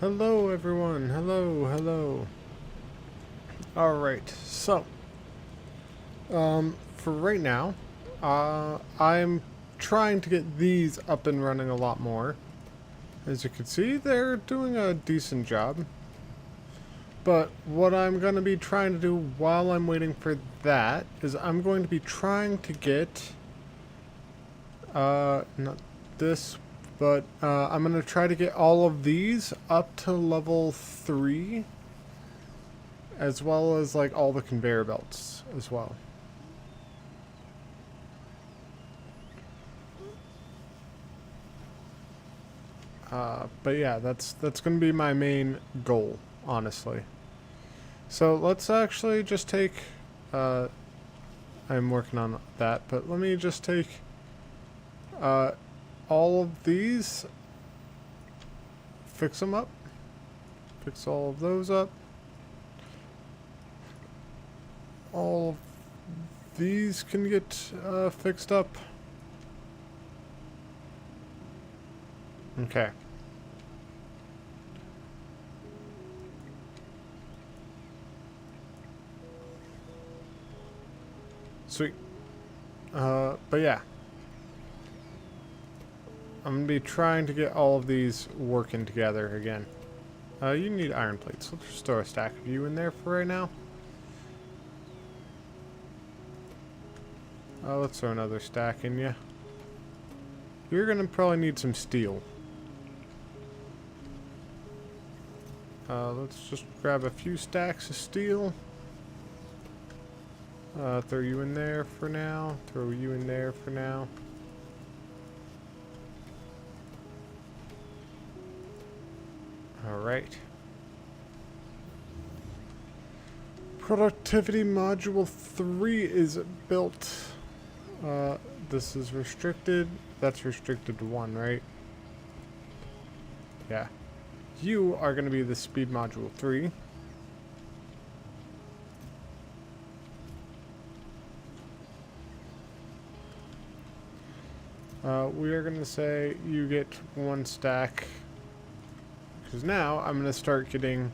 Hello everyone, hello. Alright, so, for right now, I'm trying to get these up and running a lot more. As you can see, they're doing a decent job. But what I'm going to be trying to do while I'm waiting for that is I'm going to be trying to get, not this, but I'm going to try to get all of these up to level 3. As well as like all the conveyor belts as well. But yeah, that's going to be my main goal, honestly. So let's actually just take. I'm working on that, but let me just take all of these, fix them up, fix all of those up. All of these can get fixed up. Okay. Sweet. But yeah. I'm going to be trying to get all of these working together again. You need iron plates. Let's just throw a stack of you in there for right now. Let's throw another stack in you. You're going to probably need some steel. Let's just grab a few stacks of steel. Throw you in there for now. Throw you in there for now. Alright. Productivity Module 3 is built. This is restricted. That's restricted to 1, right? Yeah. You are going to be the Speed Module 3. We are going to say you get 1 stack. Because now I'm going to start getting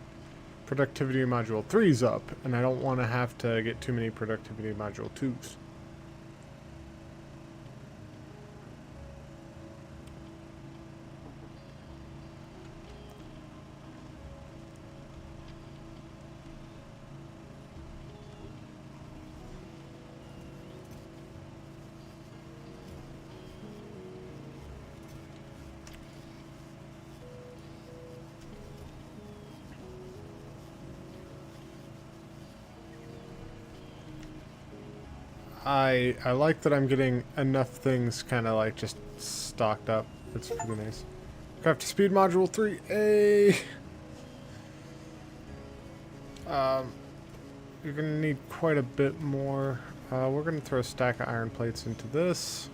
Productivity Module 3s up. And I don't want to have to get too many Productivity Module 2s. I like that I'm getting enough things kind of like just stocked up. It's pretty nice. Craft Speed Module 3. A. You're going to need quite a bit more. We're going to throw a stack of iron plates into this.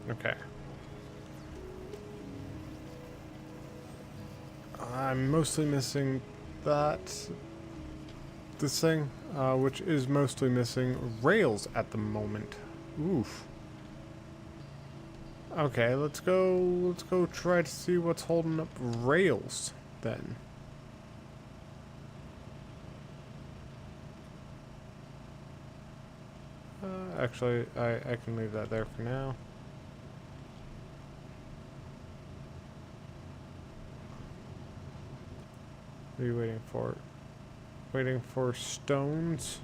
Okay. I'm mostly missing this thing, which is mostly missing rails at the moment. Oof. Okay, let's go try to see what's holding up rails then. Actually, I can leave that there for now. What are you waiting for? Waiting for stones?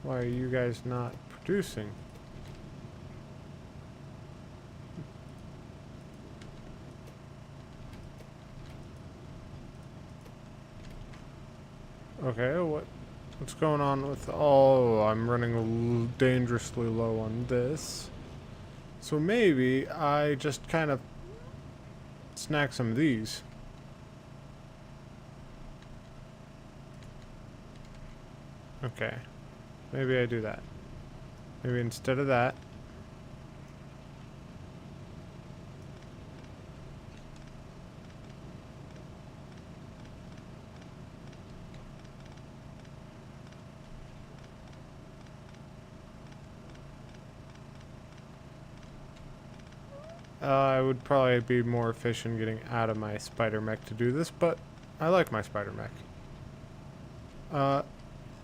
Why are you guys not producing? Okay, what's going on with... Oh, I'm running dangerously low on this. So maybe I just kind of snack some of these. Okay. Maybe I do that. Maybe instead of that. I would probably be more efficient getting out of my spider mech to do this, but I like my spider mech.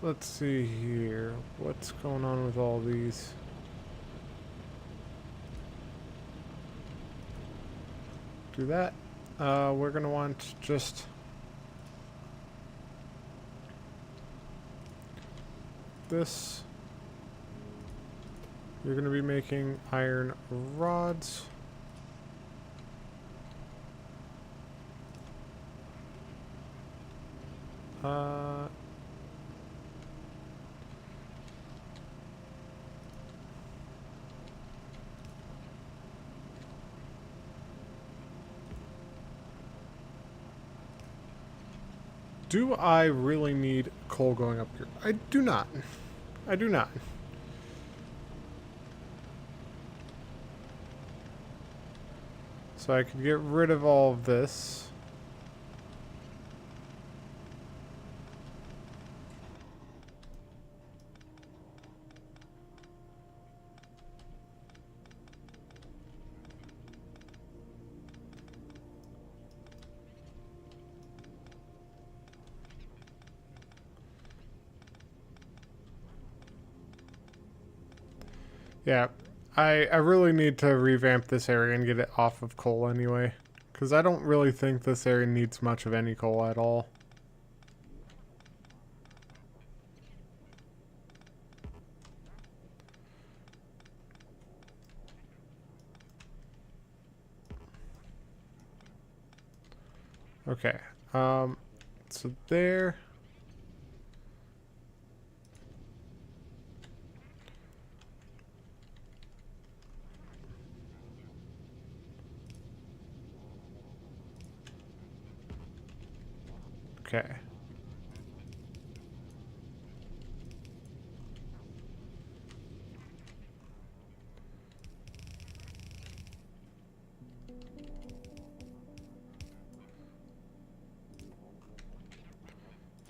Let's see here. What's going on with all these? Do that. We're gonna want just this. You're gonna be making iron rods. Do I really need coal going up here? I do not. I do not. So I could get rid of all of this. Yeah, I really need to revamp this area and get it off of coal anyway. Because I don't really think this area needs much of any coal at all. Okay, so there. Okay.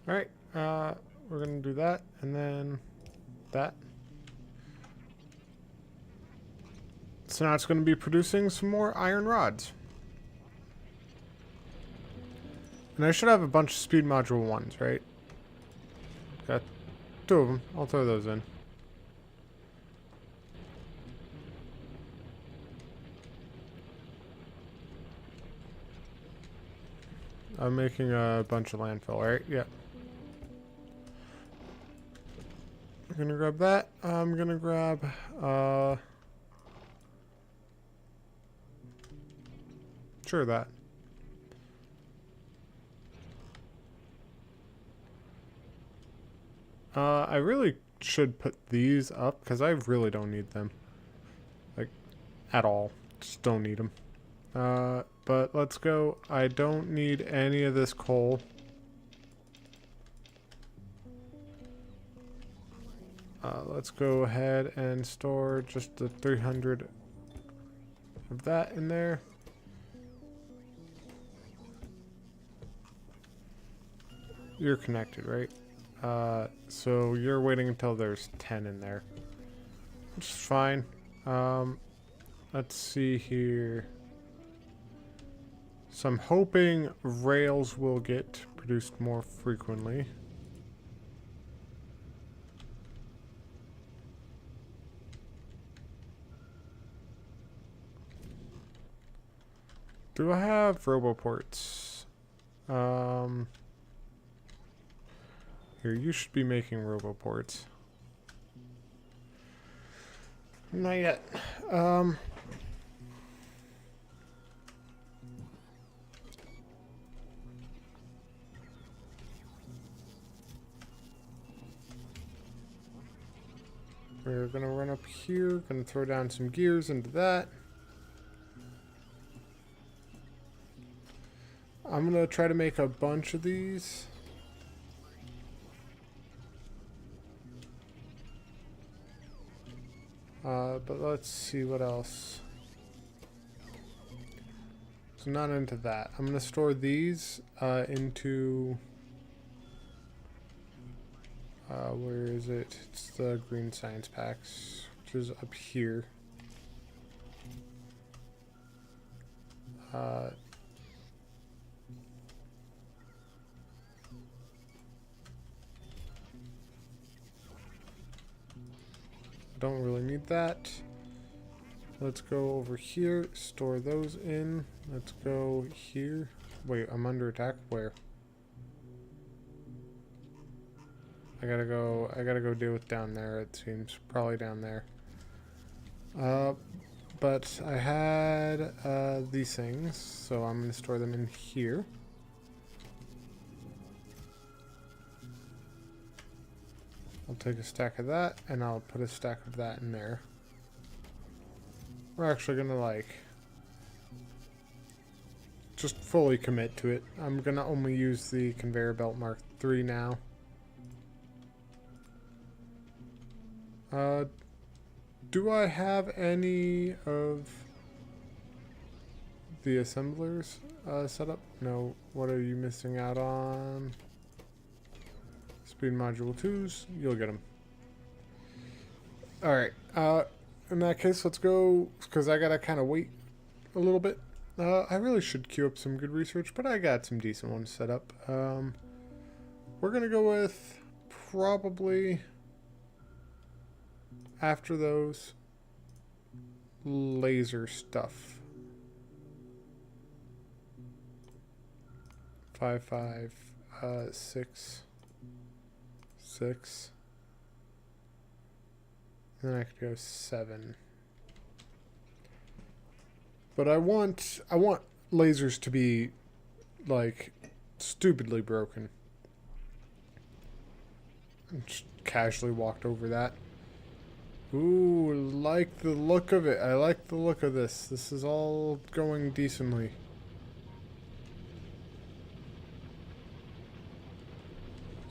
Alright, we're gonna do that, and then that. So now it's gonna be producing some more iron rods. And I should have a bunch of speed module ones, right? Got 2 of them. I'll throw those in. I'm making a bunch of landfill, right? Yep. I'm gonna grab that. I'm gonna grab, sure that. I really should put these up because I really don't need them. Like, at all. Just don't need them. But let's go. I don't need any of this coal. Let's go ahead and store just the 300 of that in there. You're connected, right? So you're waiting until there's 10 in there, which is fine. Let's see here. So I'm hoping rails will get produced more frequently. Do I have roboports? Here, you should be making roboports. Not yet. We're gonna run up here, gonna throw down some gears into that. I'm gonna try to make a bunch of these. But let's see what else. So not into that. I'm gonna store these into where is it? It's the green science packs, which is up here. Don't really need that. Let's go over here, store those in. Let's go here. Wait, I'm under attack? Where? I gotta go deal with down there, it seems. Probably down there. But I had these things, so I'm gonna store them in here. I'll take a stack of that, and I'll put a stack of that in there. We're actually gonna, like, just fully commit to it. I'm gonna only use the conveyor belt Mark III now. Do I have any of the assemblers set up? No. What are you missing out on? Speed module 2s. You'll get them. Alright. In that case, let's go, because I gotta kind of wait a little bit. I really should queue up some good research, but I got some decent ones set up. We're gonna go with probably after those laser stuff. 5, 5, 6, 6. And then I could go 7. But I want lasers to be, like, stupidly broken. Just casually walked over that. Ooh, like the look of it. I like the look of this. This is all going decently.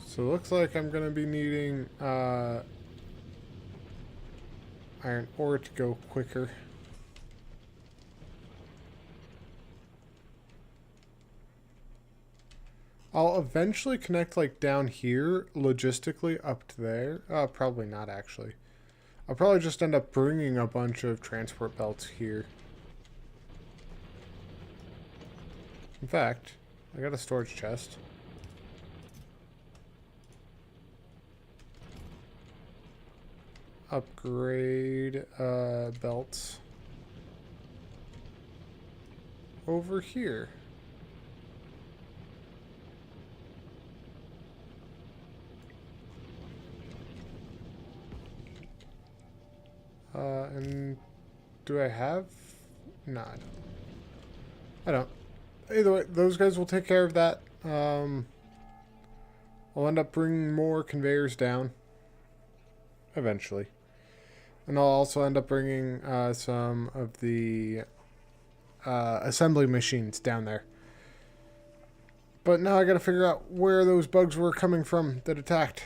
So it looks like I'm going to be needing iron ore to go quicker. I'll eventually connect, like, down here, logistically, up to there. Probably not, actually. I'll probably just end up bringing a bunch of transport belts here. In fact, I got a storage chest. Upgrade belts over here. And do I have? No, I don't. Either way, those guys will take care of that. I'll end up bringing more conveyors down eventually. And I'll also end up bringing some of the assembly machines down there. But now I gotta figure out where those bugs were coming from that attacked.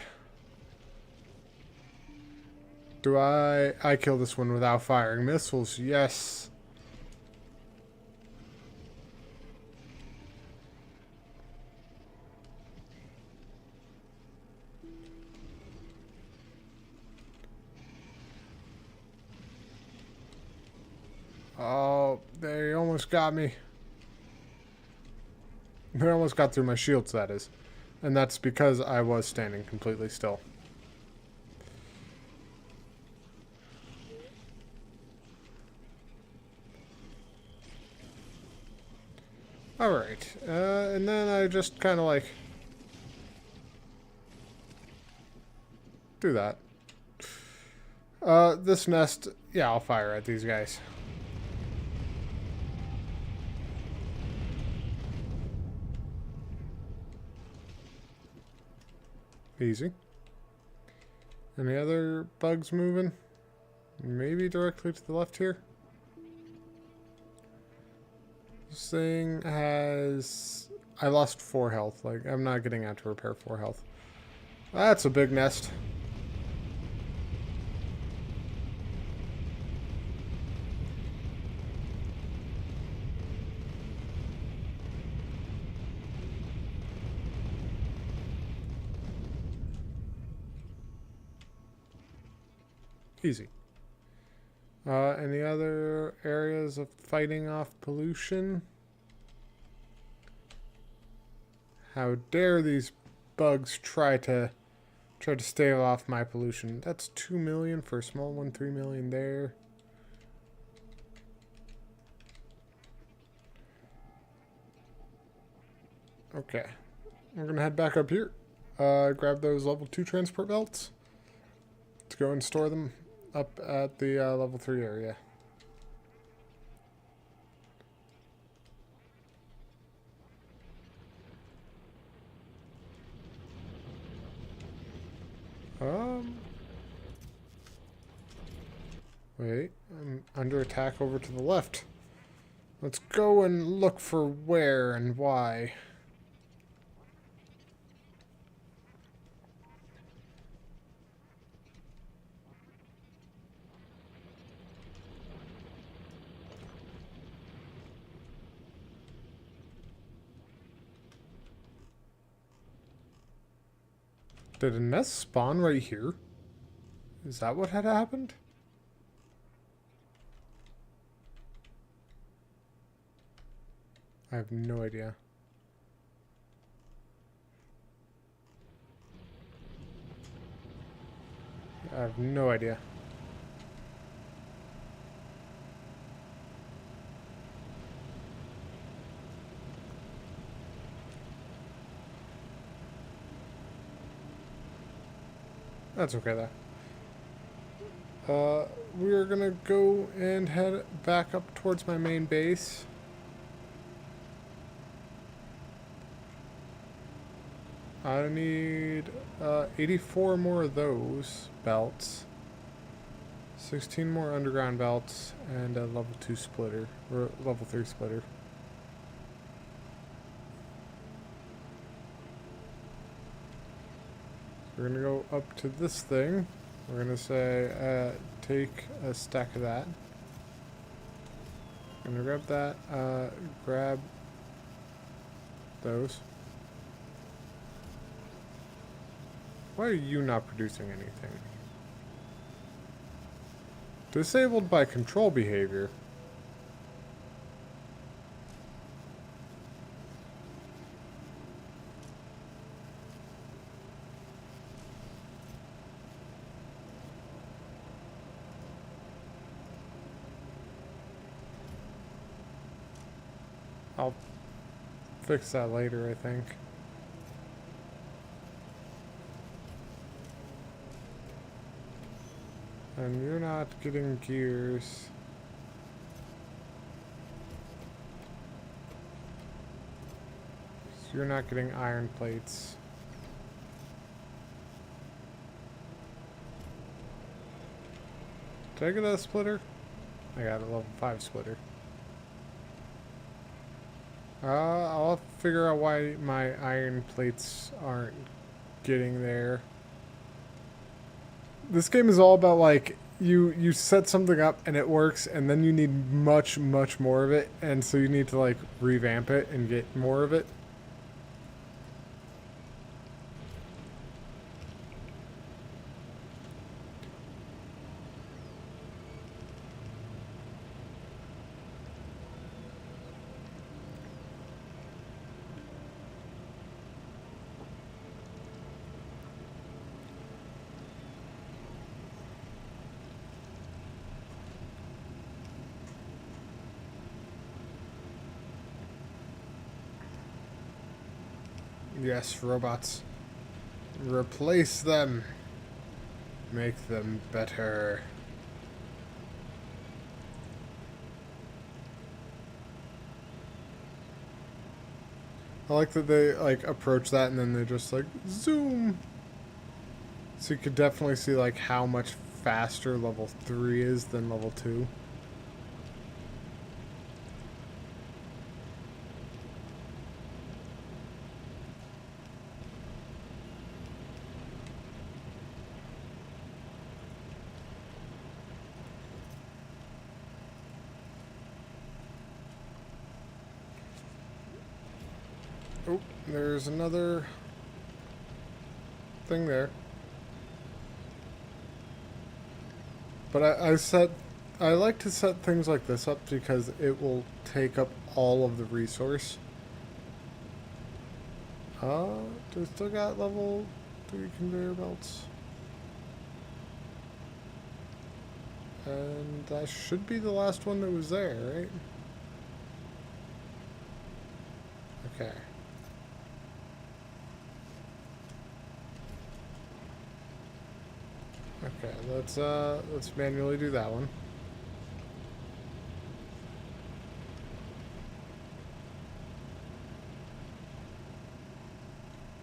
Do I kill this one without firing missiles? Yes. Oh, they almost got me. They almost got through my shields, that is. And that's because I was standing completely still. Alright, and then I just kind of like do that. This nest, yeah, I'll fire at these guys. Easy. Any other bugs moving? Maybe directly to the left here? This thing has... I lost 4 health. Like, I'm not getting out to repair 4 health. That's a big nest. Easy. Any other areas of fighting off pollution? How dare these bugs try to stave off my pollution. That's 2 million for a small one, 3 million there. Okay. We're gonna head back up here. Grab those level 2 transport belts to go and store them up at the level 3 area. Wait, I'm under attack over to the left. Let's go and look for where and why. Did a nest spawn right here? Is that what had happened? I have no idea. I have no idea. That's okay though. We're gonna go and head back up towards my main base. I need 84 more of those belts, 16 more underground belts, and a level 2 splitter, or level 3 splitter. We're gonna go up to this thing. We're gonna say, take a stack of that. I'm gonna grab that, grab those. Why are you not producing anything? Disabled by control behavior. I'll fix that later, I think. And you're not getting gears. So you're not getting iron plates. Did I get that splitter? I got a level 5 splitter. I'll figure out why my iron plates aren't getting there. This game is all about, like, you set something up and it works, and then you need much more of it, and so you need to, like, revamp it and get more of it. Yes, robots. Replace them. Make them better. I like that they, like, approach that and then they just, like, zoom. So you could definitely see, like, how much faster level 3 is than level 2. Oh, there's another thing there. But I like to set things like this up because it will take up all of the resource. Do we still got level 3 conveyor belts? And that should be the last one that was there, right? Okay. Okay, let's manually do that one.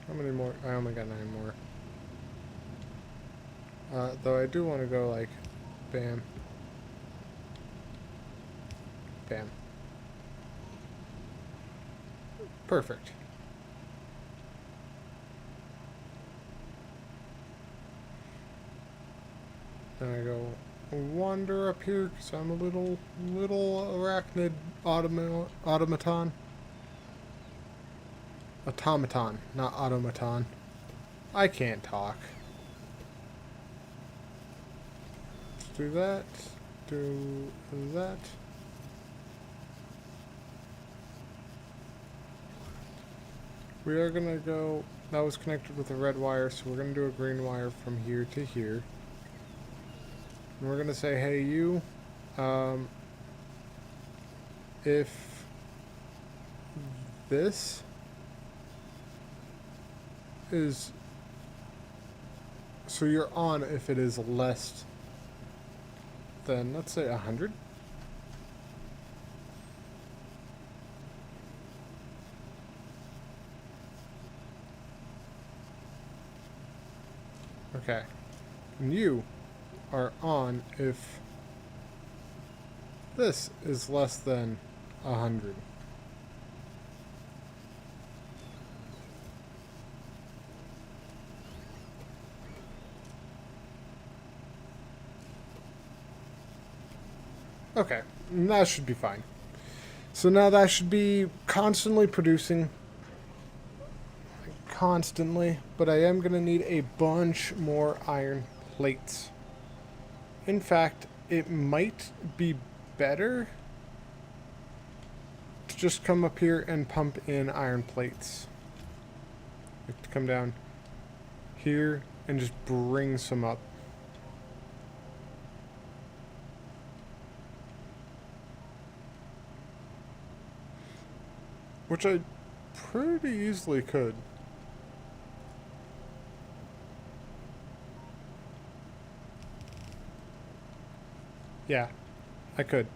How many more? I only got 9 more. Though I do want to go like, bam, bam. Perfect. Then I go wander up here because I'm a little arachnid automaton. Automaton, not automaton. I can't talk. Let's do that. Do that. We are gonna go. That was connected with a red wire, so we're gonna do a green wire from here to here. And we're gonna say, hey, you. If this is, so you're on if it is less than, let's say, 100. Okay. And you are on if this is less than 100. Okay, that should be fine. So now that should be constantly producing. Constantly, but I am going to need a bunch more iron plates. In fact, it might be better to just come up here and pump in iron plates. Like to come down here and just bring some up. Which I pretty easily could. Yeah, I could.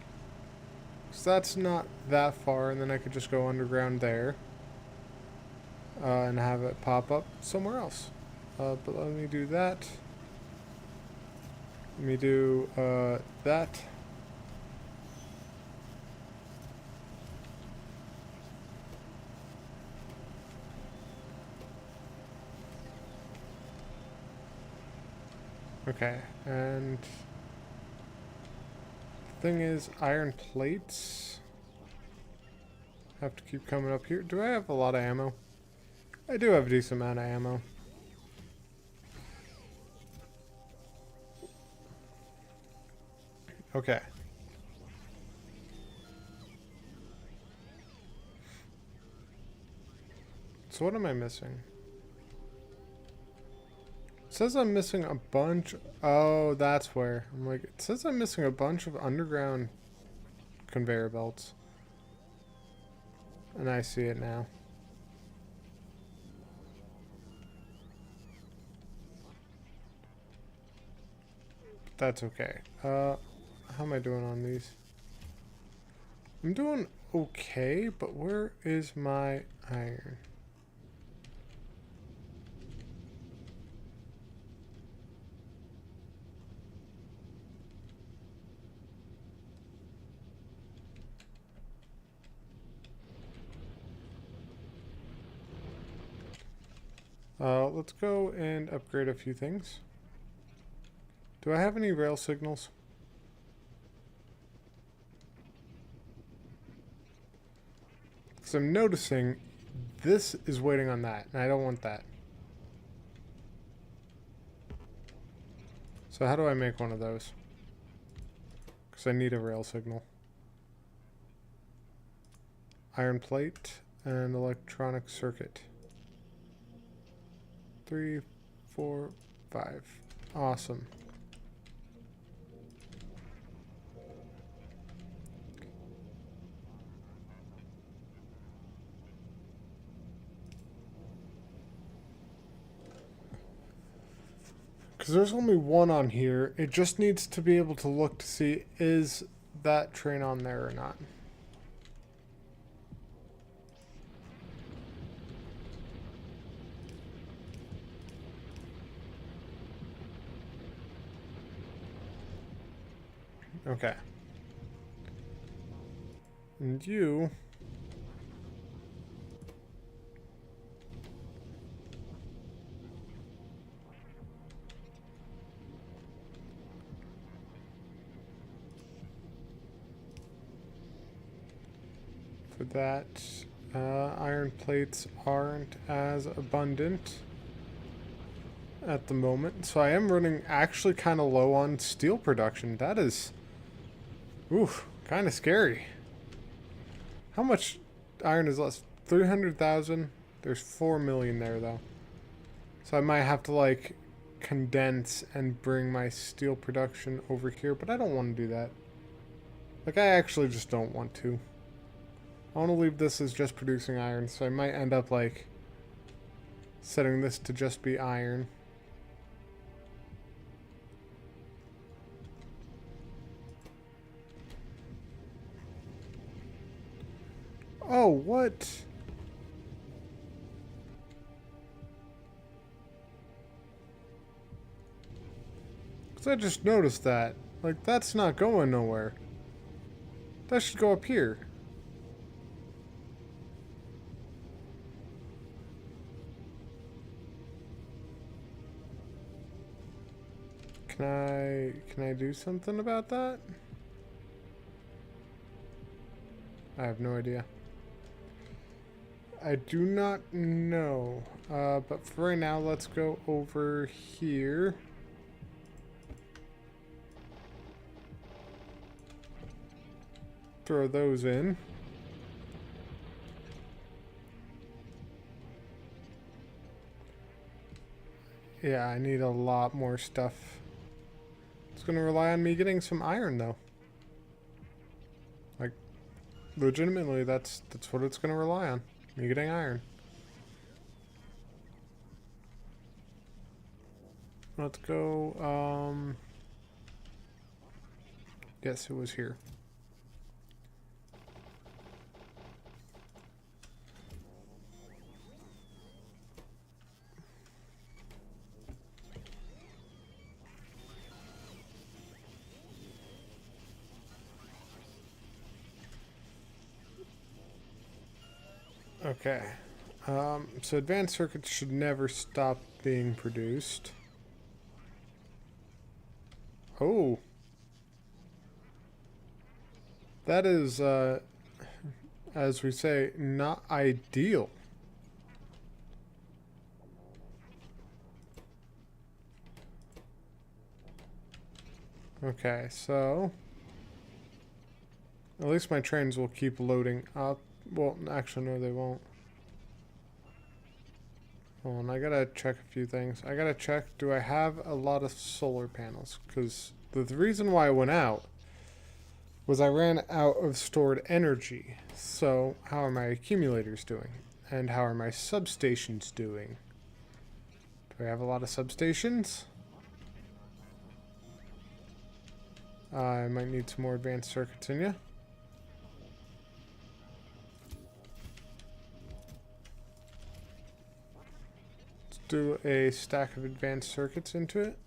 So that's not that far, and then I could just go underground there. And have it pop up somewhere else. But let me do that. Let me do that. Okay, and the thing is, iron plates have to keep coming up here. Do I have a lot of ammo? I do have a decent amount of ammo. Okay. So what am I missing? It says I'm missing a bunch. Oh, that's where. I'm like, it says I'm missing a bunch of underground conveyor belts. And I see it now. That's okay. How am I doing on these? I'm doing okay, but where is my iron? Let's go and upgrade a few things. Do I have any rail signals? Because I'm noticing this is waiting on that, and I don't want that. So how do I make one of those? Because I need a rail signal. Iron plate and electronic circuit. 3, 4, 5. Awesome. Because there's only one on here. It just needs to be able to look to see, is that train on there or not? Okay. And you... For that, iron plates aren't as abundant at the moment. So I am running actually kind of low on steel production. That is, oof, kind of scary. How much iron is left? 300,000? There's 4 million there, though. So I might have to, like, condense and bring my steel production over here, but I don't want to do that. Like, I actually just don't want to. I want to leave this as just producing iron, so I might end up, like, setting this to just be iron. Oh, what? Because I just noticed that. Like, that's not going nowhere. That should go up here. Can I do something about that? I have no idea. I do not know. But for right now, let's go over here. Throw those in. Yeah, I need a lot more stuff. It's gonna rely on me getting some iron, though. Like, legitimately, that's what it's gonna rely on. Me getting iron. Let's go, guess who was here? Okay. So advanced circuits should never stop being produced. Oh. That is, as we say, not ideal. Okay, so... At least my trains will keep loading up. Well, actually, no, they won't. Hold on, I gotta check a few things. I gotta check, do I have a lot of solar panels? Because the reason why I went out was I ran out of stored energy. So, how are my accumulators doing? And how are my substations doing? Do I have a lot of substations? I might need some more advanced circuits in you. Let's do a stack of advanced circuits into it.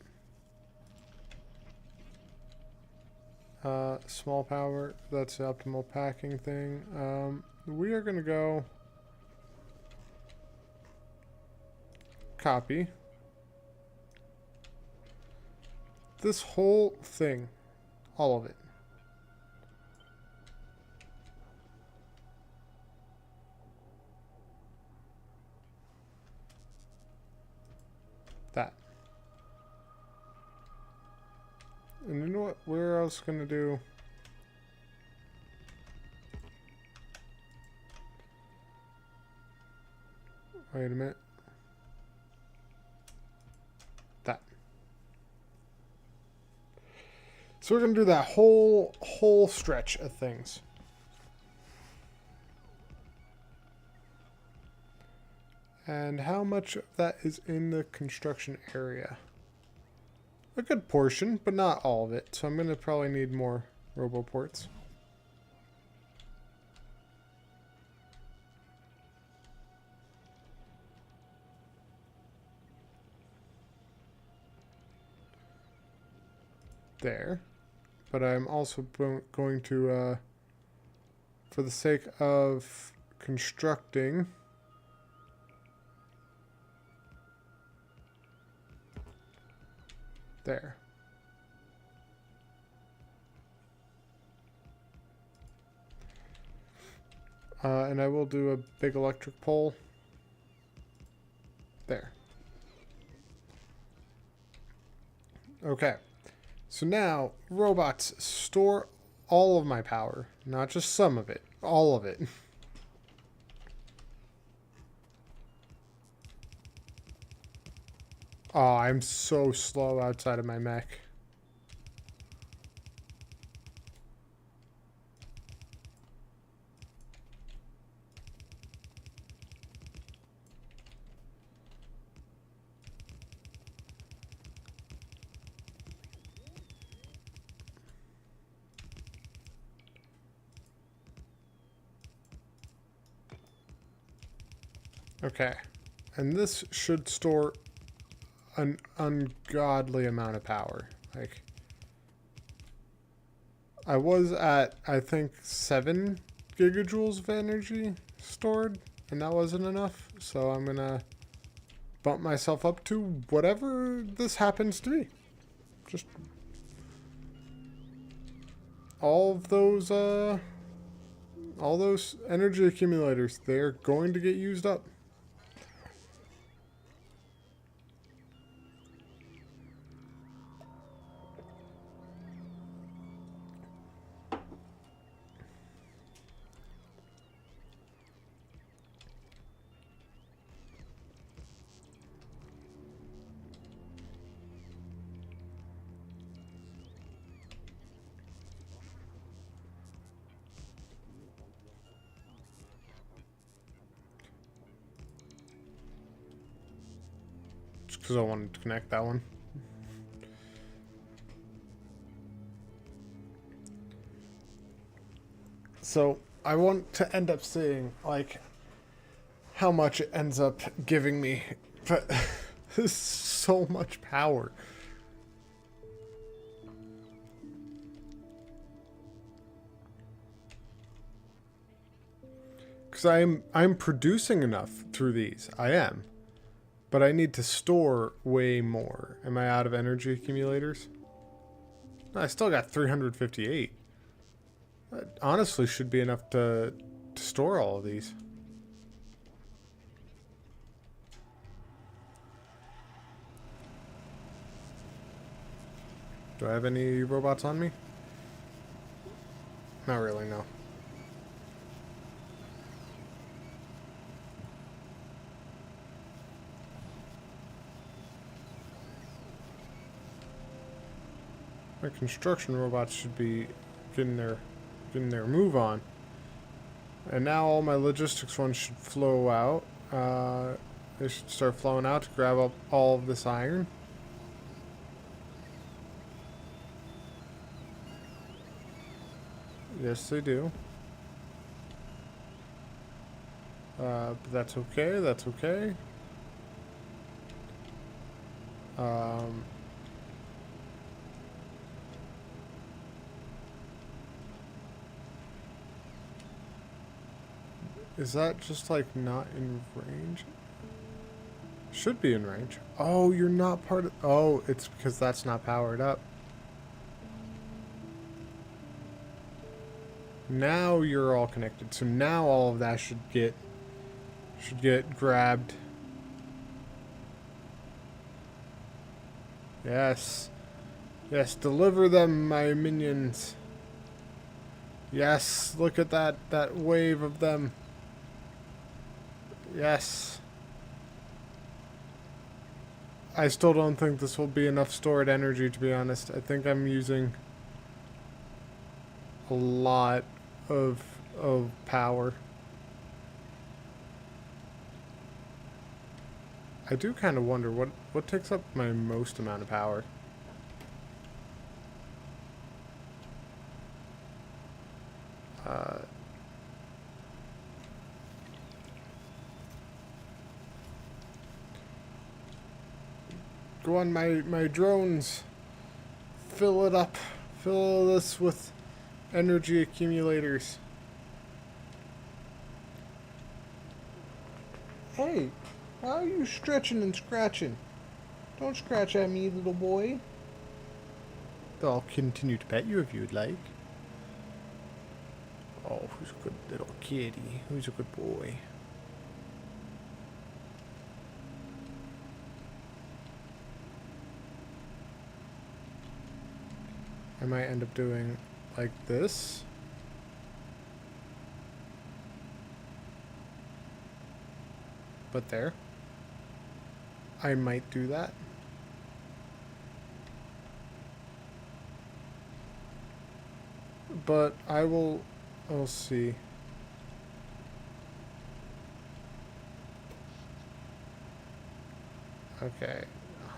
Small power, that's the optimal packing thing. We are going to go copy this whole thing, all of it. That. And you know what we're else going to do? Wait a minute. So we're going to do that whole stretch of things. And how much of that is in the construction area? A good portion, but not all of it. So I'm going to probably need more roboports. There. But I'm also going to, for the sake of constructing, there. And I will do a big electric pole. There. Okay. So now, robots, store all of my power. Not just some of it. All of it. Oh, I'm so slow outside of my mech. Okay. And this should store an ungodly amount of power. Like, I was at, I think, 7 gigajoules of energy stored, and that wasn't enough. So I'm gonna bump myself up to whatever this happens to be. Just all those energy accumulators, they're going to get used up. Just because I wanted to connect that one. So I want to end up seeing, like, how much it ends up giving me. But this is so much power. Because I'm producing enough through these. I am. But I need to store way more. Am I out of energy accumulators? No, I still got 358. That honestly should be enough to store all of these. Do I have any robots on me? Not really, no. My construction robots should be getting their move on. And now all my logistics ones should flow out. They should start flowing out to grab up all of this iron. Yes, they do. But that's okay, that's okay. Is that just like not in range? Should be in range. Oh, you're not part of... Oh, it's because that's not powered up. Now you're all connected. So now all of that should get grabbed. Yes. Yes, deliver them, my minions. Yes, look at that wave of them. Yes. I still don't think this will be enough stored energy, to be honest. I think I'm using a lot of power. I do kind of wonder what takes up my most amount of power. Go on, my drones. Fill it up. Fill this with energy accumulators. Hey, how are you stretching and scratching? Don't scratch at me, little boy. I'll continue to pet you if you'd like. Oh, who's a good little kitty? Who's a good boy? I might end up doing like this. But there. I might do that. But I'll see. Okay.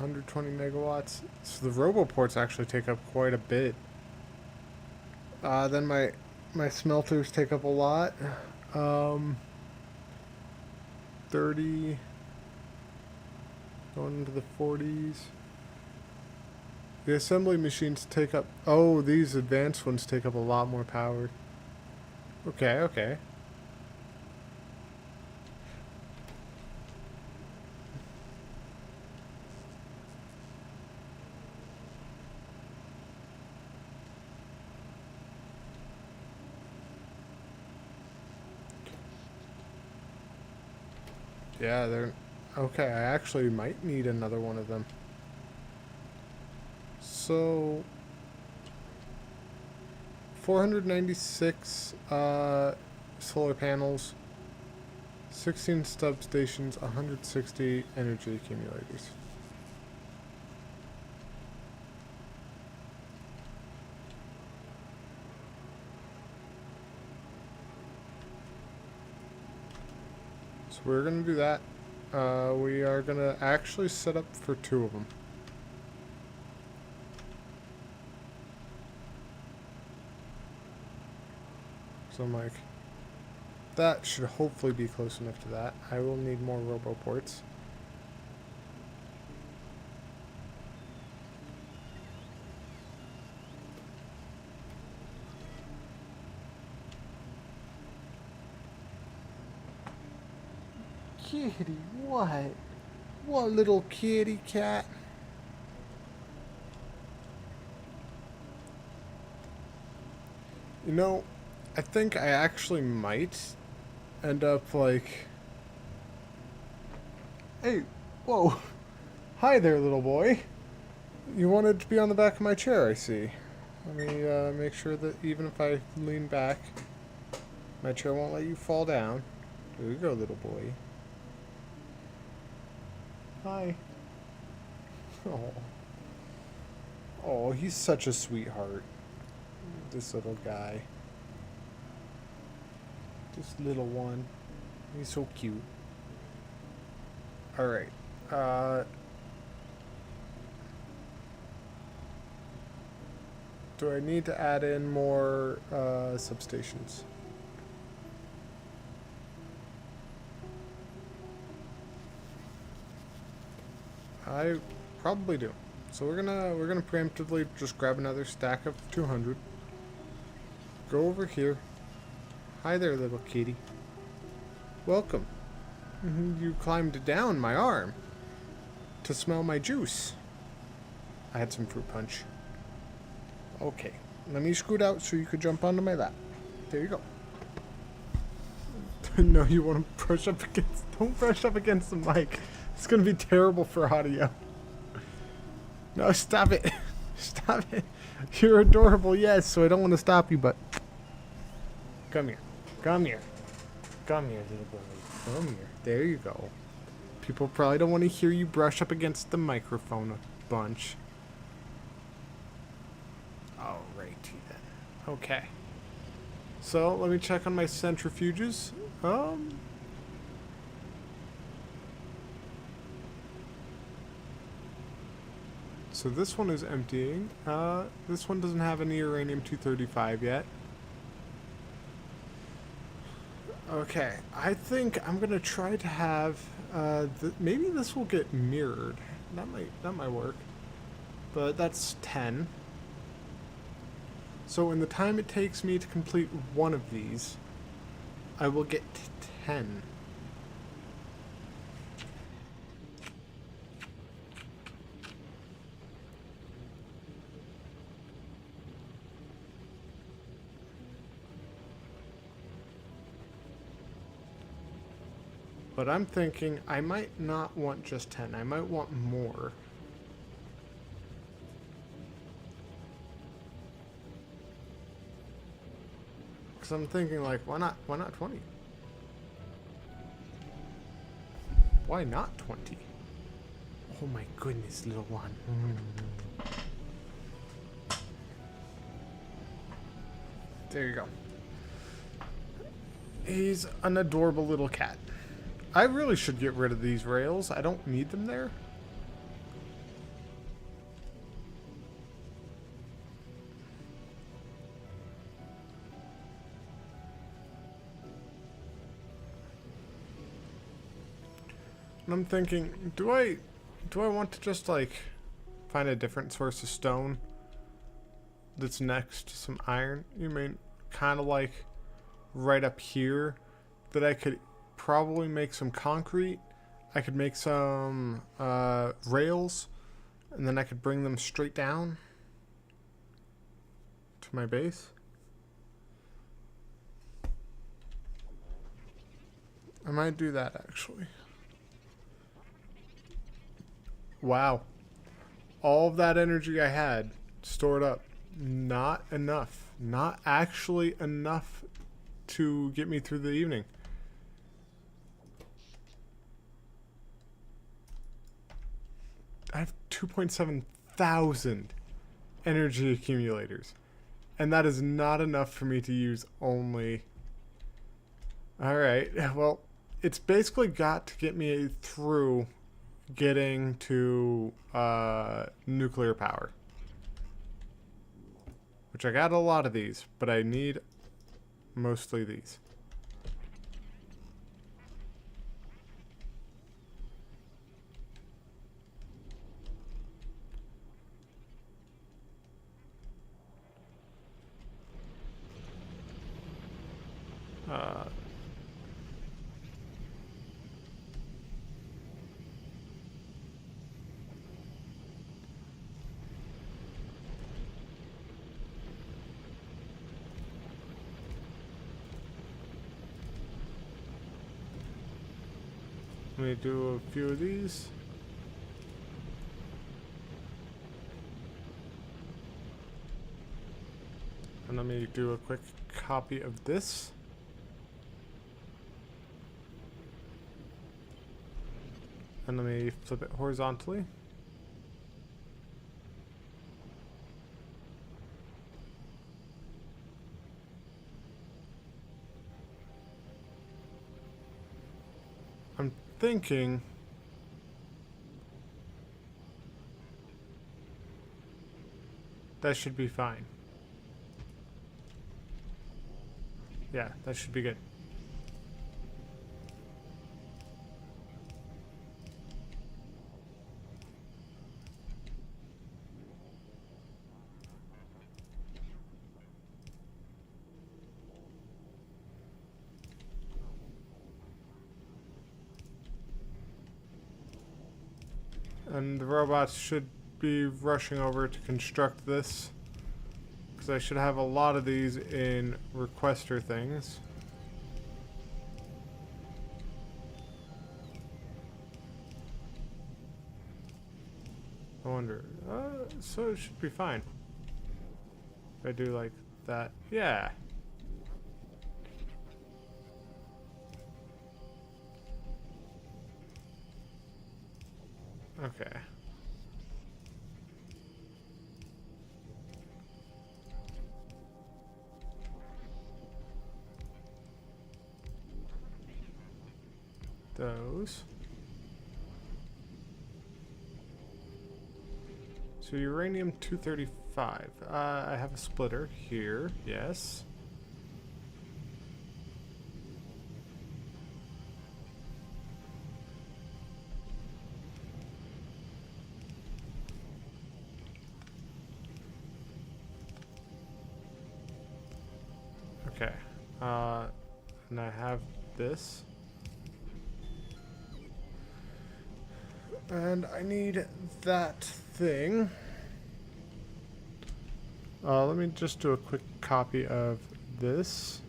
120 megawatts. So the roboports actually take up quite a bit. Then my smelters take up a lot. 30 going into the 40s. The assembly machines take up... Oh, these advanced ones take up a lot more power. Okay, okay. Yeah, they're... Okay, I actually might need another one of them. So... 496 solar panels, 16 substations, 160 energy accumulators. So we're going to do that. We are going to actually set up for 2 of them. So I'm like, that should hopefully be close enough to that. I will need more roboports. Kitty, what? What little kitty cat? You know, I think I actually might end up like... Hey, whoa. Hi there, little boy. You wanted to be on the back of my chair, I see. Let me make sure that even if I lean back, my chair won't let you fall down. There you go, little boy. Hi. Oh. Oh, he's such a sweetheart. This little guy. This little one. He's so cute. Alright. Do I need to add in more substations? I probably do. So we're gonna preemptively just grab another stack of 200. Go over here. Hi there, little kitty. Welcome. You climbed down my arm to smell my juice. I had some fruit punch. Okay, let me scoot out so you could jump onto my lap. There you go. No, you want to brush up against... Don't brush up against the mic. It's going to be terrible for audio. No, stop it. Stop it. You're adorable, yes, so I don't want to stop you, but... Come here. Come here. Come here, little boy. Come here. There you go. People probably don't want to hear you brush up against the microphone a bunch. Alrighty then. Okay. So let me check on my centrifuges. So this one is emptying. This one doesn't have any uranium-235 yet. Okay, I think I'm gonna try to have. Maybe this will get mirrored. That might work. But that's 10. So in the time it takes me to complete one of these, I will get 10. But I'm thinking I might not want just 10. I might want more. Because I'm thinking, like, why not 20? Why not 20? Oh my goodness, little one. There you go. He's an adorable little cat. I really should get rid of these rails. I don't need them there. And I'm thinking, do I want to just like find a different source of stone that's next to some iron? You mean kind of like right up here that I could probably make some concrete. I could make some rails, and then I could bring them straight down to my base. I might do that actually. Wow. All of that energy I had stored up. Not enough. Not actually enough to get me through the evening. I have 2.7 thousand energy accumulators. And that is not enough for me to use only. Alright, well, it's basically got to get me through getting to nuclear power. Which I got a lot of these, but I need mostly these. Let me do a few of these. And let me do a quick copy of this. And let me flip it horizontally. I'm thinking that should be fine. Yeah, that should be good. And the robots should be rushing over to construct this, because I should have a lot of these in requester things. I wonder, so it should be fine. If I do like that, yeah. Okay. those. So uranium 235. I have a splitter here. Yes. Okay. And I have this. And I need that thing. Let me just do a quick copy of this.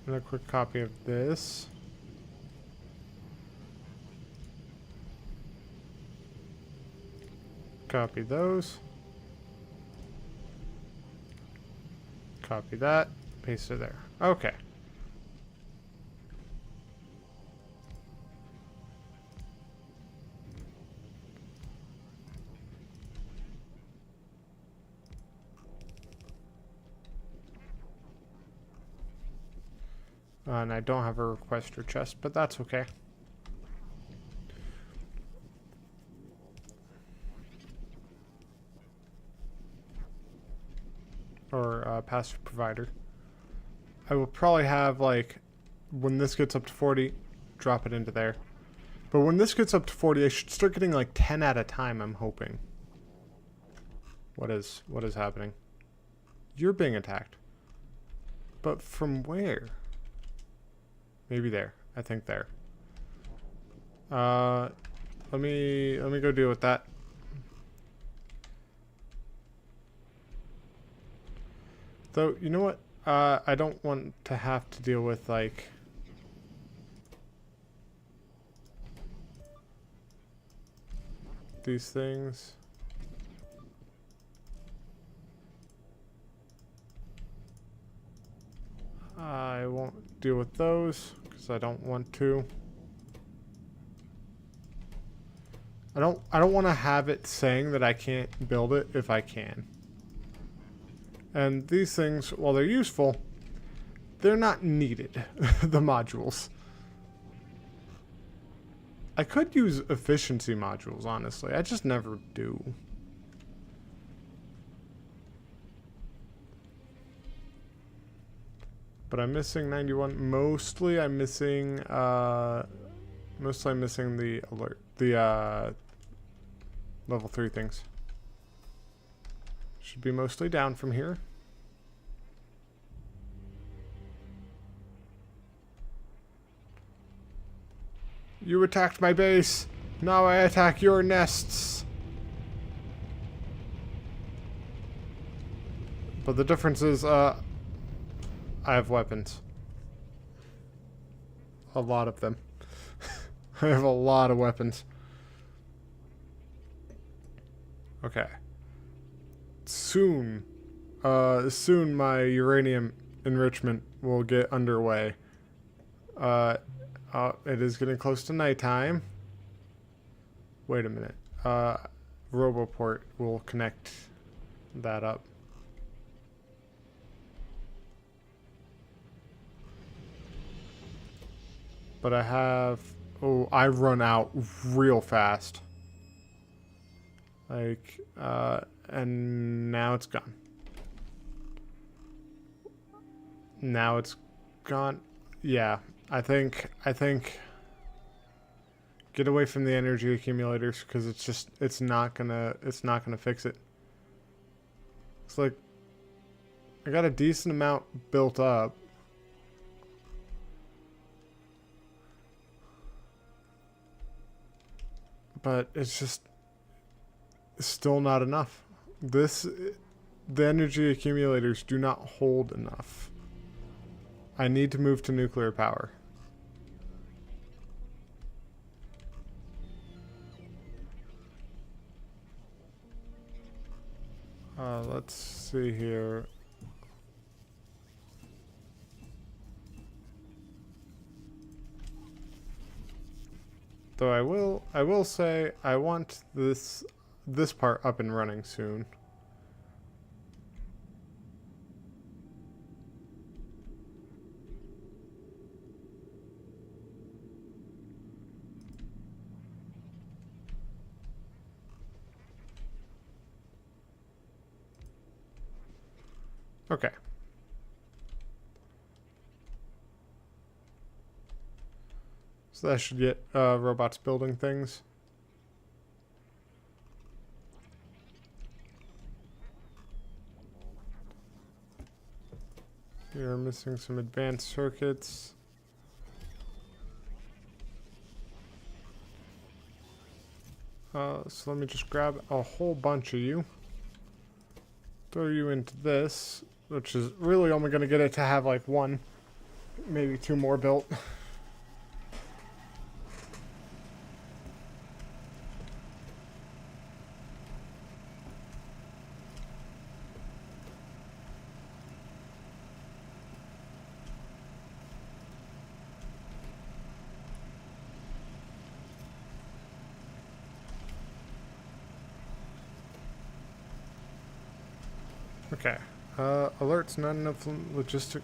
And a quick copy of this. Copy those. Copy that. Paste it there. Okay. And I don't have a requester chest, but that's okay. Or passive provider. I will probably have, like, when this gets up to 40, drop it into there. But when this gets up to 40, I should start getting like 10 at a time, I'm hoping. What is happening? You're being attacked. But from where? Maybe there. I think there. Let me go deal with that. Though, you know what? I don't want to have to deal with, like... these things. I won't deal with those, because I don't want to. I don't want to have it saying that I can't build it if I can. And these things, while they're useful, they're not needed, the modules. I could use efficiency modules, honestly. I just never do. But I'm missing 91. Mostly I'm missing the alert, the level 3 things. Should be mostly down from here. You attacked my base. Now I attack your nests. But the difference is, I have weapons. A lot of them. I have a lot of weapons. Okay. Soon my uranium enrichment will get underway. It is getting close to nighttime. Wait a minute. Roboport will connect that up. But I have... oh, I run out real fast. Like, and now it's gone. Now it's gone. Yeah, I think get away from the energy accumulators, because it's not gonna fix it. It's like I got a decent amount built up. But it's just still not enough. The energy accumulators do not hold enough. I need to move to nuclear power. Let's see here. Though I will say I want this part up and running soon. Okay. So that should get robots building things. You're missing some advanced circuits. So let me just grab a whole bunch of you. Throw you into this, which is really only going to get it to have like one, maybe two more built. Okay. Alerts not enough logistic.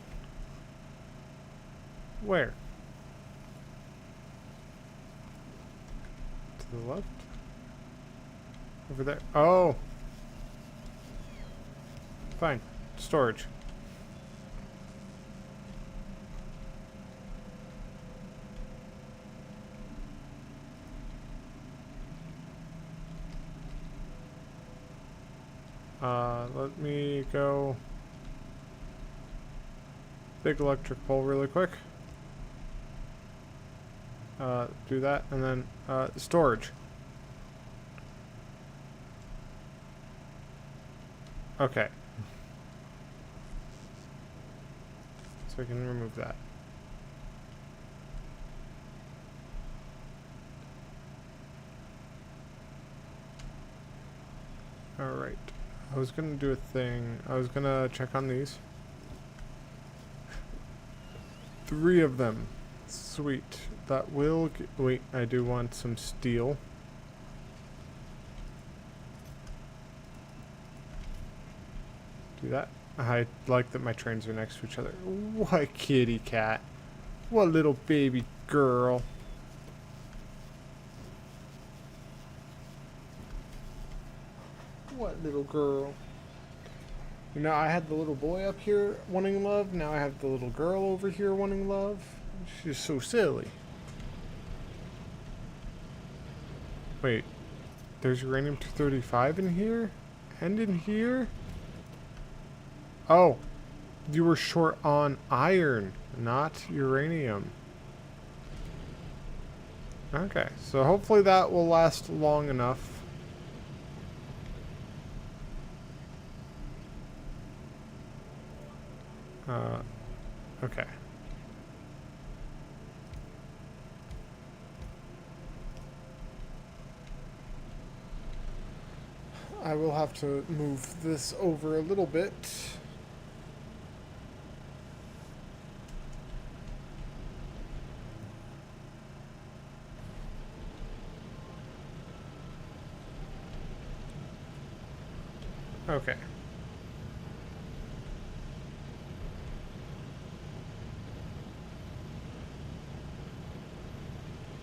Where? To the left? Over there. Oh! Fine. Storage. Let me go big electric pole really quick. Do that, and then, storage. Okay. So I can remove that. Alright. I was gonna do a thing. I was gonna check on these. 3 of them. Sweet. That will... Wait, I do want some steel. Do that. I like that my trains are next to each other. What kitty cat. What little baby girl. What little girl. You know, I had the little boy up here wanting love. Now I have the little girl over here wanting love. She's so silly. Wait. There's uranium-235 in here? And in here? Oh. You were short on iron, not uranium. Okay. So hopefully that will last long enough. Okay. I will have to move this over a little bit. Okay.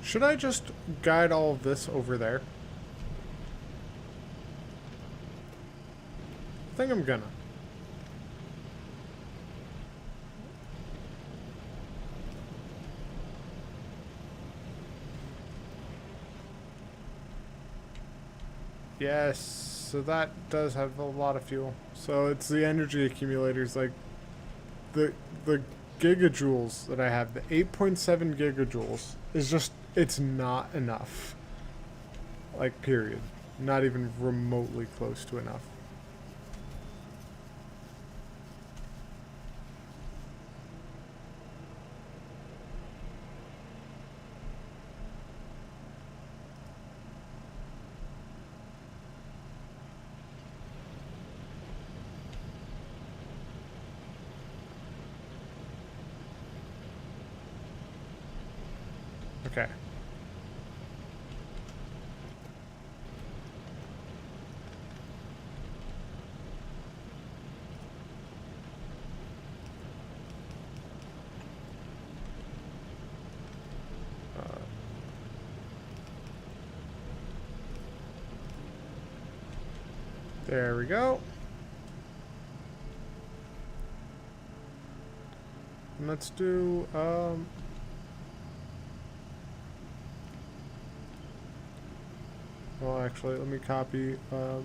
Should I just guide all of this over there? I think I'm gonna. Yes, so that does have a lot of fuel. So it's the energy accumulators, like the gigajoules that I have, the 8.7 gigajoules is just, it's not enough. Like, period. Not even remotely close to enough. Okay. There we go. let's do, well, actually, let me copy, let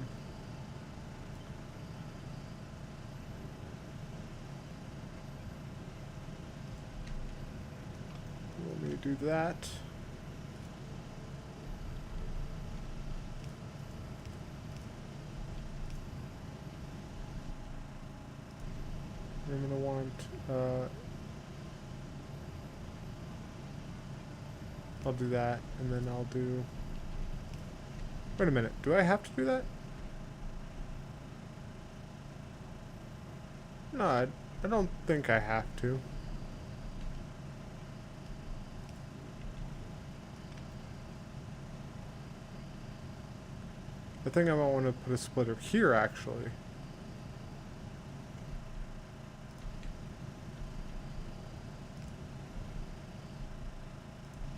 me do that. I'm gonna want, I'll do that, and then I'll do, wait a minute, do I have to do that? No, I don't think I have to. I think I might want to put a splitter here, actually.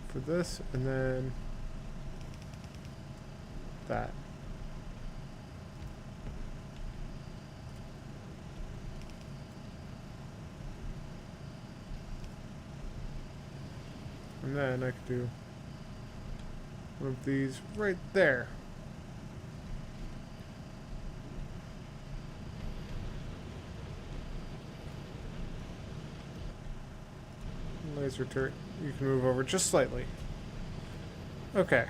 For this, and then that. And then I could do one of these right there. Laser turret, you can move over just slightly. Okay.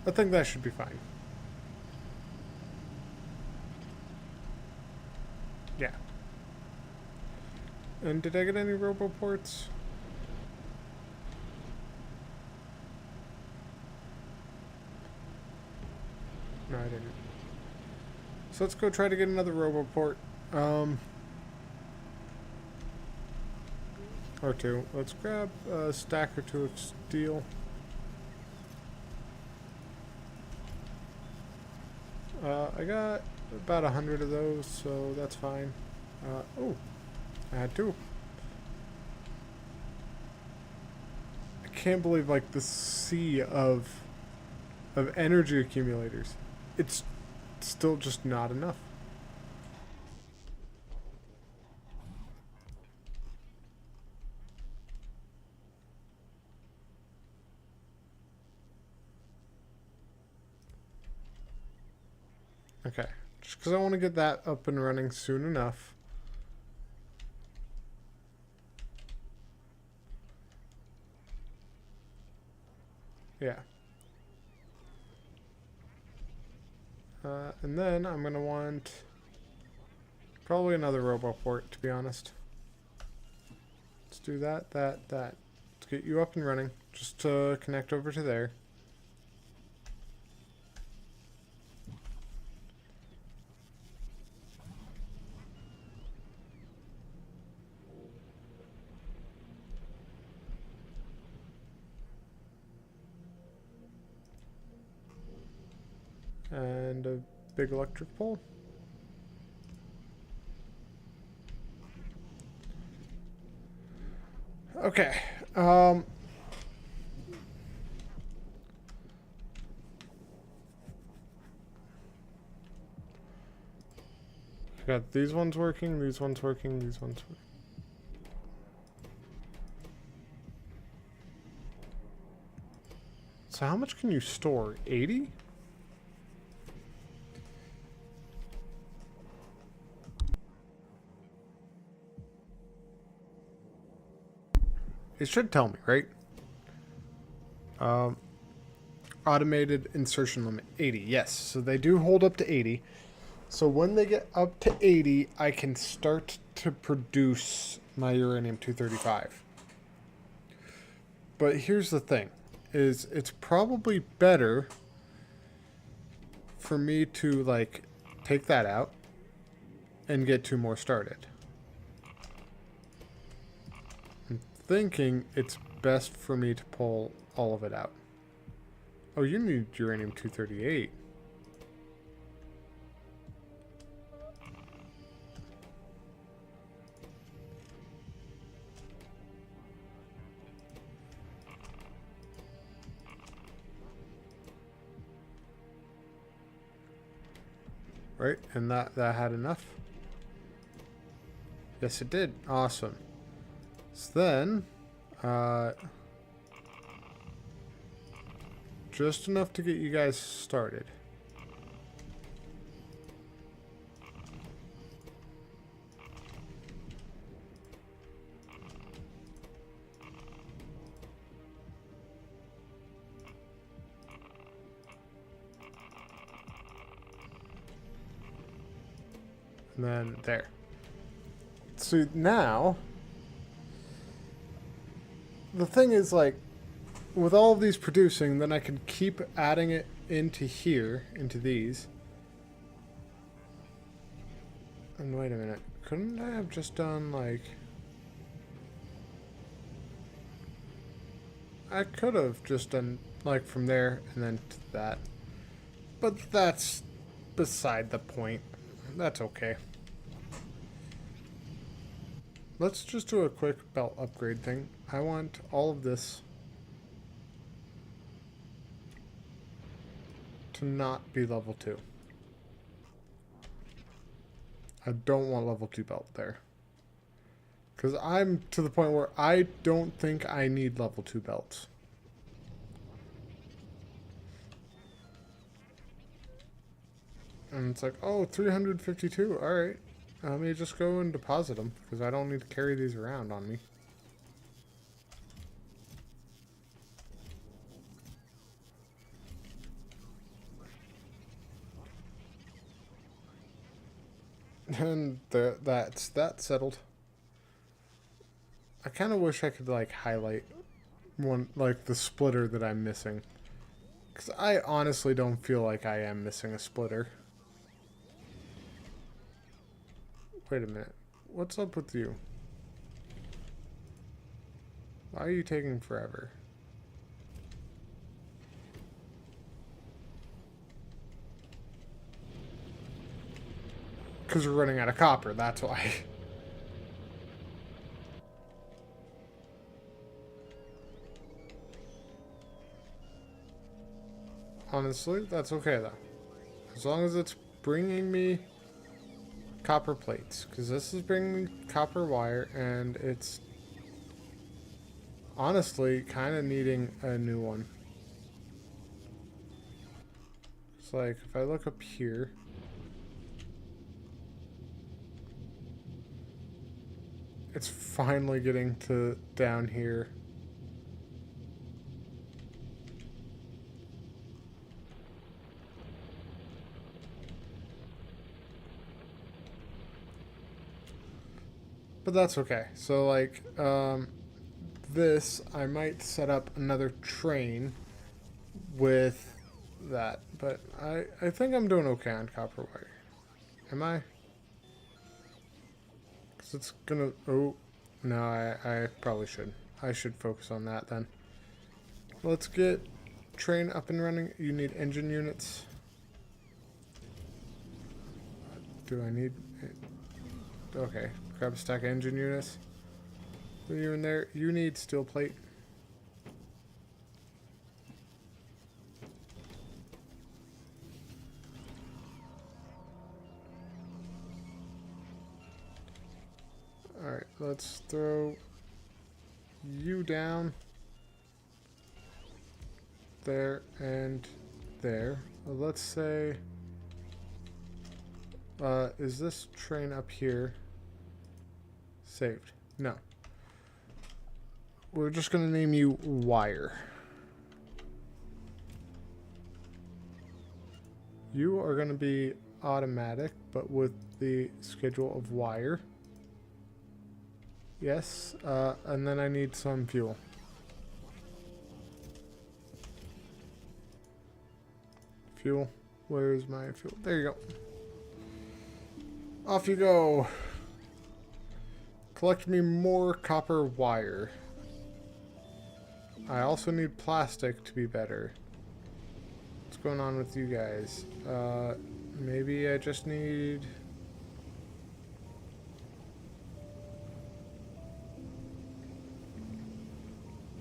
I think that should be fine. Yeah. And did I get any roboports? No, I didn't. So let's go try to get another roboport. Or two. Let's grab a stack or two of steel. I got about 100 of those, so that's fine. Oh, I had two. I can't believe, like, the sea of energy accumulators. It's still just not enough. Okay, just because I want to get that up and running soon enough. Yeah. And then I'm going to want probably another roboport, to be honest. Let's do that. Let's get you up and running, just to connect over to there. And a big electric pole. Okay. I got these ones working, these ones working, these ones working. So how much can you store? 80? It should tell me, right? Automated insertion limit, 80. Yes, so they do hold up to 80. So when they get up to 80, I can start to produce my uranium-235. But here's the thing, is it's probably better for me to, like, take that out and get 2 more started. Thinking it's best for me to pull all of it out. Oh, you need uranium-238. right? And that had enough. Yes, it did. Awesome. So then, just enough to get you guys started. And then there. So now, the thing is, like, with all of these producing, then I can keep adding it into here, into these. And wait a minute, couldn't I have just done, like... I could have just done, like, from there and then to that. But that's beside the point. That's okay. Let's just do a quick belt upgrade thing. I want all of this to not be level 2. I don't want level 2 belt there. Because I'm to the point where I don't think I need level 2 belts. And it's like, oh, 352. Alright. Let me just go and deposit them. Because I don't need to carry these around on me. And that's that settled. I kind of wish I could, like, highlight one, like, the splitter that I'm missing. Because I honestly don't feel like I am missing a splitter. Wait a minute. What's up with you? Why are you taking forever? Because we're running out of copper, that's why. Honestly, that's okay though. As long as it's bringing me copper plates. Because this is bringing me copper wire and it's honestly kind of needing a new one. It's like, if I look up here... It's finally getting to down here. But that's okay. So, like, this, I might set up another train with that. But I think I'm doing okay on copper wire. Am I? Because it's gonna... Oh, no, I probably should. I should focus on that then. Let's get train up and running. You need engine units. Do I need... Okay. Grab a stack of engine units. When you're in there, you need steel plate. Alright, let's throw you down. There and there. Let's say... is this train up here saved? No. We're just going to name you Wire. You are going to be automatic, but with the schedule of Wire. Yes, and then I need some fuel. Fuel. Where's my fuel? There you go. Off you go. Collect me more copper wire. I also need plastic to be better. What's going on with you guys? Maybe I just need...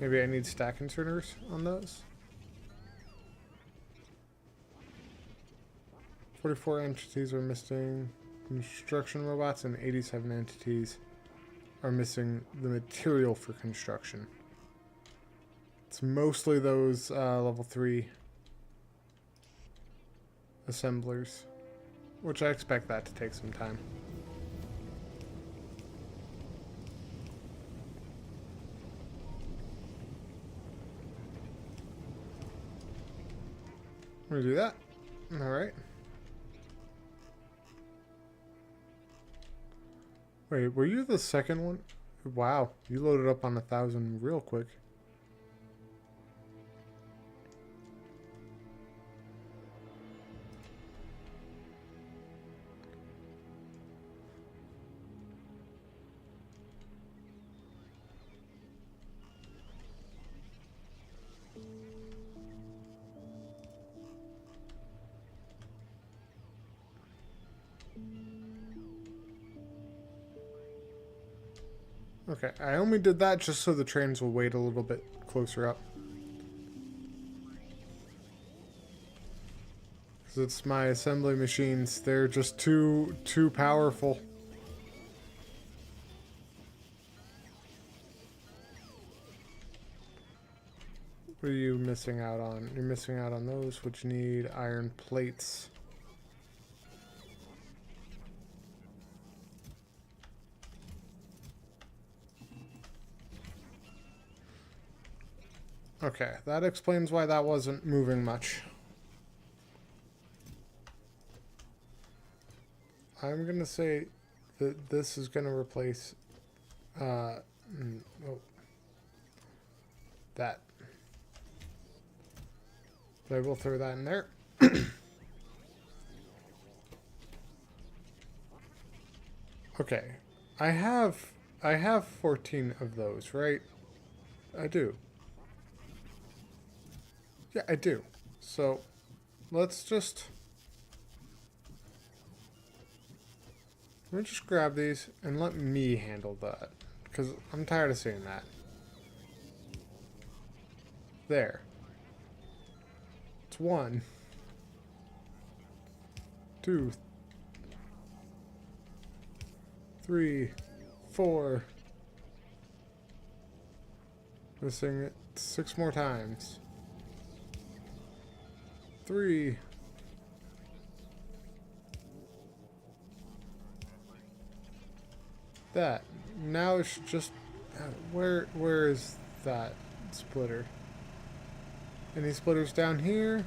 Maybe I need stack inserters on those? 44 entities are missing construction robots, and 87 entities are missing the material for construction. It's mostly those level 3 assemblers, which I expect that to take some time. I'm gonna do that. Alright. Wait, were you the second one? Wow, you loaded up on 1,000 real quick. Okay, I only did that just so the trains will wait a little bit closer up. Because it's my assembly machines. They're just too powerful. What are you missing out on? You're missing out on those, which need iron plates. Okay, that explains why that wasn't moving much. I'm gonna say that this is gonna replace that. But I will throw that in there. Okay, I have 14 of those, right? I do. Yeah, I do. So, let's just... Let me just grab these and let me handle that. Because I'm tired of seeing that. There. It's 1, 2, 3, 4. Missing it 6 more times. 3. That. Now it's just... where is that splitter? Any splitters down here?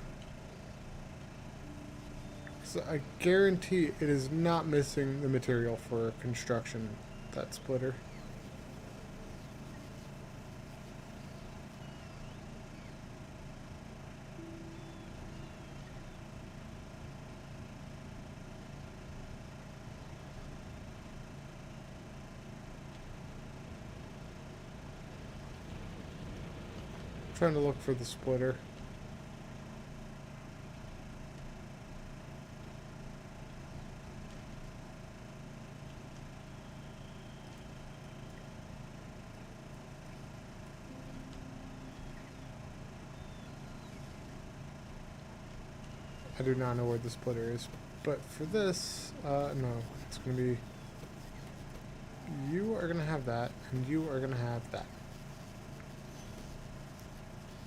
So I guarantee it is not missing the material for construction, that splitter. Trying to look for the splitter. I do not know where the splitter is, but for this, no, it's gonna be, you are gonna have that, and you are gonna have that.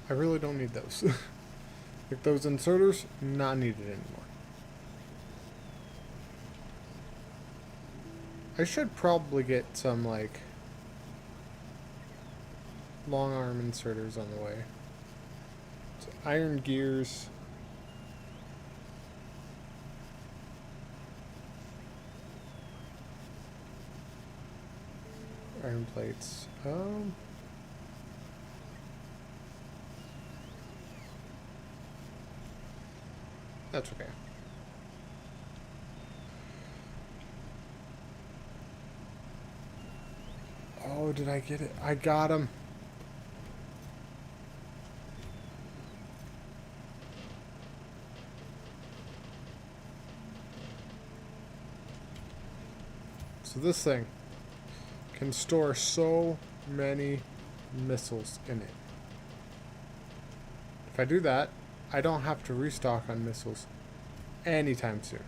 I really don't need those. Like those inserters, not needed anymore. I should probably get some, like, long arm inserters on the way. So iron gears. Iron plates. That's okay. Oh, did I get it? I got him. So this thing can store so many missiles in it. If I do that, I don't have to restock on missiles. anytime soon.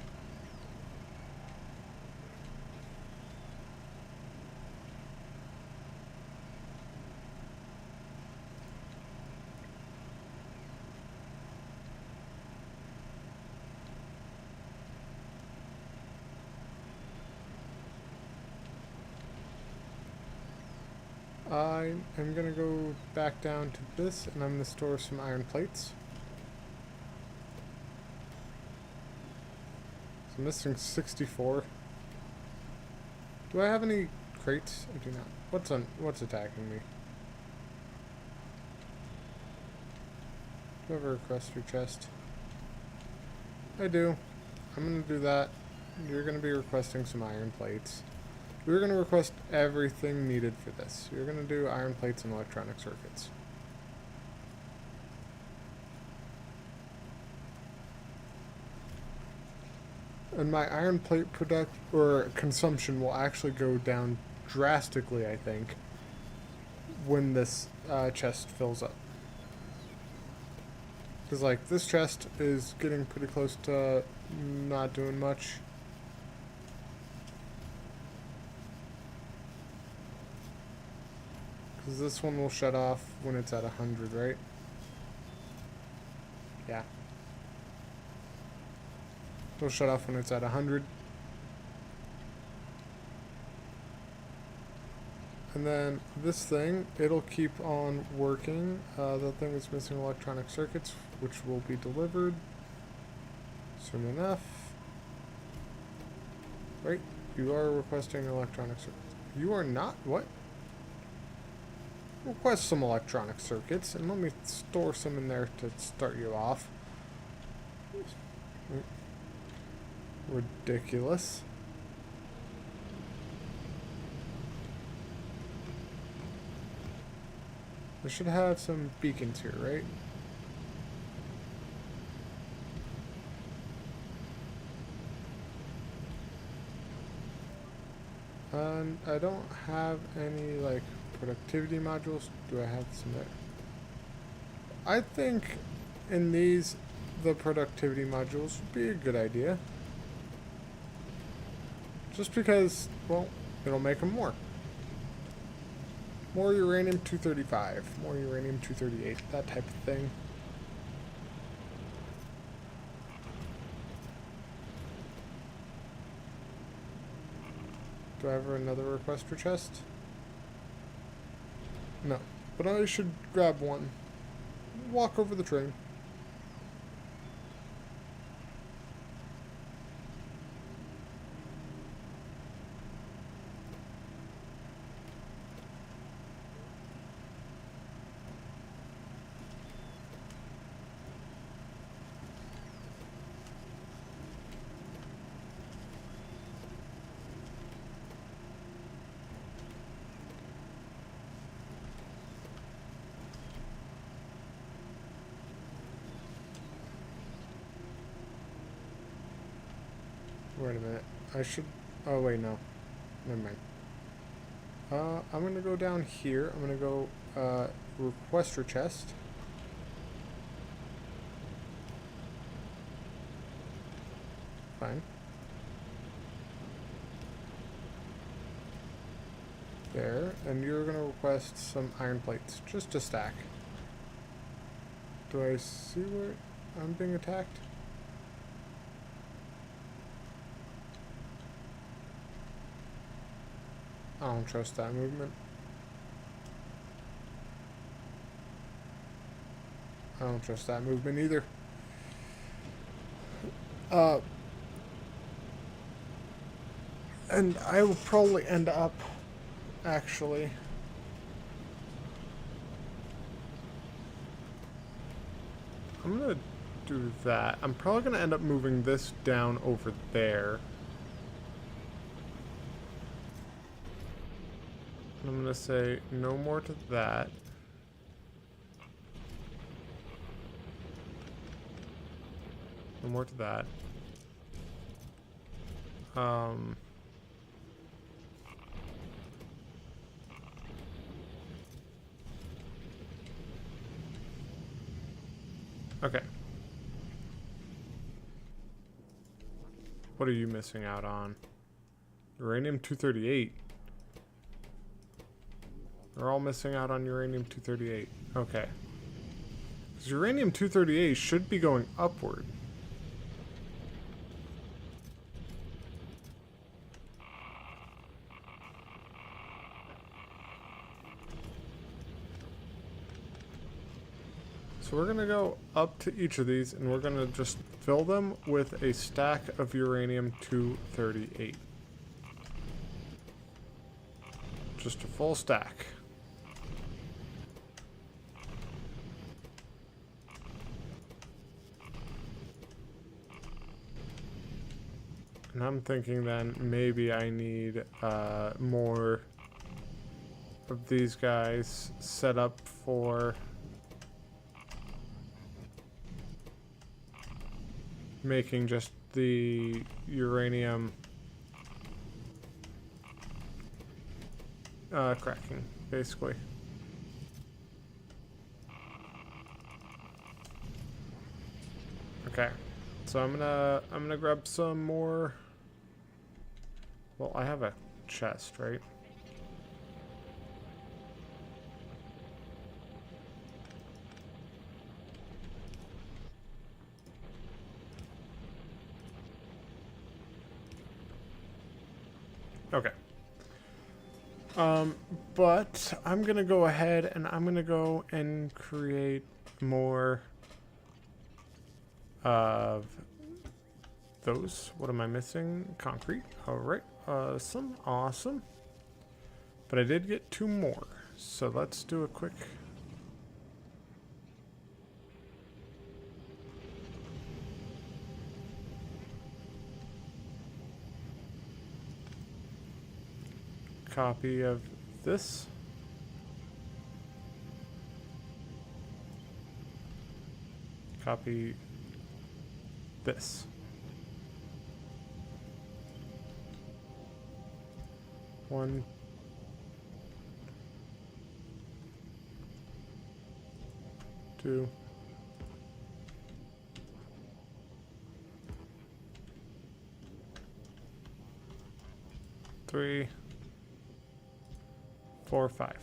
I am going to go back down to this, and I'm going to store some iron plates. So I'm missing 64. Do I have any crates? I do not. What's attacking me? Do I have a request for chest? I do. I'm going to do that. You're going to be requesting some iron plates. We're going to request everything needed for this. You're going to do iron plates and electronic circuits. And my iron plate consumption will actually go down drastically, I think, when this chest fills up. Because, like, this chest is getting pretty close to not doing much. Because this one will shut off when it's at 100, right? Yeah. It'll shut off when it's at 100. And then this thing, it'll keep on working. The thing that's missing electronic circuits, which will be delivered soon enough. Right? You are requesting electronic circuits. You are not? What? Request some electronic circuits, and let me store some in there to start you off. Ridiculous. I should have some beacons here, right? And I don't have any, like, productivity modules. Do I have some there? I think in these, the productivity modules would be a good idea. Just because, well, it'll make them more. More uranium-235, more uranium-238, that type of thing. Do I have another request for chest? No, but I should grab one. Walk over the train. Wait a minute. I should... Oh, wait, no. Never mind. I'm gonna go down here. I'm gonna go, request your chest. Fine. There. And you're gonna request some iron plates. Just a stack. Do I see where I'm being attacked? I don't trust that movement. I don't trust that movement either. And I will probably end up, actually... I'm gonna do that. I'm probably gonna end up moving this down over there. I'm gonna say no more to that. No more to that. Okay. What are you missing out on? Uranium-238. They're all missing out on uranium-238. Okay. Because uranium-238 should be going upward. So we're going to go up to each of these and we're going to just fill them with a stack of uranium-238. Just a full stack. And I'm thinking then maybe I need more of these guys set up for making just the uranium cracking, basically. Okay, so I'm gonna grab some more. Well, I have a chest, right? Okay. But I'm gonna go ahead and I'm gonna go and create more of those. What am I missing? Concrete. Alright. Awesome. But I did get 2 more. So let's do a quick... copy of this. Copy this. One, two, 3, 4, 5.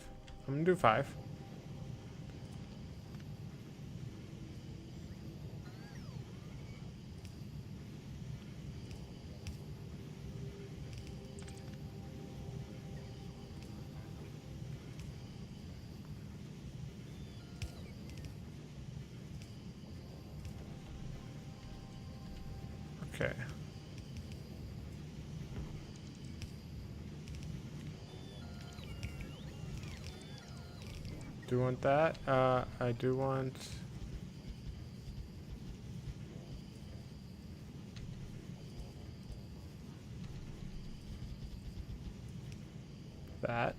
I'm gonna do 5. Okay. Do you want that? I do want... that.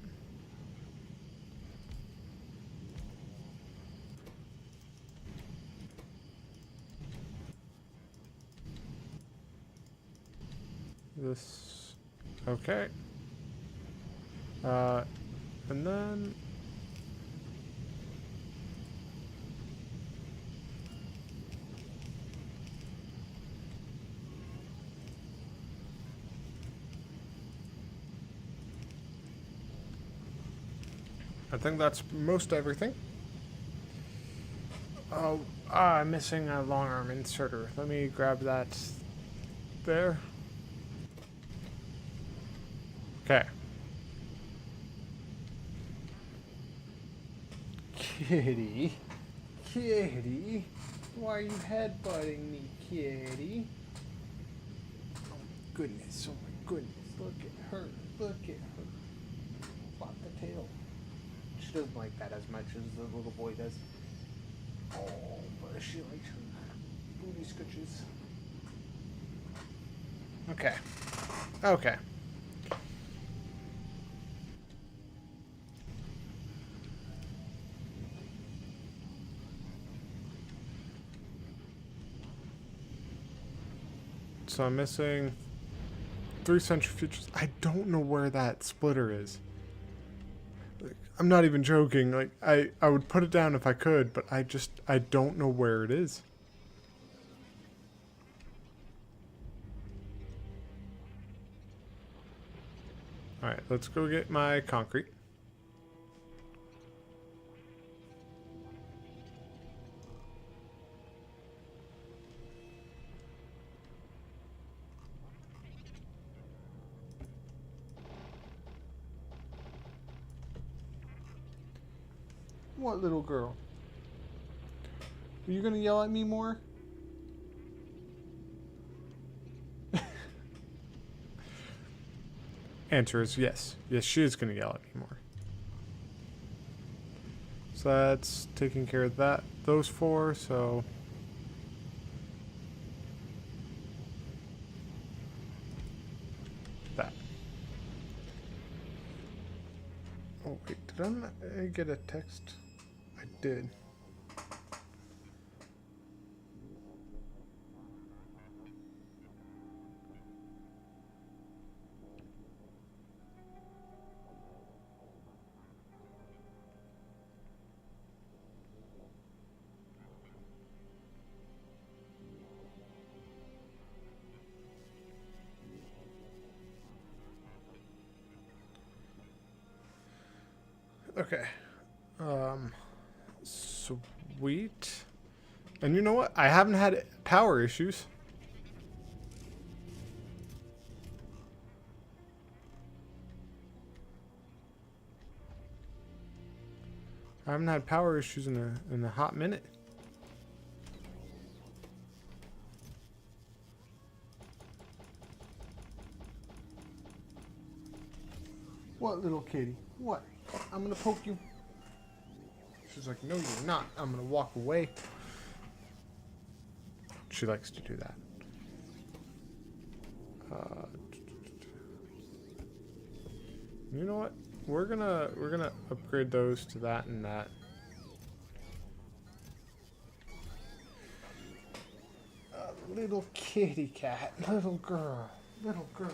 This... okay. And then... I think that's most everything. Oh, I'm missing a long arm inserter. Let me grab that there. Okay. Kitty. Kitty. Why are you headbutting me, kitty? Oh my goodness, Look at her. Look at her. Flop the tail. She doesn't like that as much as the little boy does. Oh, but she likes her booty scratches. Okay. Okay. So I'm missing 3 centrifuges. I don't know where that splitter is. Like, I'm not even joking. Like, I would put it down if I could, but I don't know where it is. Alright, let's go get my concrete. What little girl? Are you gonna yell at me more? Answer is yes. Yes, she is gonna yell at me more. So that's taking care of that. Those four, so... that. Oh wait, did I get a text? I did. Okay. Sweet. And you know what? I haven't had power issues. I haven't had power issues in a hot minute. What, little kitty? What? I'm gonna poke you. She's like, no, you're not. I'm gonna walk away. She likes to do that. You know what? We're gonna upgrade those to that and that. Little kitty cat, little girl, little girl.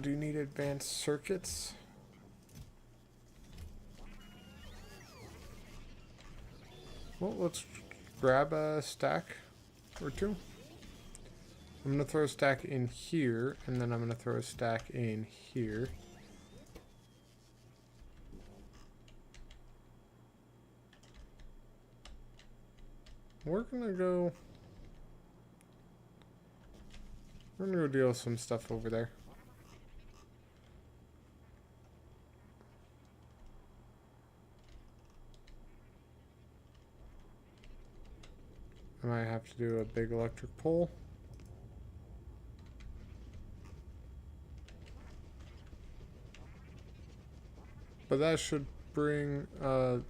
Do you need advanced circuits? Well, let's grab a stack or two. I'm gonna throw a stack in here, and then I'm gonna throw a stack in here. We're gonna go deal with some stuff over there. I might have to do a big electric pole. But that should bring I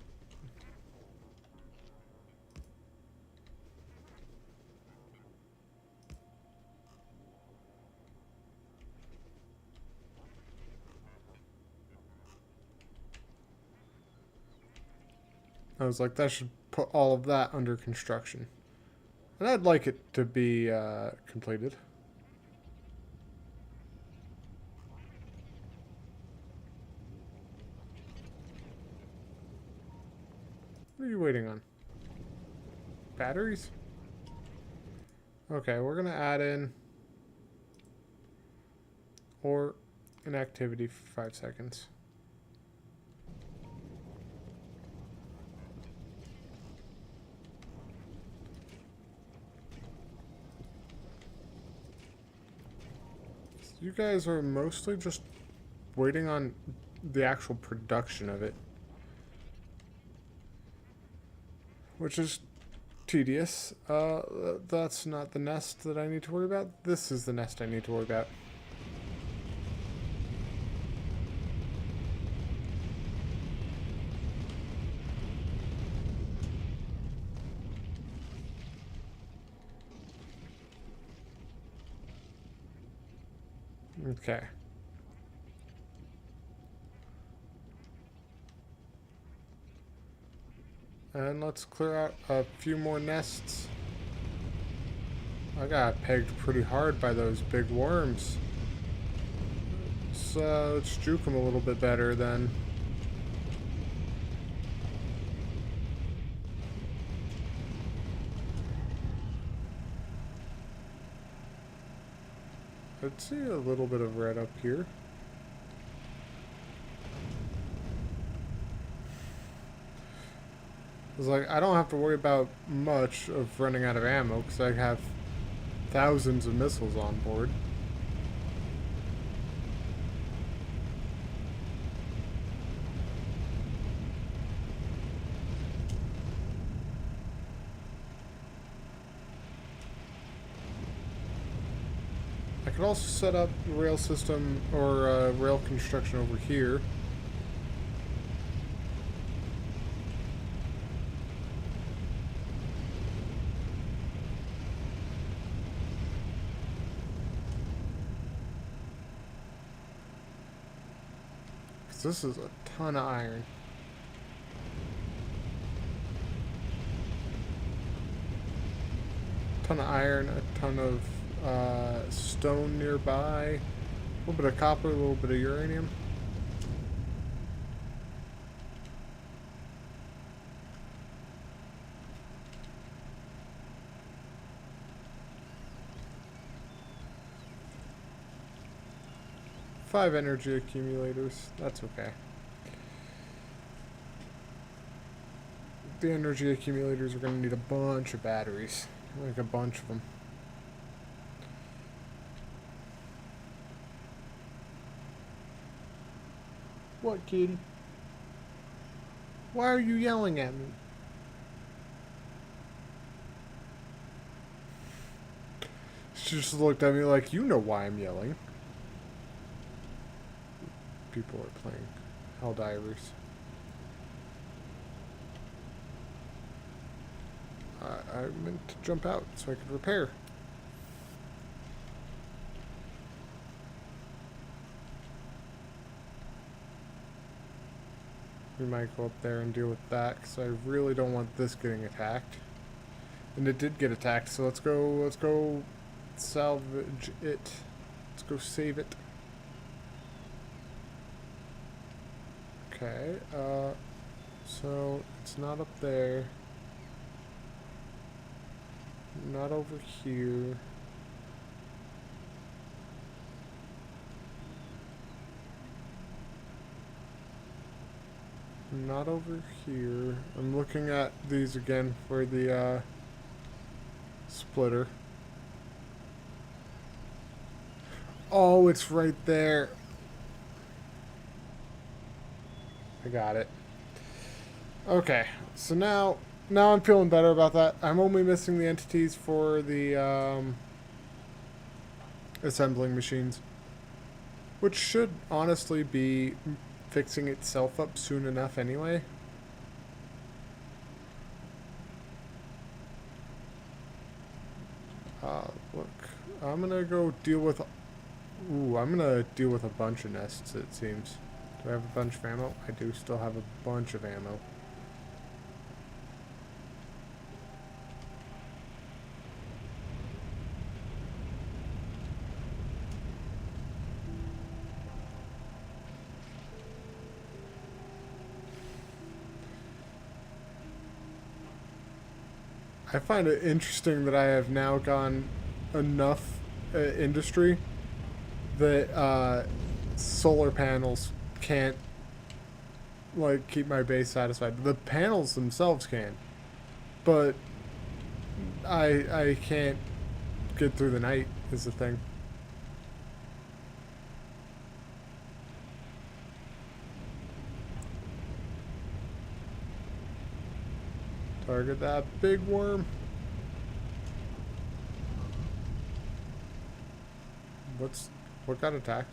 was like, that should put all of that under construction. And I'd like it to be completed. What are you waiting on? Batteries? Okay, we're gonna add in or inactivity for 5 seconds. You guys are mostly just waiting on the actual production of it, which is tedious. That's not the nest that I need to worry about. This is the nest I need to worry about. Okay. And let's clear out a few more nests. I got pegged pretty hard by those big worms. So let's juke them a little bit better then. I'd see a little bit of red up here. It's like, I don't have to worry about much of running out of ammo because I have thousands of missiles on board. I could also set up a rail system or rail construction over here. This is a ton of iron. Ton of iron, a ton of stone nearby. A little bit of copper, a little bit of uranium. Five energy accumulators. That's okay. The energy accumulators are going to need a bunch of batteries. Like a bunch of them. What, kitty? Why are you yelling at me? She just looked at me like, you know why I'm yelling. People are playing Helldivers. I meant to jump out so I could repair. We might go up there and deal with that because I really don't want this getting attacked. And it did get attacked, so let's go salvage it. Let's go save it. Okay, so it's not up there. Not over here. Not over here. I'm looking at these again for the splitter. Oh, it's right there. I got it. Okay, so now I'm feeling better about that. I'm only missing the entities for the assembling machines, which should honestly be fixing itself up soon enough anyway. Look, I'm gonna go deal with... Ooh, I'm gonna deal with a bunch of nests, it seems. Do I have a bunch of ammo? I do still have a bunch of ammo. I find it interesting that I have now gone enough industry that solar panels can't like keep my base satisfied. The panels themselves can, but I can't get through the night is the thing. Target that big worm. What got attacked?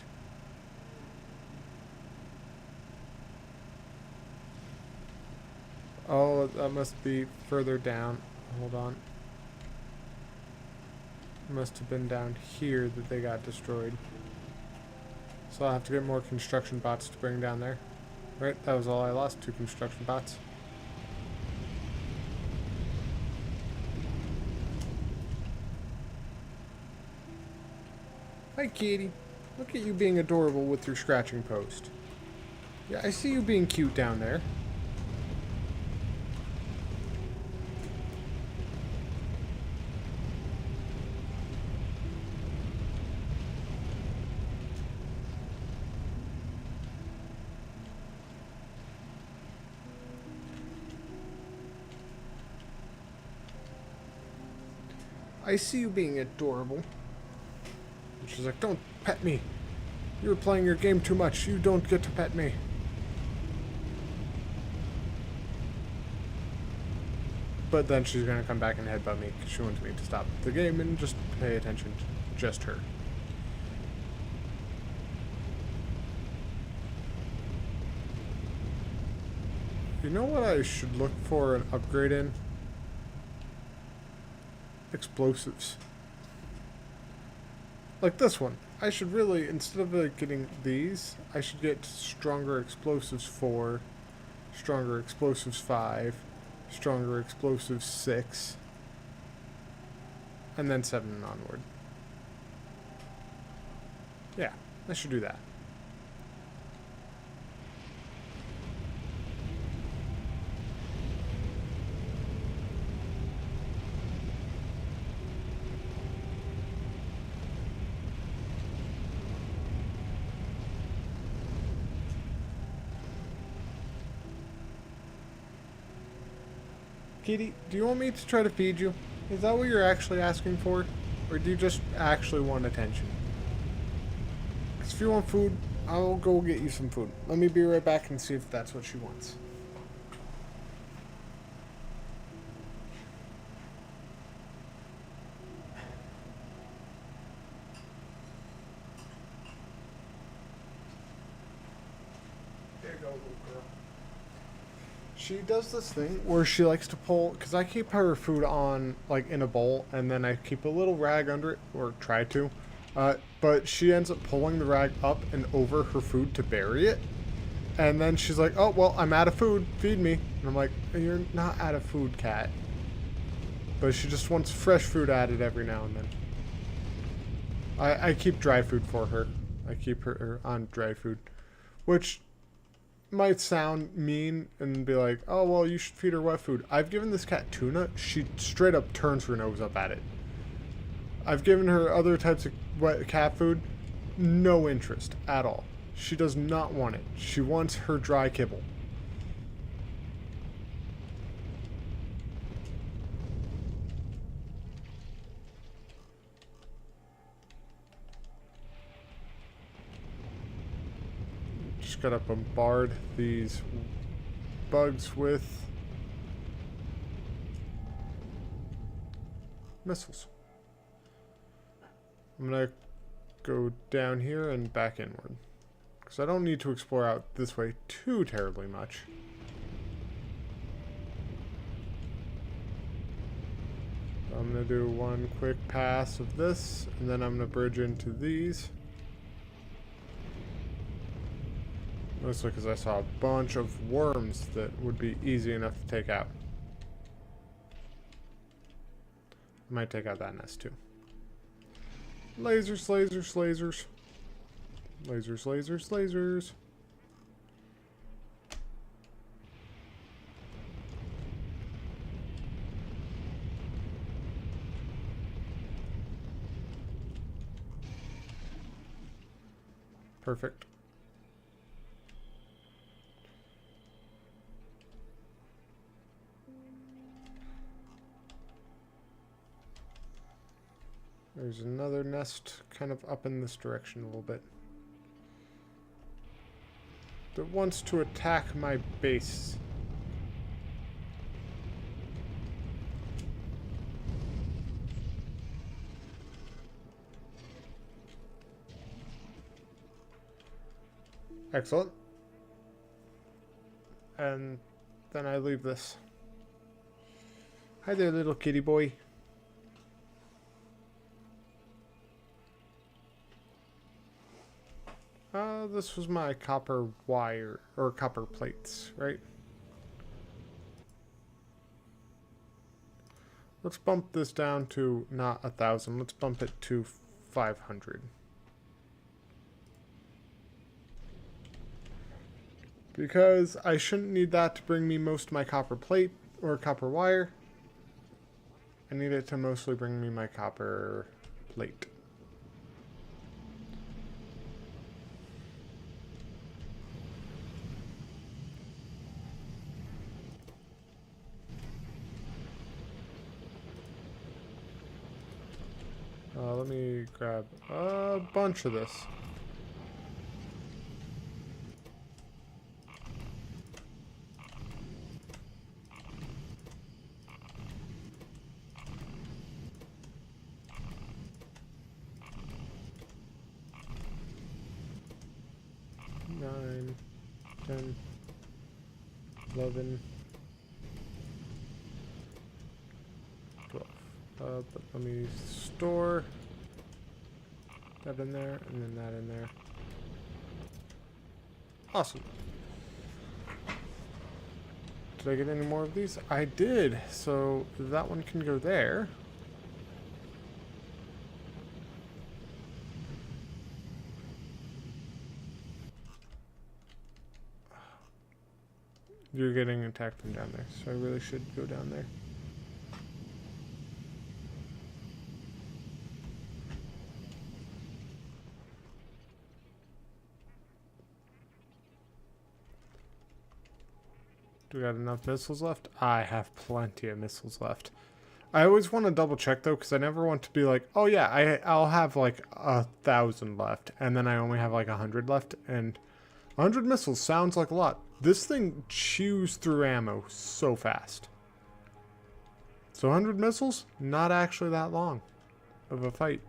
Oh, that must be further down. Hold on. It must have been down here that they got destroyed. So I'll have to get more construction bots to bring down there. Right, that was all I lost, 2 construction bots. Hi, kitty. Look at you being adorable with your scratching post. Yeah, I see you being cute down there. I see you being adorable. And she's like, don't pet me. You're playing your game too much. You don't get to pet me. But then she's going to come back and headbutt me because she wants me to stop the game and just pay attention to just her. You know what I should look for an upgrade in? Explosives. Like this one. I should really, instead of getting these, I should get stronger explosives 4, stronger explosives 5, stronger explosives 6, and then 7 and onward. Yeah, I should do that. Kitty, do you want me to try to feed you? Is that what you're actually asking for? Or do you just actually want attention? Because if you want food, I'll go get you some food. Let me be right back and see if that's what she wants. There you go, little girl. She does this thing where she likes to pull, because I keep her food on, like, in a bowl, and then I keep a little rag under it, or try to. But she ends up pulling the rag up and over her food to bury it. And then she's like, oh, well, I'm out of food. Feed me. And I'm like, you're not out of food, cat. But she just wants fresh food added every now and then. I keep dry food for her. I keep her on dry food. Which might sound mean and be like, oh, well, you should feed her wet food. I've given this cat tuna. She straight up turns her nose up at it. I've given her other types of wet cat food. No interest at all. She does not want it. She wants her dry kibble. Just gotta bombard these bugs with missiles. I'm gonna go down here and back inward. Because I don't need to explore out this way too terribly much. So I'm gonna do one quick pass of this, and then I'm gonna bridge into these. Mostly because I saw a bunch of worms that would be easy enough to take out. I might take out that nest too. Lasers, lasers, lasers. Lasers, lasers, lasers. Perfect. There's another nest kind of up in this direction a little bit that wants to attack my base. Excellent. And then I leave this. Hi there, little kitty boy. This was my copper wire, or copper plates, right? Let's bump this down to not 1,000. Let's bump it to 500. Because I shouldn't need that to bring me most of my copper plate or copper wire. I need it to mostly bring me my copper plate. let me grab a bunch of this. Nine, 10, 11, 12. But let me store that in there, and then that in there. Awesome. Did I get any more of these? I did. So that one can go there. You're getting attacked from down there, so I really should go down there. Do we got enough missiles left? I have plenty of missiles left. I always want to double check though, because I never want to be like, oh yeah, I'll have like 1,000 left, and then I only have like 100 left, and 100 missiles sounds like a lot. This thing chews through ammo so fast. So 100 missiles, not actually that long of a fight.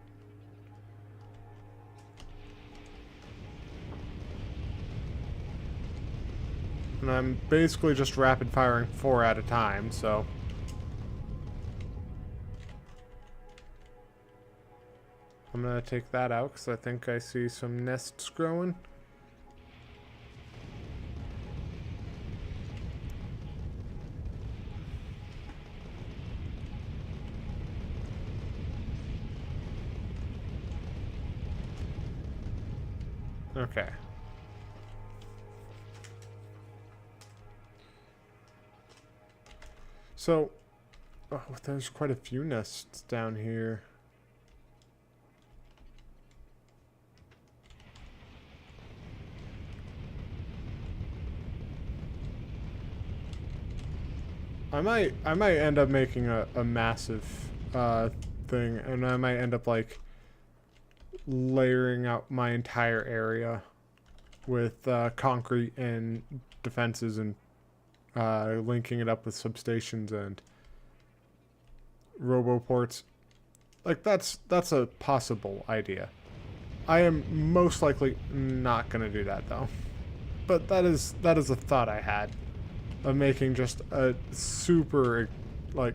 And I'm basically just rapid firing 4 at a time, so. I'm gonna take that out because I think I see some nests growing. Okay. So, oh, there's quite a few nests down here. I might end up making a massive thing, and I might end up like layering out my entire area with concrete and defenses and linking it up with substations and roboports. Like that's a possible idea. I am most likely not gonna do that though. But that is a thought I had of making just a super like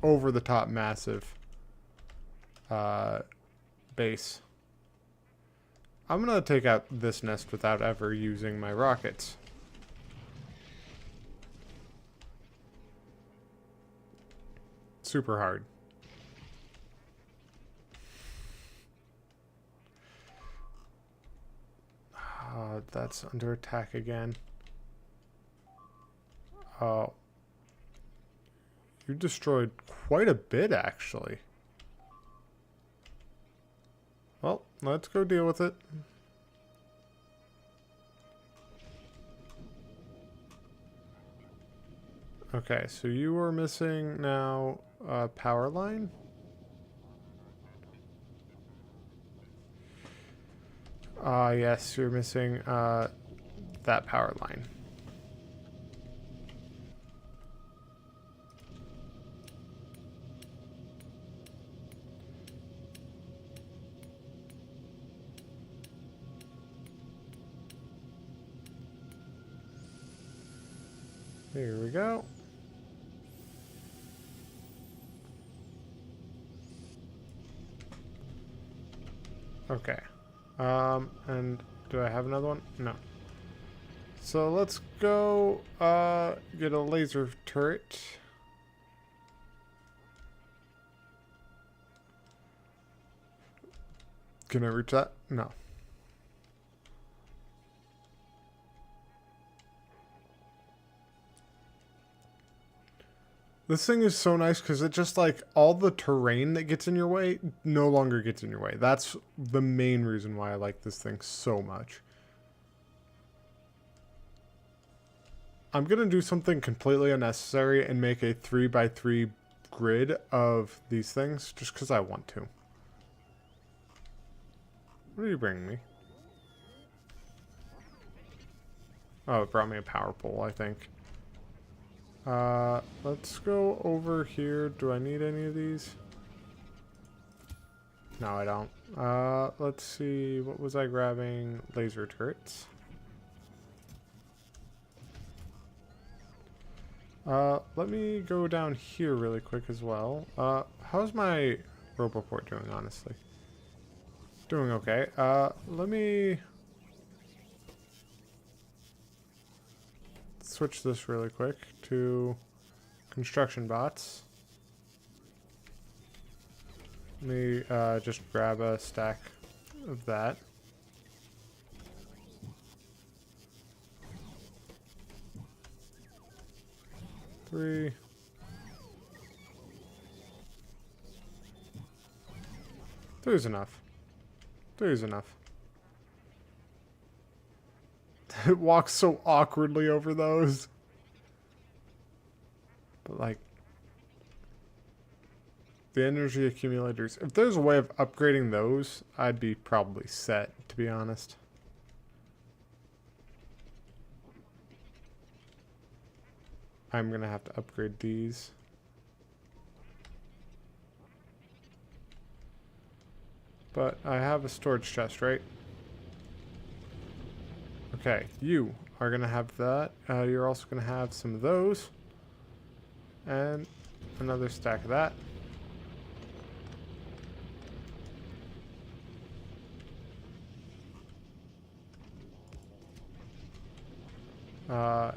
over the top massive base. I'm gonna take out this nest without ever using my rockets. Super hard. That's under attack again. Oh. You destroyed quite a bit, actually. Well, let's go deal with it. Okay, so you are missing now a power line. Yes, you're missing that power line. Here we go. Okay. And do I have another one? No. So let's go get a laser turret. Can I reach that? No. This thing is so nice because it just like all the terrain that gets in your way no longer gets in your way. That's the main reason why I like this thing so much. I'm going to do something completely unnecessary and make a 3x3 grid of these things just because I want to. What did you bring me? Oh, it brought me a power pole, I think. Let's go over here. Do I need any of these? No, I don't. Let's see. What was I grabbing? Laser turrets. Let me go down here really quick as well. How's my Roboport doing, honestly? Doing okay. Let me switch this really quick to construction bots. Let me just grab a stack of that. Three. Three's enough. Three's enough. It walks so awkwardly over those. But like, the energy accumulators, if there's a way of upgrading those, I'd be probably set, to be honest. I'm gonna have to upgrade these. But I have a storage chest, right? Okay, you are gonna have that. You're also gonna have some of those. And another stack of that.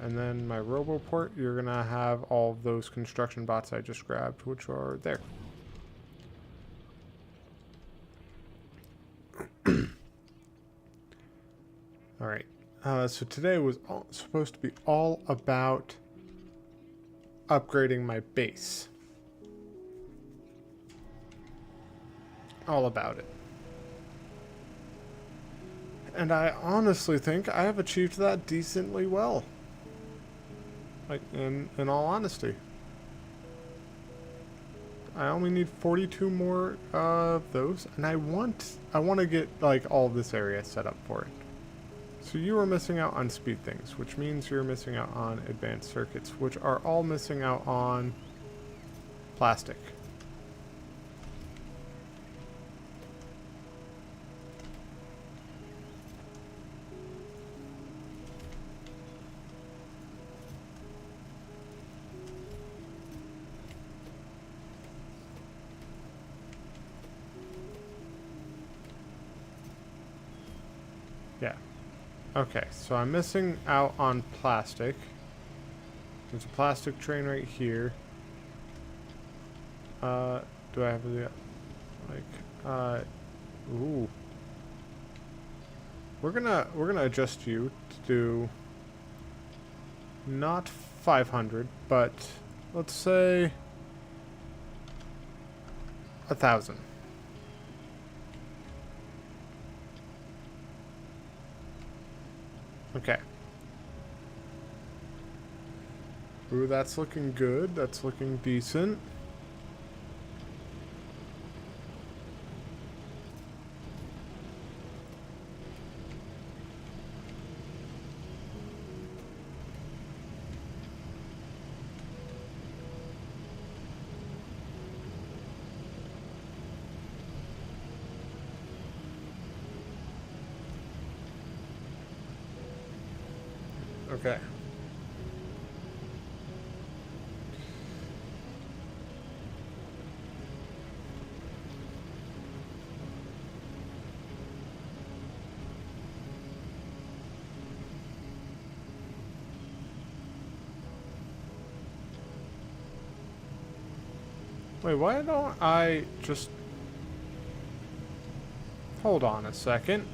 And then my Roboport, you're gonna have all of those construction bots I just grabbed, which are there. Alright, so today was supposed to be all about upgrading my base. All about it. And I honestly think I have achieved that decently well. Like, in all honesty. I only need 42 more of those, and I want to get, like, all this area set up for it. So you are missing out on speed things, which means you're missing out on advanced circuits, which are all missing out on plastic. Yeah. Okay, so I'm missing out on plastic. There's a plastic train right here. Do I have the, like, ooh. We're gonna adjust you to do not 500, but let's say 1,000. Okay. Ooh, that's looking good. That's looking decent. Okay. Wait, why don't I just... Hold on a second.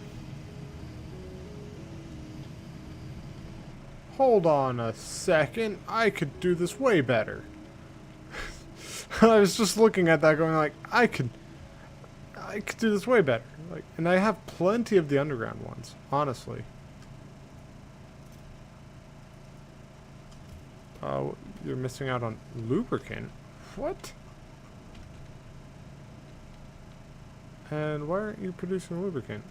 Hold on a second. I could do this way better. I was just looking at that going like, I could do this way better. Like, and I have plenty of the underground ones, honestly. Oh, you're missing out on lubricant? What? And why aren't you producing lubricant?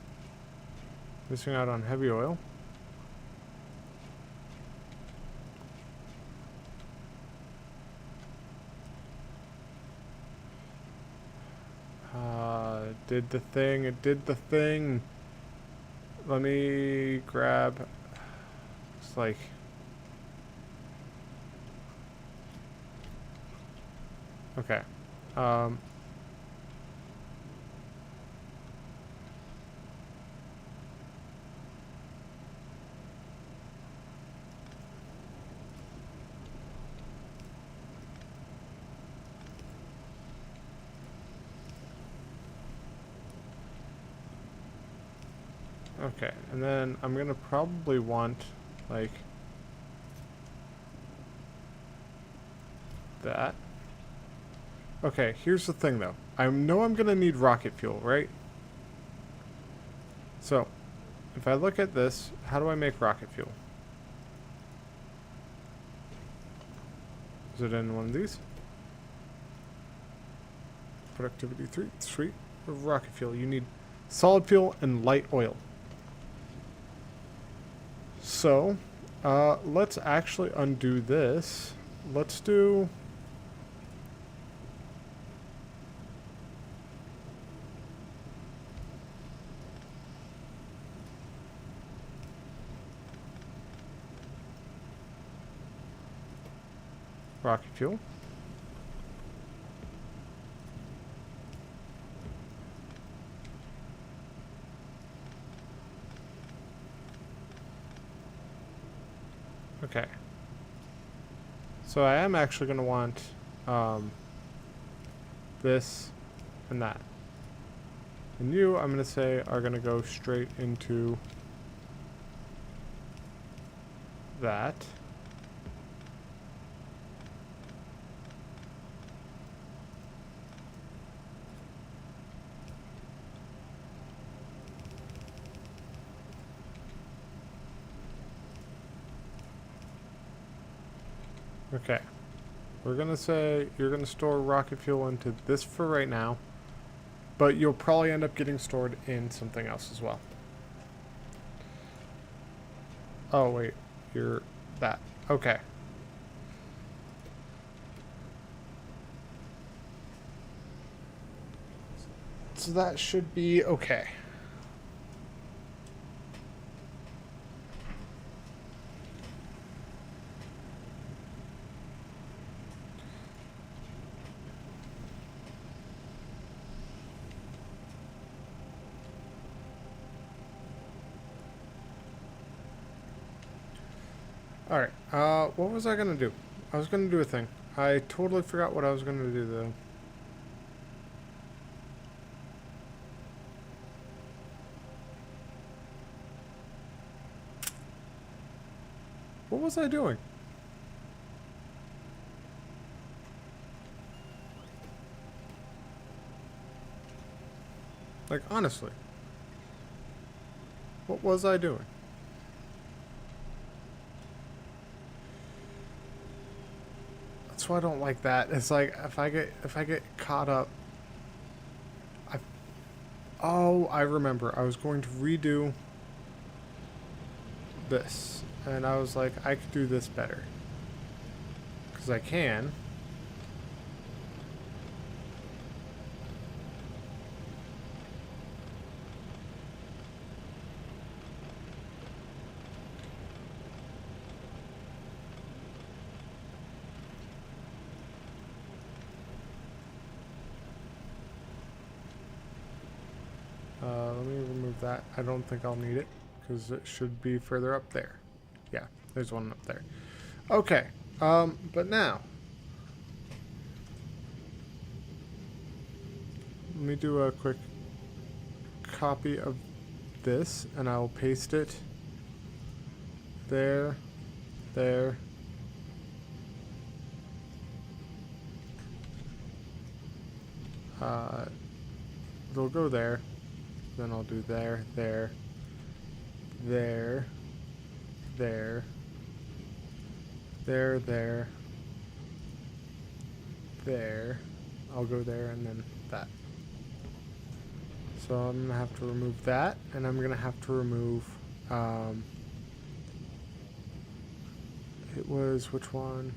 Missing out on heavy oil. It did the thing. It did the thing. Let me grab. It's like. Okay. Um. Okay, and then I'm gonna probably want, like, that. Okay, here's the thing though. I know I'm gonna need rocket fuel, right? So, if I look at this, how do I make rocket fuel? Is it in one of these? Productivity 3, sweet. Rocket fuel, you need solid fuel and light oil. So, let's actually undo this. Let's do... rocket fuel. Okay. So I am actually going to want this and that. And you, I'm going to say, are going to go straight into that. Okay. We're going to say you're going to store rocket fuel into this for right now. But you'll probably end up getting stored in something else as well. Oh, wait. You're that. Okay. So that should be okay. Alright, what was I gonna do? I was gonna do a thing. I totally forgot what I was gonna do, though. What was I doing? Like, honestly. What was I doing? That's why I don't like that. It's like if I get caught up. Oh, I remember. I was going to redo this, and I was like, I could do this better because I can. Let me remove that. I don't think I'll need it because it should be further up there. Yeah, there's one up there. Okay, but now let me do a quick copy of this and I'll paste it there, there. They'll go there. Then I'll do there, there, there, there, there, there, there. I'll go there and then that. So I'm going to have to remove that, and I'm going to have to remove, it was, which one?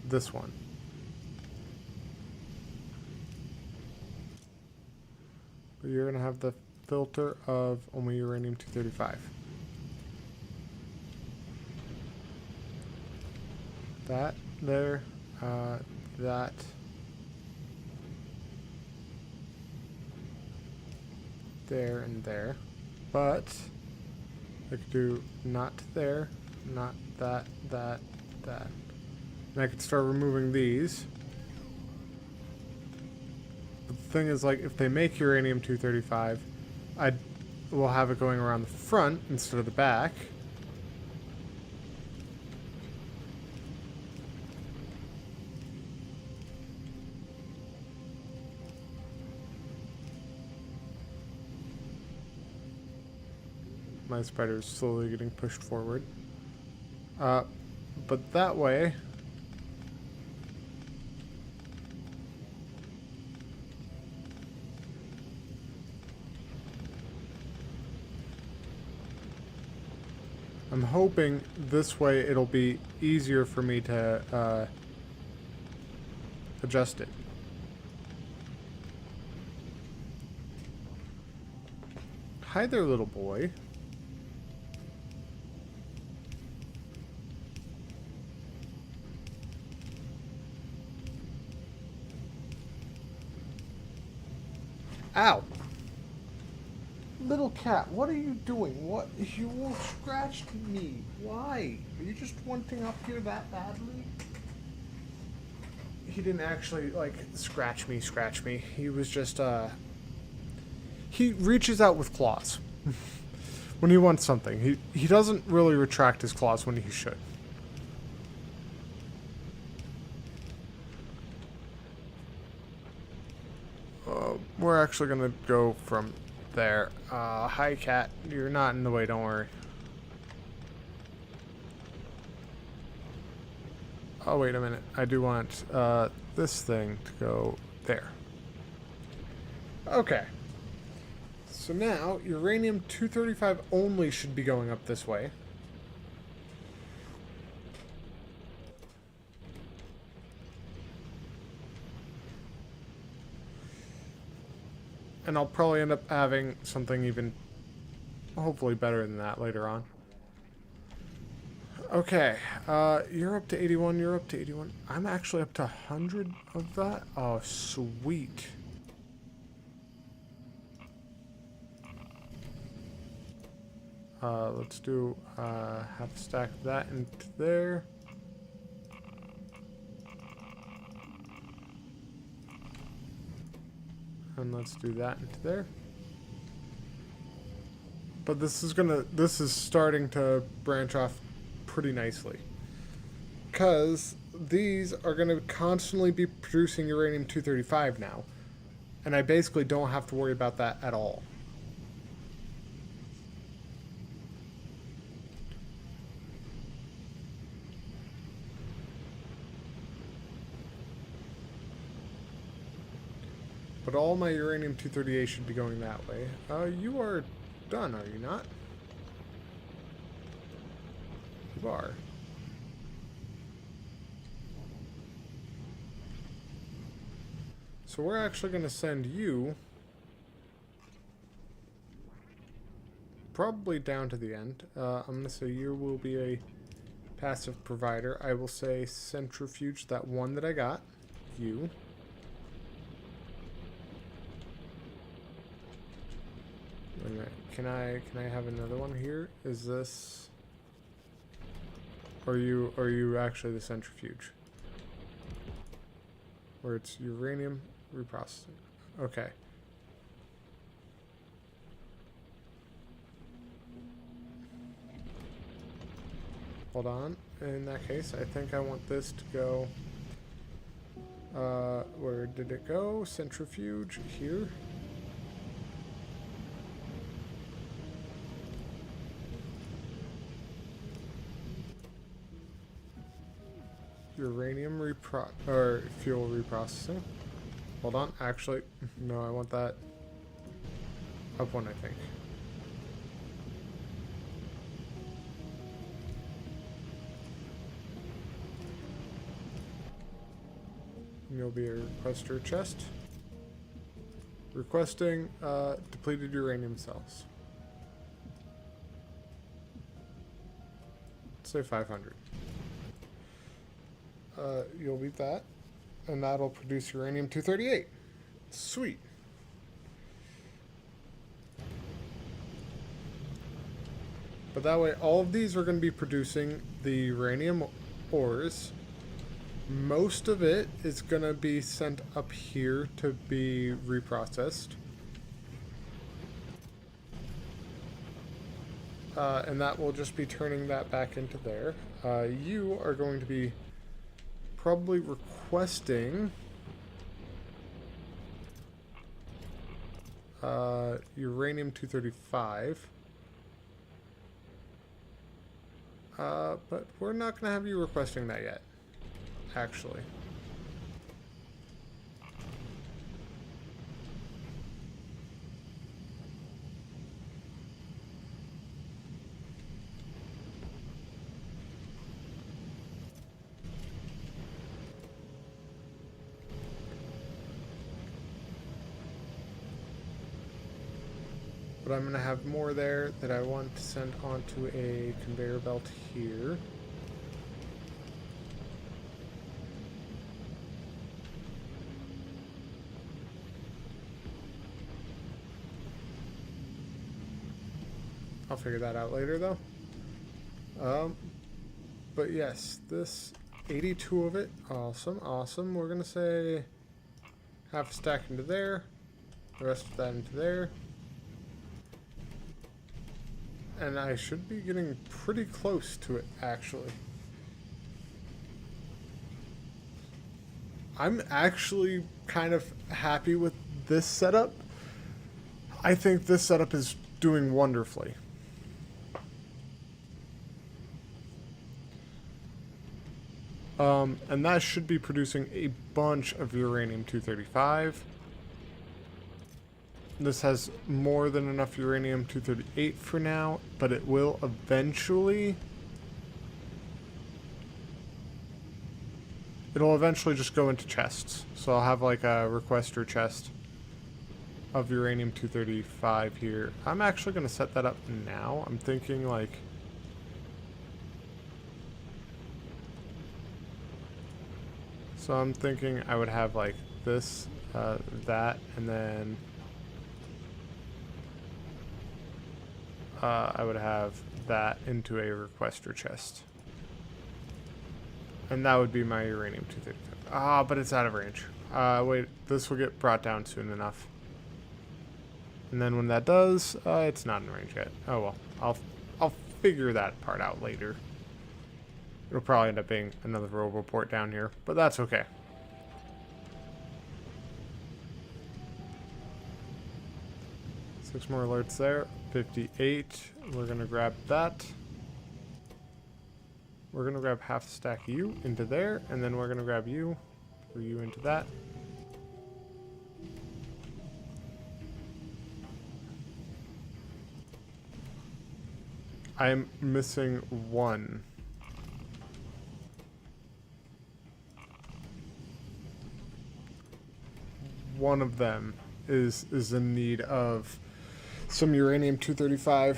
This one. But you're going to have the filter of only uranium-235. That, there, that. There and there. But I could do not there, not that, that, that. And I could start removing these. But the thing is, like, if they make uranium-235, I will have it going around the front instead of the back. My spider is slowly getting pushed forward. But that way, I'm hoping this way it'll be easier for me to adjust it. Hi there, little boy. Ow! Little cat, what are you doing? What? You scratched me. Why? Are you just wanting up here that badly? He didn't actually, like, scratch me. He was just, he reaches out with claws. When he wants something. He doesn't really retract his claws when he should. We're actually gonna go from there. Hi cat, you're not in the way, don't worry. Oh, wait a minute. I do want, this thing to go there. Okay. So now, uranium-235 only should be going up this way. And I'll probably end up having something even, hopefully better than that later on. Okay, you're up to 81, you're up to 81. I'm actually up to 100 of that. Oh, sweet. Let's do half a stack of that into there. And let's do that into there. But this is starting to branch off pretty nicely. Because these are going to constantly be producing uranium-235 now. And I basically don't have to worry about that at all. But all my uranium-238 should be going that way. You are done, are you not? You are. So we're actually going to send you probably down to the end. I'm going to say you will be a passive provider. I will say centrifuge, that one that I got. You. Wait a minute. Can I have another one here? Is this... Are you actually the centrifuge? Where it's uranium reprocessing. Okay. Hold on. In that case, I think I want this to go... where did it go? Centrifuge here. Uranium fuel reprocessing. Hold on. Actually, no, I want that up one, I think. You'll be a requester chest. Requesting depleted uranium cells. Let's say 500. You'll beat that, and that'll produce uranium-238. Sweet. But that way, all of these are going to be producing the uranium ores. Most of it is going to be sent up here to be reprocessed. And that will just be turning that back into there. You are going to be probably requesting uranium-235. But we're not going to have you requesting that yet, actually. But I'm going to have more there that I want to send onto a conveyor belt here. I'll figure that out later, though. But yes, this 82 of it. Awesome, awesome. We're going to say half a stack into there. The rest of that into there. And I should be getting pretty close to it, actually. I'm actually kind of happy with this setup. I think this setup is doing wonderfully. And that should be producing a bunch of uranium-235. This has more than enough uranium-238 for now, but it will eventually... It'll eventually just go into chests. So I'll have like a requester chest of uranium-235 here. I'm actually going to set that up now. I'm thinking like... So I'm thinking I would have like this, that, and then... I would have that into a requester chest. And that would be my uranium-235. Ah, but it's out of range. Wait, this will get brought down soon enough. And then when that does, it's not in range yet. Oh well, I'll figure that part out later. It'll probably end up being another rogue report down here, but that's okay. Six more alerts there. 58. We're gonna grab that. We're gonna grab half stack you into there, and then we're gonna grab you, or you into that. I'm missing one. One of them is in need of some uranium-235,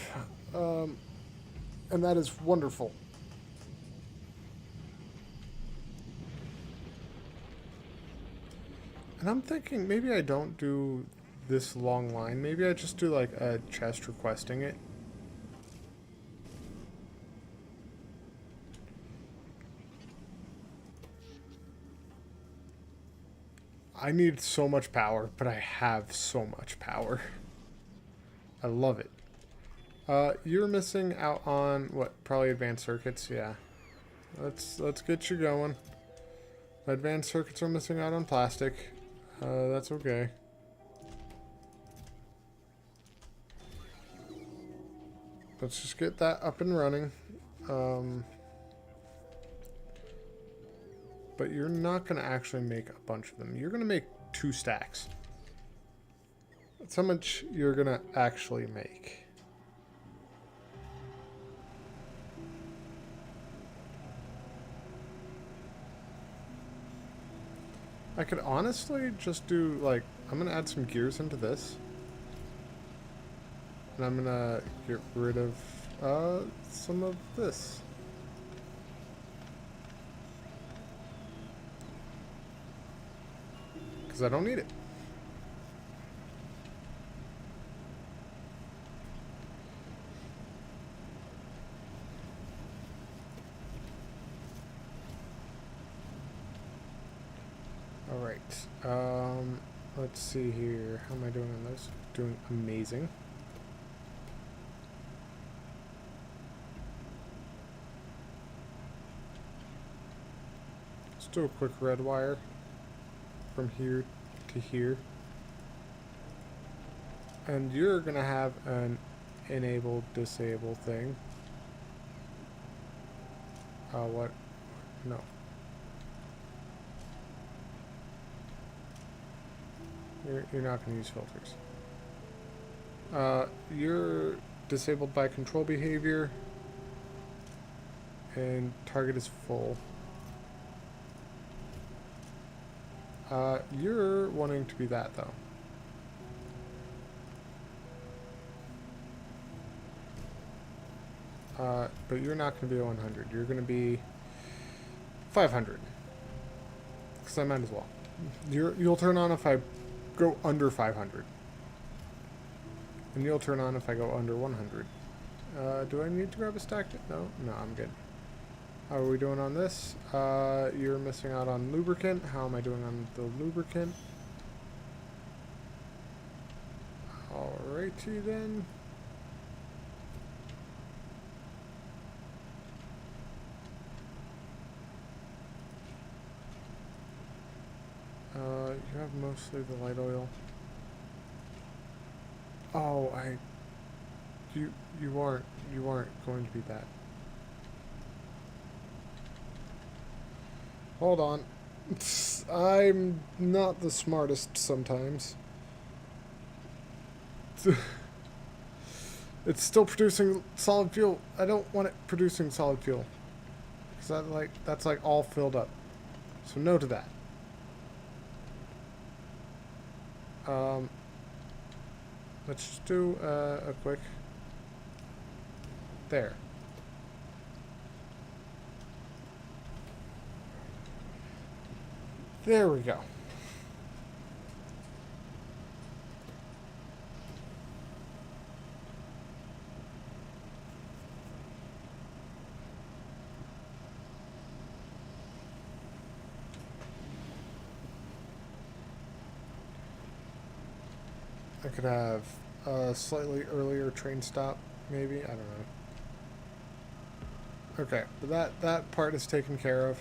and that is wonderful. And I'm thinking maybe I don't do this long line. Maybe I just do like a chest requesting it. I need so much power, but I have so much power. I love it. You're missing out on what? Probably advanced circuits. Yeah. Let's get you going. Advanced circuits are missing out on plastic. That's okay. Let's just get that up and running. But you're not going to actually make a bunch of them. You're going to make 2 stacks. That's how much you're gonna actually make. I could honestly just do, like, I'm gonna add some gears into this. And I'm gonna get rid of some of this. Because I don't need it. Alright. Let's see here. How am I doing on this? Doing amazing. Let's do a quick red wire from here to here. And you're gonna have an enable disable thing. What? No. You're not gonna use filters. You're disabled by control behavior. And target is full. You're wanting to be that, though. But you're not going to be 100. You're going to be 500. Because I might as well. You'll turn on if I go under 500. And you'll turn on if I go under 100. Do I need to grab a stack? No? No, I'm good. How are we doing on this? You're missing out on lubricant. How am I doing on the lubricant? Alrighty then. You have mostly the light oil. Oh, you aren't going to be that. Hold on. I'm not the smartest sometimes. It's still producing solid fuel. I don't want it producing solid fuel. Because that's like all filled up. So no to that. Let's just do a quick... There. There we go. I could have a slightly earlier train stop, maybe. I don't know. Okay, but that part is taken care of.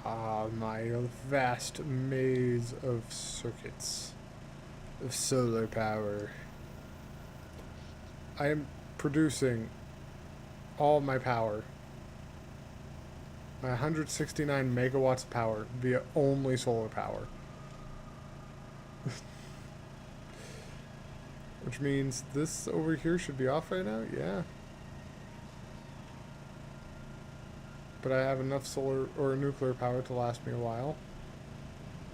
Ah, my vast maze of circuits of solar power. I am producing all my power. My 169 megawatts of power via only solar power. Which means this over here should be off right now? Yeah. But I have enough solar or nuclear power to last me a while.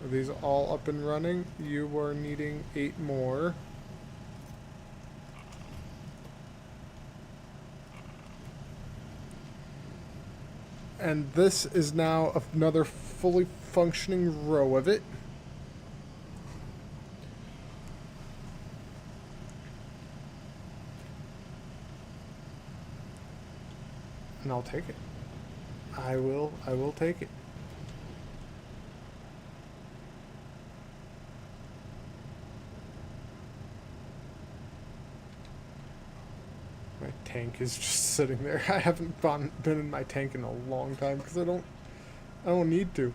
Are these all up and running? You are needing 8 more. And this is now another fully functioning row of it. And I'll take it. I will take it. My tank is just sitting there. I haven't been in my tank in a long time because I don't need to.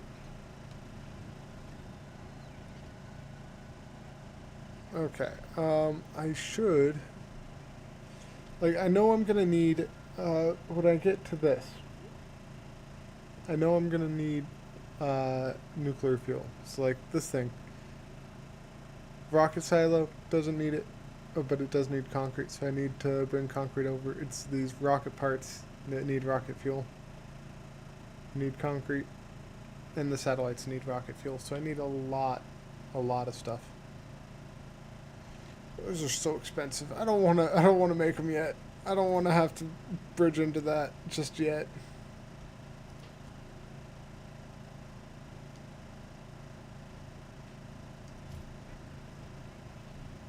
Okay. I should, like, I know I'm gonna need when I get to this. I know I'm gonna need nuclear fuel. So like this thing. Rocket silo doesn't need it, but it does need concrete, so I need to bring concrete over. It's these rocket parts that need rocket fuel. Need concrete, and the satellites need rocket fuel, so I need a lot of stuff. Those are so expensive. I don't wanna make them yet. I don't wanna have to bridge into that just yet.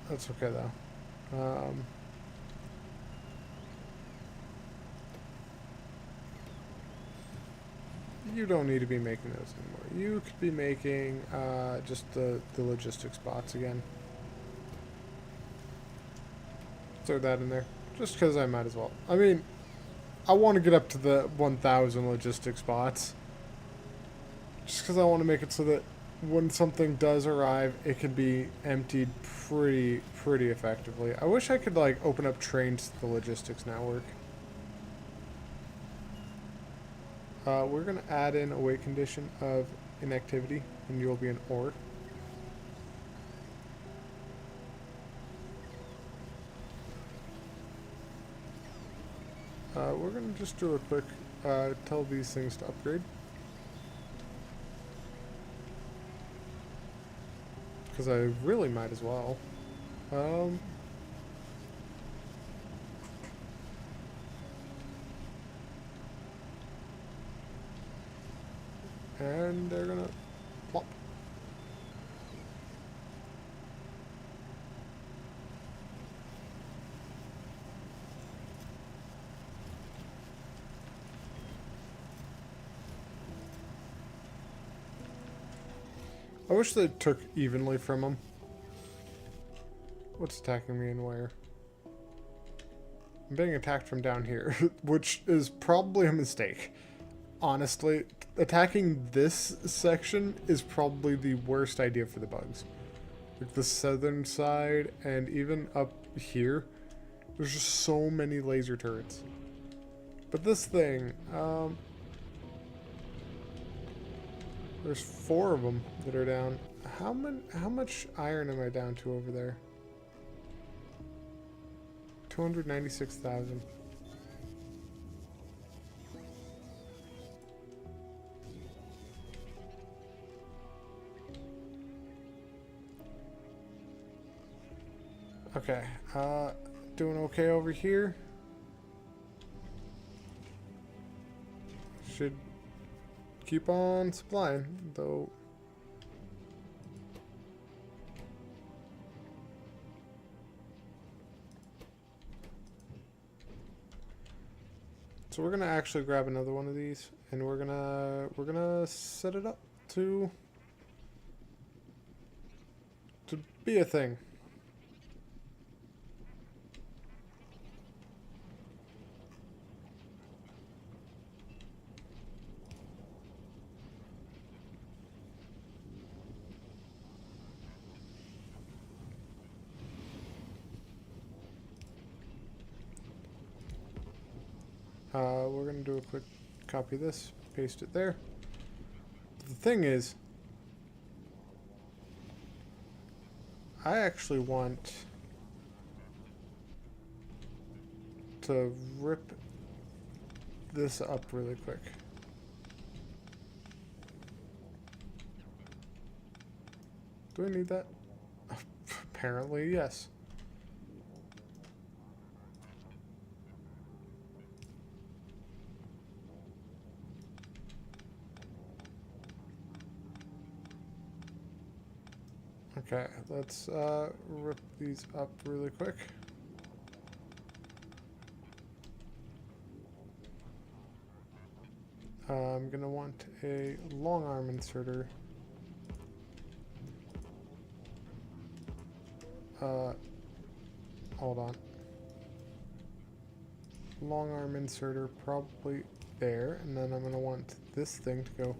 That's okay though. You don't need to be making those anymore. You could be making just the logistics bots again. Throw that in there. Just because I might as well. I mean, I want to get up to the 1,000 logistics bots. Just because I want to make it so that when something does arrive, it can be emptied pretty effectively. I wish I could, like, open up trains to the logistics network. We're going to add in a weight condition of inactivity, and you'll be an ore. We're going to just do a quick tell these things to upgrade. Because I really might as well. And they're gonna plop. I wish they took evenly from them. What's attacking me and where? I'm being attacked from down here, which is probably a mistake. Honestly, attacking this section is probably the worst idea for the bugs. Like the southern side and even up here, there's just so many laser turrets. But this thing, there's 4 of them that are down. How much iron am I down to over there? 296,000. Okay, doing okay over here. Should keep on supplying, though. So we're gonna actually grab another one of these, and we're gonna set it up to be a thing. We're gonna do a quick copy of this, paste it there. The thing is, I actually want to rip this up really quick. Do I need that? Apparently, yes. Okay, let's rip these up really quick. I'm gonna want a long arm inserter. Hold on. Long arm inserter probably there, and then I'm gonna want this thing to go.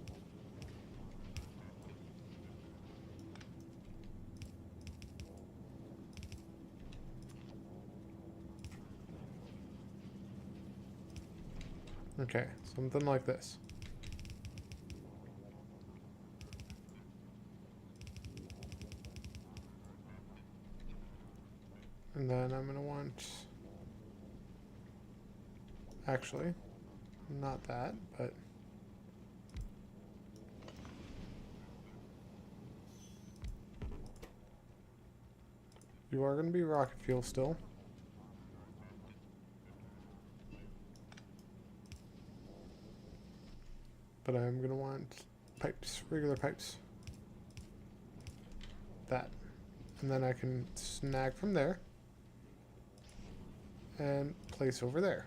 Okay, something like this. And then I'm going to want... Actually, not that, but... You are going to be rocket fuel still. But I'm going to want pipes, regular pipes. That. And then I can snag from there and place over there.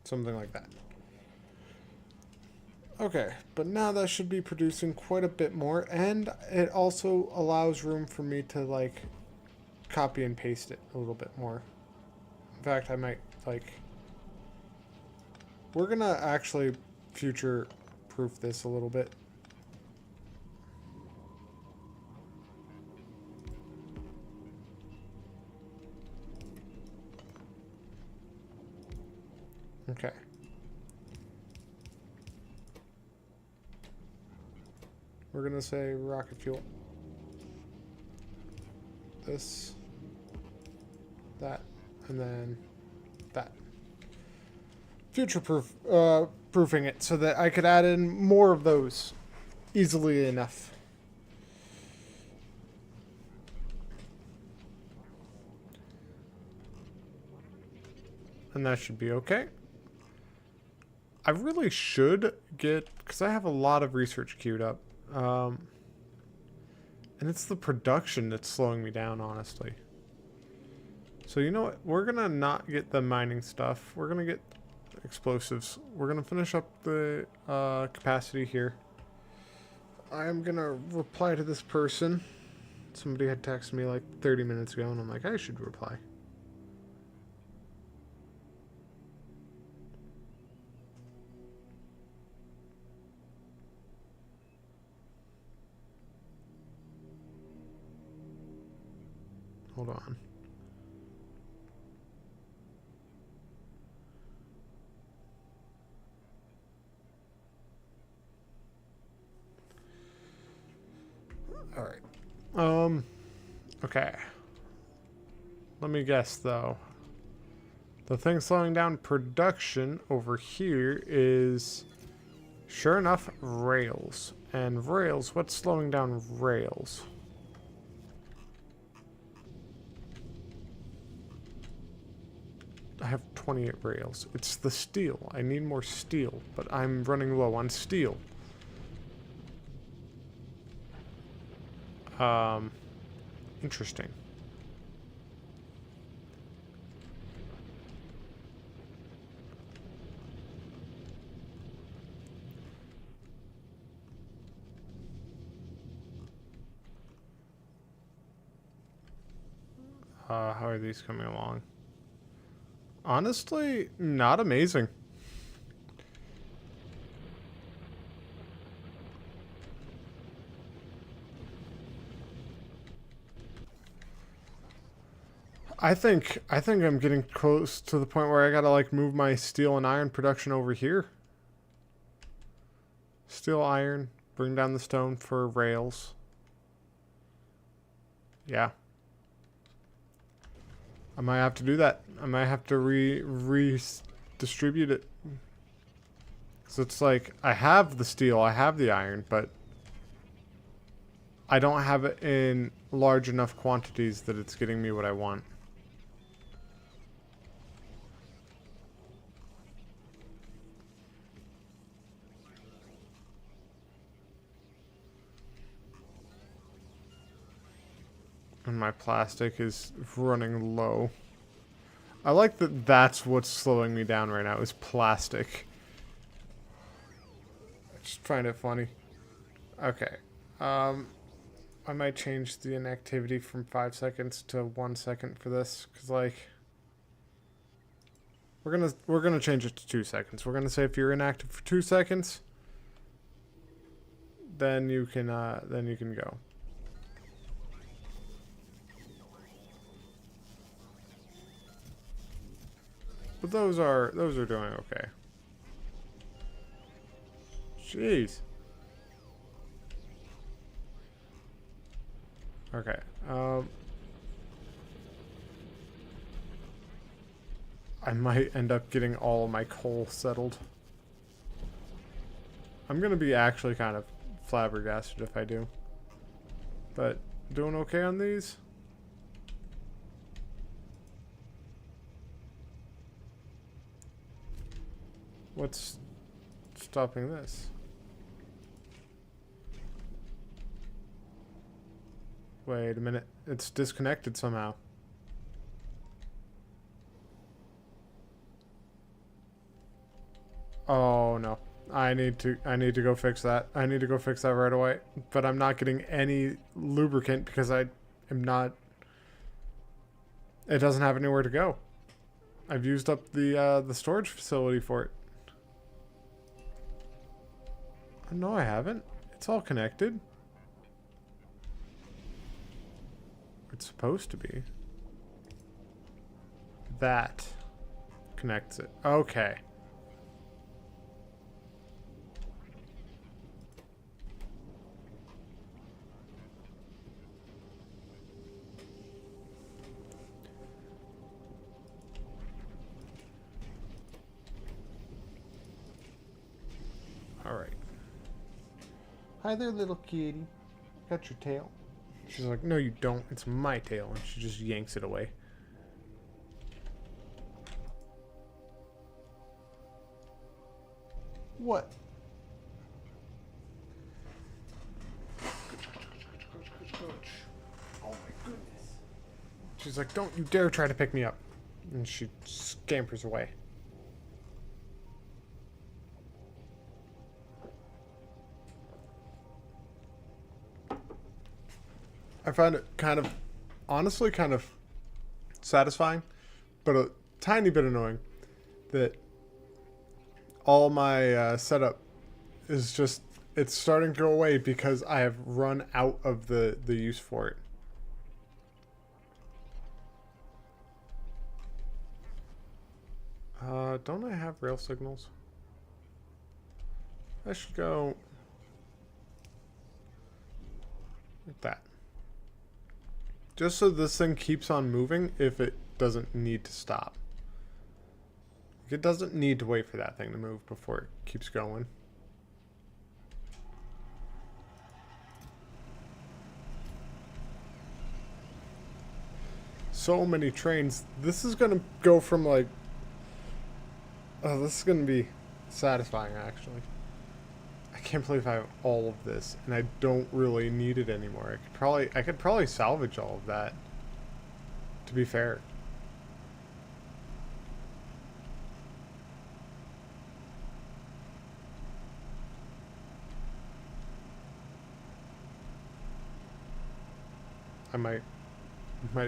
Something like that. Okay, but now that should be producing quite a bit more, and it also allows room for me to, like, copy and paste it a little bit more. In fact, I might, like... We're gonna actually future-proof this a little bit. Okay. We're gonna say rocket fuel. This, that, and then that. Future-proof, proofing it so that I could add in more of those easily enough. And that should be okay. I really should get, because I have a lot of research queued up. And it's the production that's slowing me down, honestly. So you know what? We're going to not get the mining stuff. We're going to get explosives. We're going to finish up the capacity here. I'm going to reply to this person. Somebody had texted me like 30 minutes ago, and I'm like, I should reply. Hold on. All right. Okay. Let me guess, though. The thing slowing down production over here is, sure enough, rails. And rails, what's slowing down rails? I have 28 rails. It's the steel. I need more steel, but I'm running low on steel. Interesting. How are these coming along? Honestly, not amazing. I think I'm getting close to the point where I gotta like move my steel and iron production over here. Steel, iron, bring down the stone for rails. Yeah. I might have to do that. I might have to redistribute it. So it's like, I have the steel, I have the iron, but I don't have it in large enough quantities that it's getting me what I want. And my plastic is running low. I like that that's what's slowing me down right now, is plastic. I just find it funny. Okay. I might change the inactivity from 5 seconds to 1 second for this, because like we're gonna change it to 2 seconds. We're gonna say if you're inactive for 2 seconds, then you can go. But those are doing okay. Jeez. Okay. I might end up getting all of my coal settled. I'm gonna be actually kind of flabbergasted if I do. But doing okay on these? What's stopping this? Wait a minute. It's disconnected somehow. Oh no. I need to go fix that. I need to go fix that right away. But I'm not getting any lubricant because I am not. It doesn't have anywhere to go. I've used up the storage facility for it. No, I haven't. It's all connected. It's supposed to be. That connects it. Okay. Alright. Hi there, little kitty. Got your tail. She's like, no, you don't. It's my tail. And she just yanks it away. What? Oh my goodness. She's like, don't you dare try to pick me up. And she scampers away. I find it kind of, honestly, kind of satisfying, but a tiny bit annoying that all my setup is just, it's starting to go away because I have run out of the use for it. Don't I have rail signals? I should go like that. Just so this thing keeps on moving if it doesn't need to stop. It doesn't need to wait for that thing to move before it keeps going. So many trains. This is going to go from like... Oh, this is going to be satisfying, actually. I can't believe I have all of this, and I don't really need it anymore. I could probably salvage all of that, to be fair. I might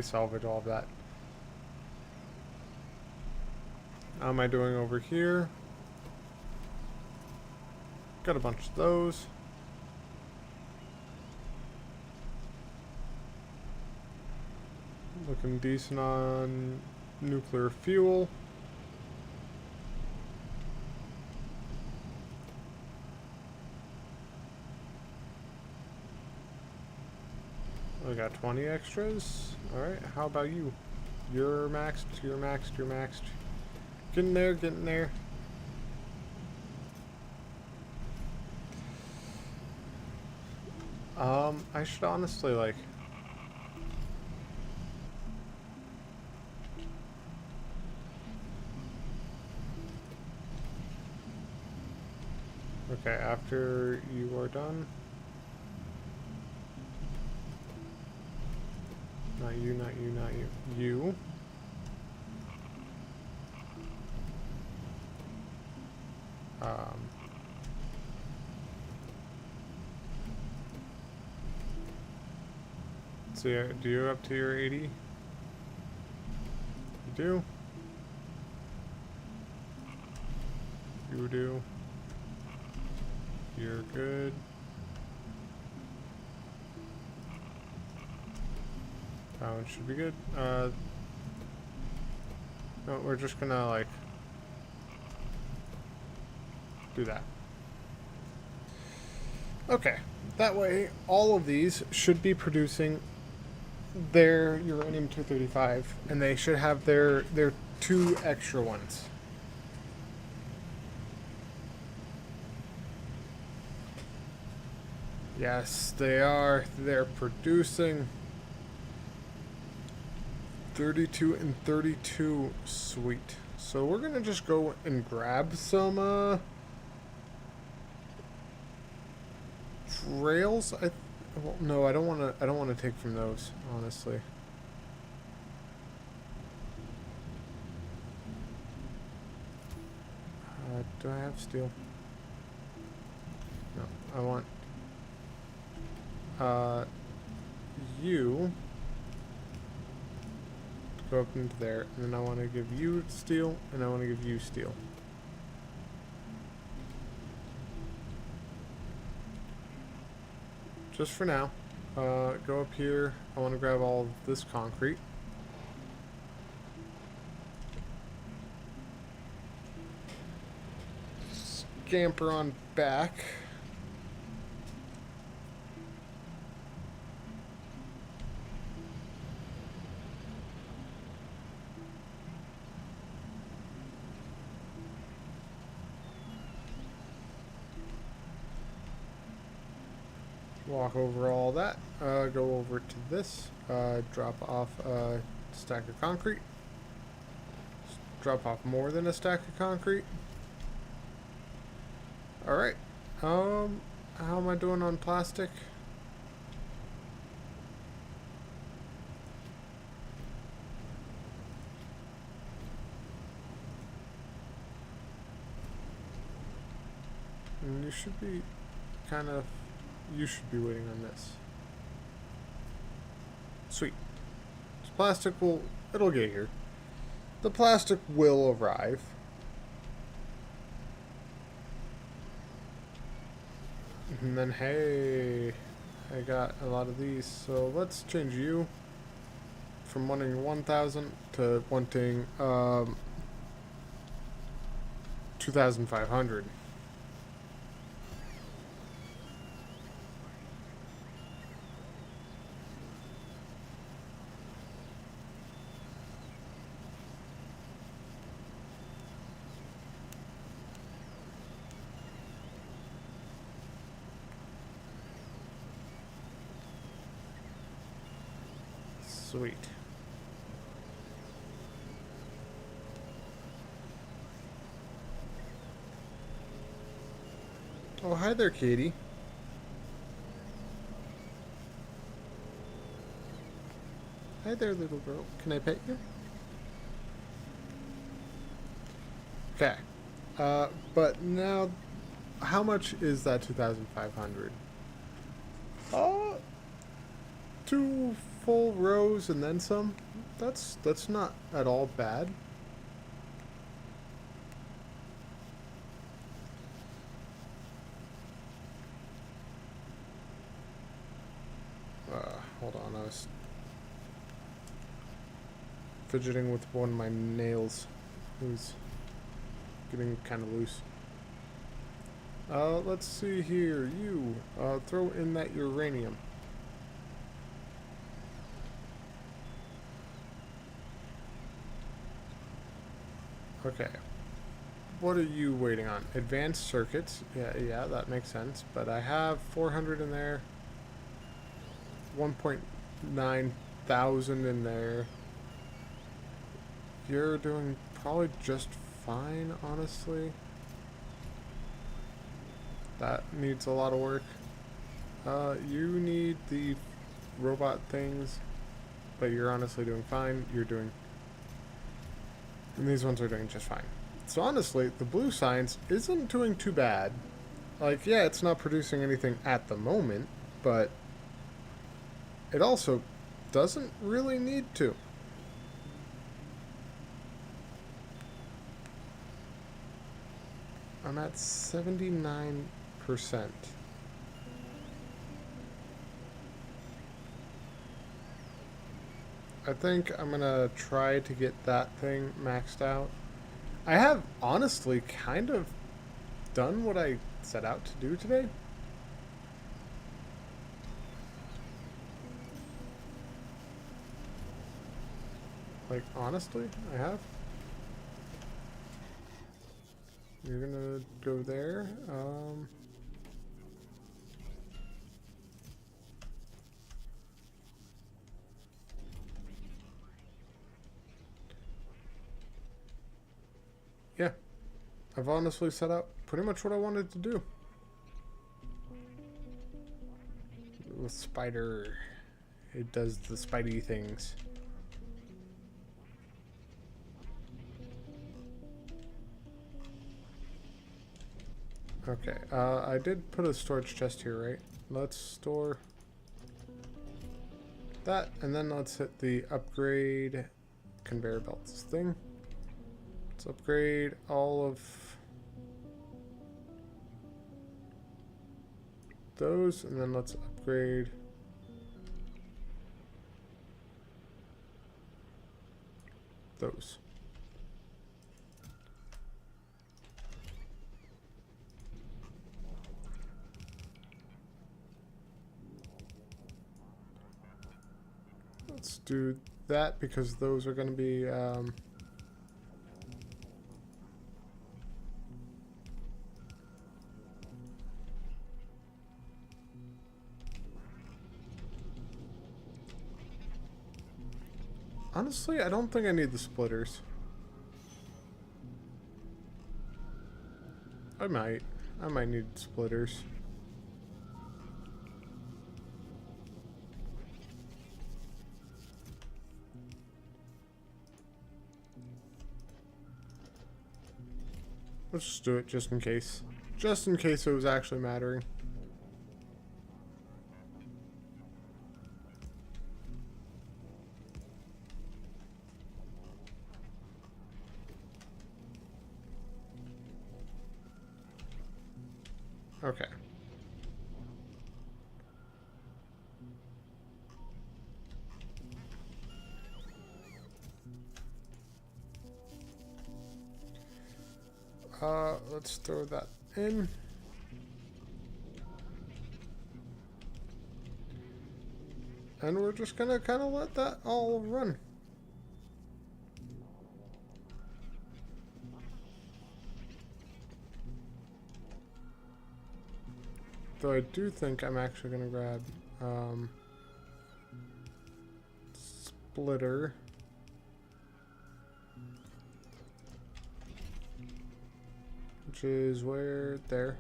salvage all of that. How am I doing over here? Got a bunch of those. Looking decent on nuclear fuel. I got 20 extras. Alright, how about you? You're maxed, you're maxed, you're maxed. Get in there, get in there. I should honestly, like... Okay, after you are done... Not you, not you, not you. You. So do you up to your 80? You do? You do. You're good. That one should be good. No, we're just gonna, like, do that. Okay. That way, all of these should be producing their uranium-235, and they should have their 2 extra ones. Yes, they are. They're producing 32 and 32. Sweet. So we're gonna just go and grab some rails. Well, no, I don't want to. I don't want to take from those, honestly. Do I have steel? No, I want you to go up into there, and then I want to give you steel, and I want to give you steel. Just for now. Go up here. I want to grab all of this concrete. Scamper on back. Walk over all that, go over to this, drop off a stack of concrete, drop off more than a stack of concrete. Alright, how am I doing on plastic? And you should be kind of... You should be waiting on this. Sweet. This plastic will... It'll get here. The plastic will arrive. And then, hey... I got a lot of these. So let's change you from wanting 1,000 to wanting 2,500. Sweet. Oh, hi there, Katie. Hi there, little girl. Can I pet you? Okay. But now, how much is that 2,500? 2 full rows and then some. That's not at all bad. Hold on, I was fidgeting with one of my nails. Who's getting kind of loose. Let's see here. You throw in that uranium. Okay. What are you waiting on? Advanced circuits. Yeah, that makes sense. But I have 400 in there. 1.9 thousand in there. You're doing probably just fine, honestly. That needs a lot of work. You need the robot things, but you're honestly doing fine. You're doing... And these ones are doing just fine. So honestly, the blue science isn't doing too bad. Like, yeah, it's not producing anything at the moment, but it also doesn't really need to. I'm at 79%. I think I'm gonna try to get that thing maxed out. I have honestly kind of done what I set out to do today. Like, honestly, I have. You're gonna go there. Yeah, I've honestly set out pretty much what I wanted to do. With spider, it does the spidey things. Okay, I did put a storage chest here, right? Let's store that, and then let's hit the upgrade conveyor belts thing. Let's upgrade all of those, and then let's upgrade those. Let's do that because those are going to be honestly, I don't think I need the splitters. I might need splitters. Let's just do it just in case. Just in case it was actually mattering. Okay. Let's throw that in. And we're just gonna kind of let that all run. Though I do think I'm actually gonna grab splitter. Which is where? There.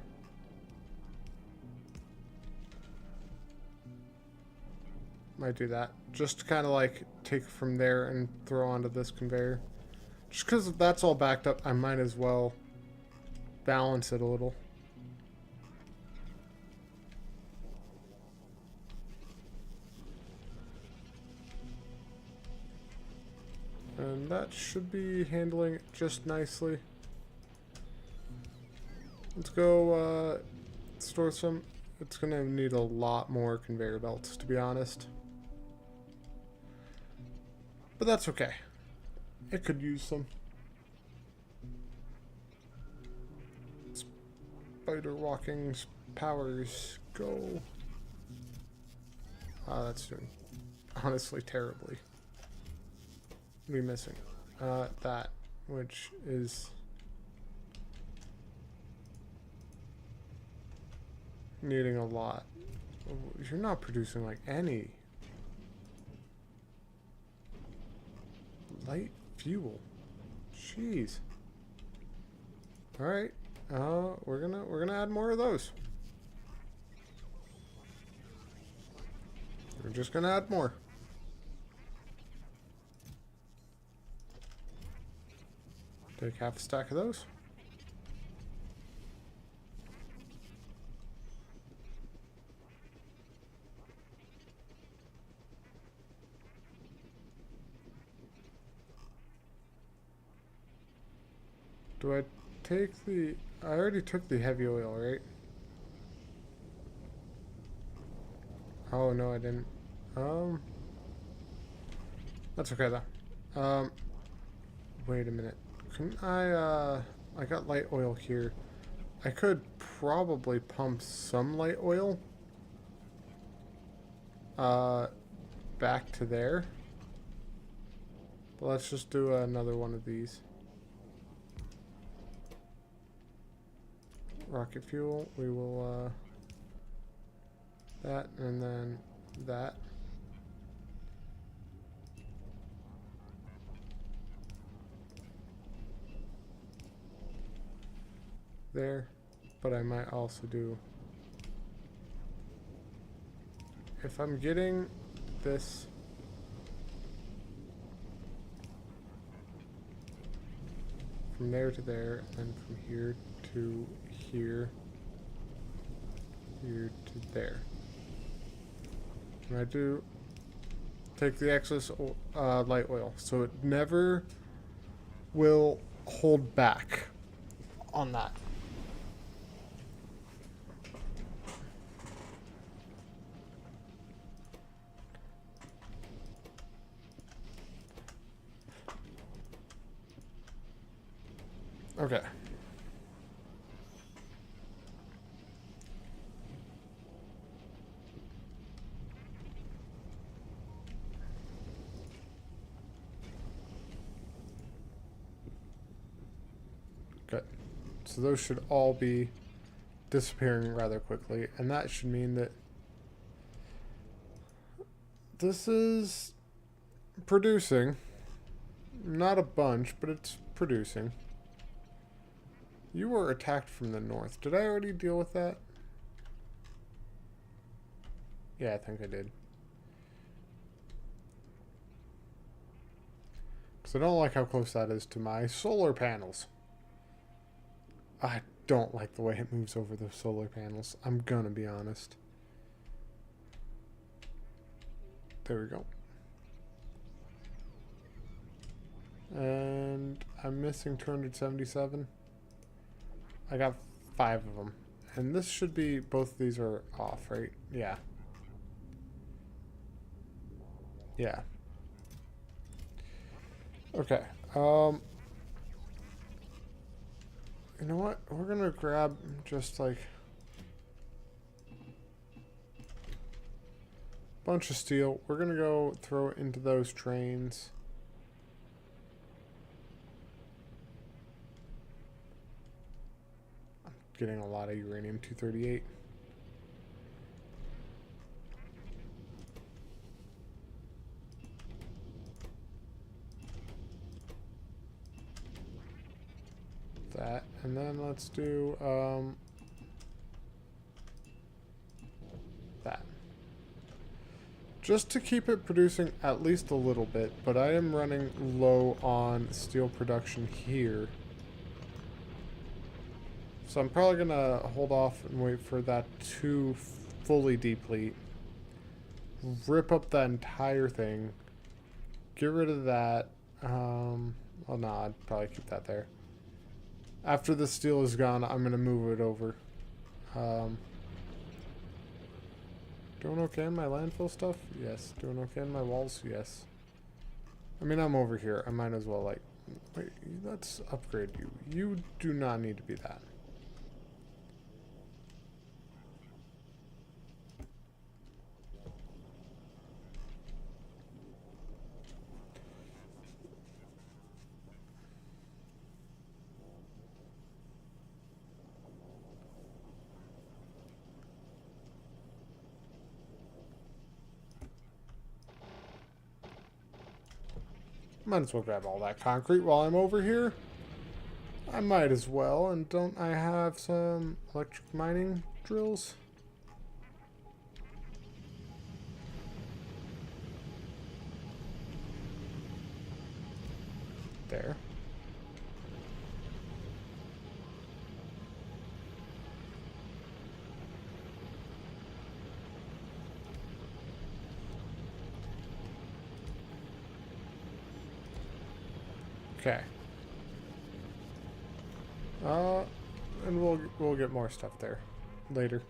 Might do that. Just to kind of like take from there and throw onto this conveyor. Just because that's all backed up, I might as well balance it a little. And that should be handling it just nicely. Let's go store some. It's going to need a lot more conveyor belts, to be honest. But that's okay. It could use some. Spider walking powers go. That's doing honestly terribly. What are we missing? That, which is needing a lot. You're not producing like any light fuel. Jeez. All right. We're gonna add more of those. We're just gonna add more. Take half a stack of those. Do I take the... I already took the heavy oil, right? Oh, no, I didn't. That's okay though. Wait a minute. Can I got light oil here. I could probably pump some light oil back to there. But let's just do another one of these. Rocket fuel, we will that and then that. There, but I might also do, if I'm getting this from there to there, and from here to here, here to there. And I do take the excess light oil, so it never will hold back on that. Okay. Good. So those should all be disappearing rather quickly, and that should mean that this is producing. Not a bunch, but it's producing. You were attacked from the north. Did I already deal with that? Yeah, I think I did. Because I don't like how close that is to my solar panels. I don't like the way it moves over the solar panels. I'm gonna be honest. There we go. And I'm missing 277. I got 5 of them. And this should be, both of these are off, right? Yeah. Yeah. Okay. You know what? We're gonna grab just like a bunch of steel. We're gonna go throw it into those trains. I'm getting a lot of uranium-238. That, and then let's do that. Just to keep it producing at least a little bit, but I am running low on steel production here. So I'm probably gonna hold off and wait for that to fully deplete. Rip up that entire thing. Get rid of that. Well, no, I'd probably keep that there. After the steel is gone, I'm going to move it over. Doing okay in my landfill stuff? Yes. Doing okay in my walls? Yes. I mean, I'm over here. I might as well, like... Wait, let's upgrade you. You do not need to be that. Might as well grab all that concrete while I'm over here. I might as well, and don't I have some electric mining drills? There. Okay. And we'll get more stuff there later.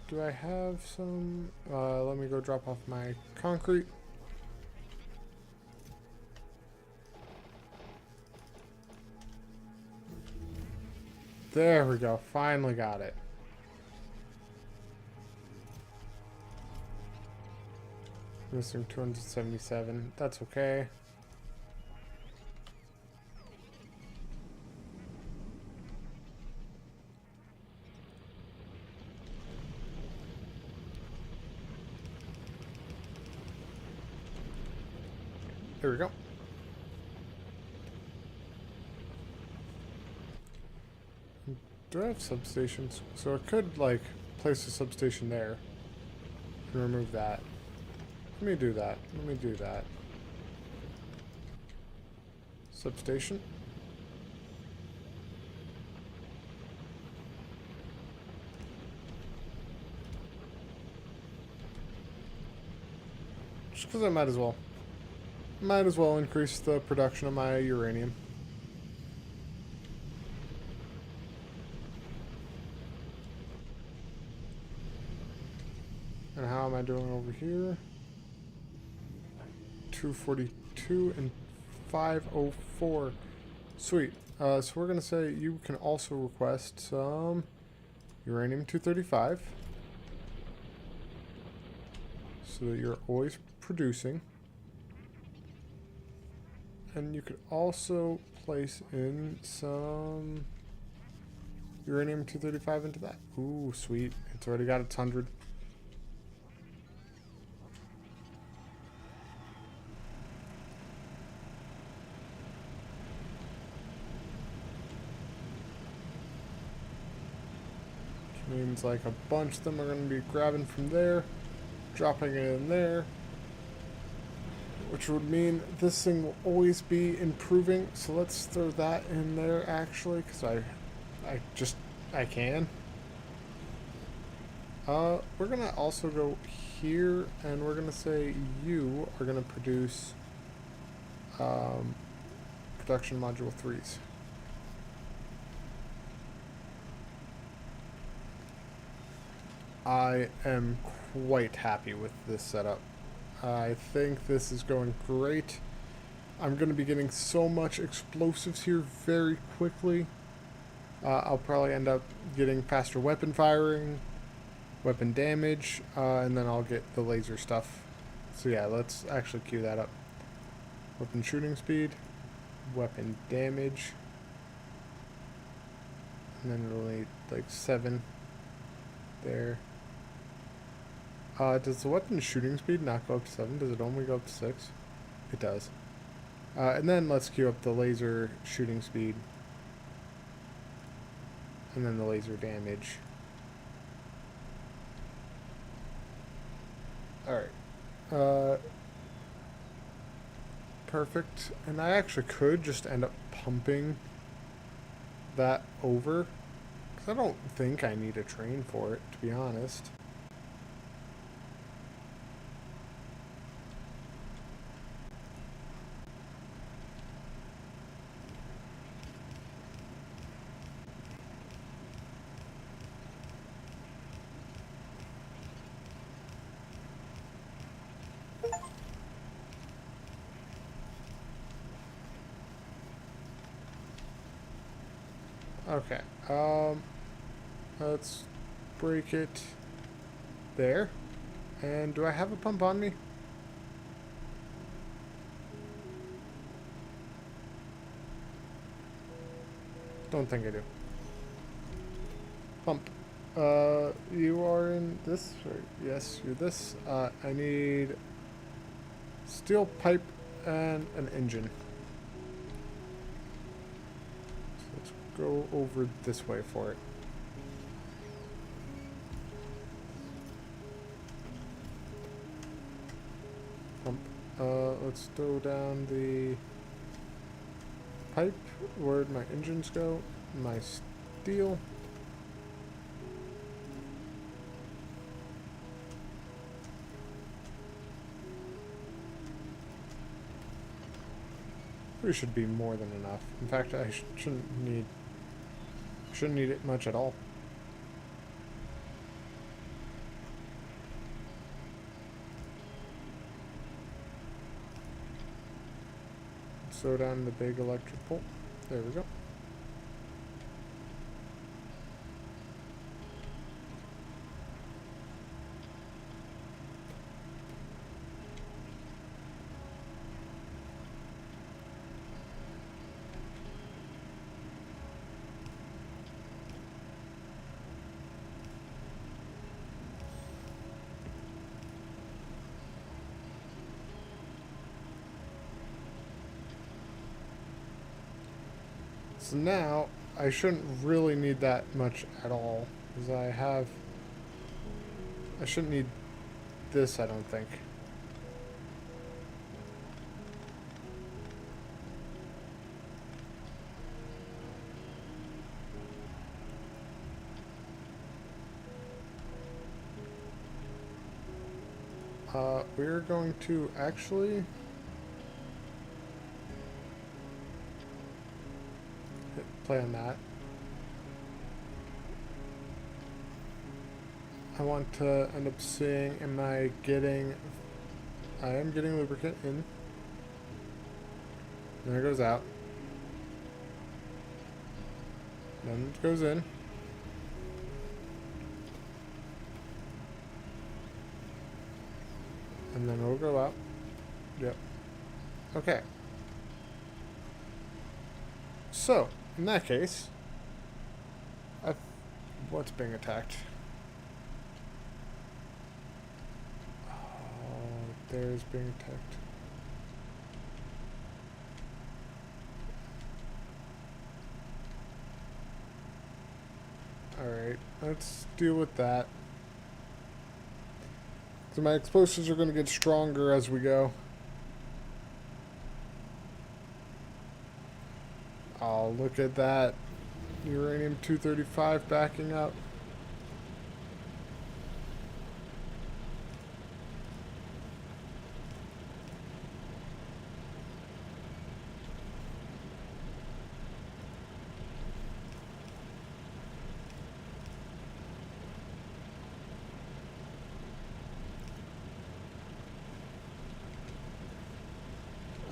do I have some? Let me go drop off my concrete. There we go. Finally got it. Missing 277. That's okay. There we go. Do I have substations? So I could, like, place a substation there and remove that. Let me do that. Let me do that. Substation. Just because I might as well. Might as well increase the production of my uranium. And how am I doing over here? 242 and 504. Sweet. So we're going to say you can also request some uranium-235. So that you're always producing. And you could also place in some uranium-235 into that. Ooh, sweet. It's already got its 100. Means like a bunch of them are going to be grabbing from there, dropping it in there, which would mean this thing will always be improving. So let's throw that in there actually, because I can. We're gonna also go here, and we're gonna say you are gonna produce production module 3s. I am quite happy with this setup. I think this is going great. I'm going to be getting so much explosives here very quickly. I'll probably end up getting faster weapon firing, weapon damage, and then I'll get the laser stuff. So yeah, let's actually queue that up. Weapon shooting speed, weapon damage, and then it'll need like 7 there. Does the weapon shooting speed not go up to 7? Does it only go up to 6? It does. And then let's queue up the laser shooting speed. And then the laser damage. Alright. Perfect. And I actually could just end up pumping that over. Because I don't think I need a train for it, to be honest. Okay, let's break it there. And do I have a pump on me? Don't think I do. Pump. You are in this? Or yes, you're this. I need steel pipe and an engine. Go over this way for it. Pump. Let's throw down the pipe. Where'd my engines go? My steel. It should be more than enough. In fact, I shouldn't need it much at all. Slow down the big electric pole. There we go. So now, I shouldn't really need that much at all, because I shouldn't need this, I don't think. We're going to actually play on that. I want to end up seeing, I am getting lubricant in. There it goes out. Then it goes in. And then it'll go out. Yep. Okay. So, in that case, what's being attacked? Oh, there's being attacked. Alright, let's deal with that. So my explosives are going to get stronger as we go. Oh, look at that. Uranium-235 backing up.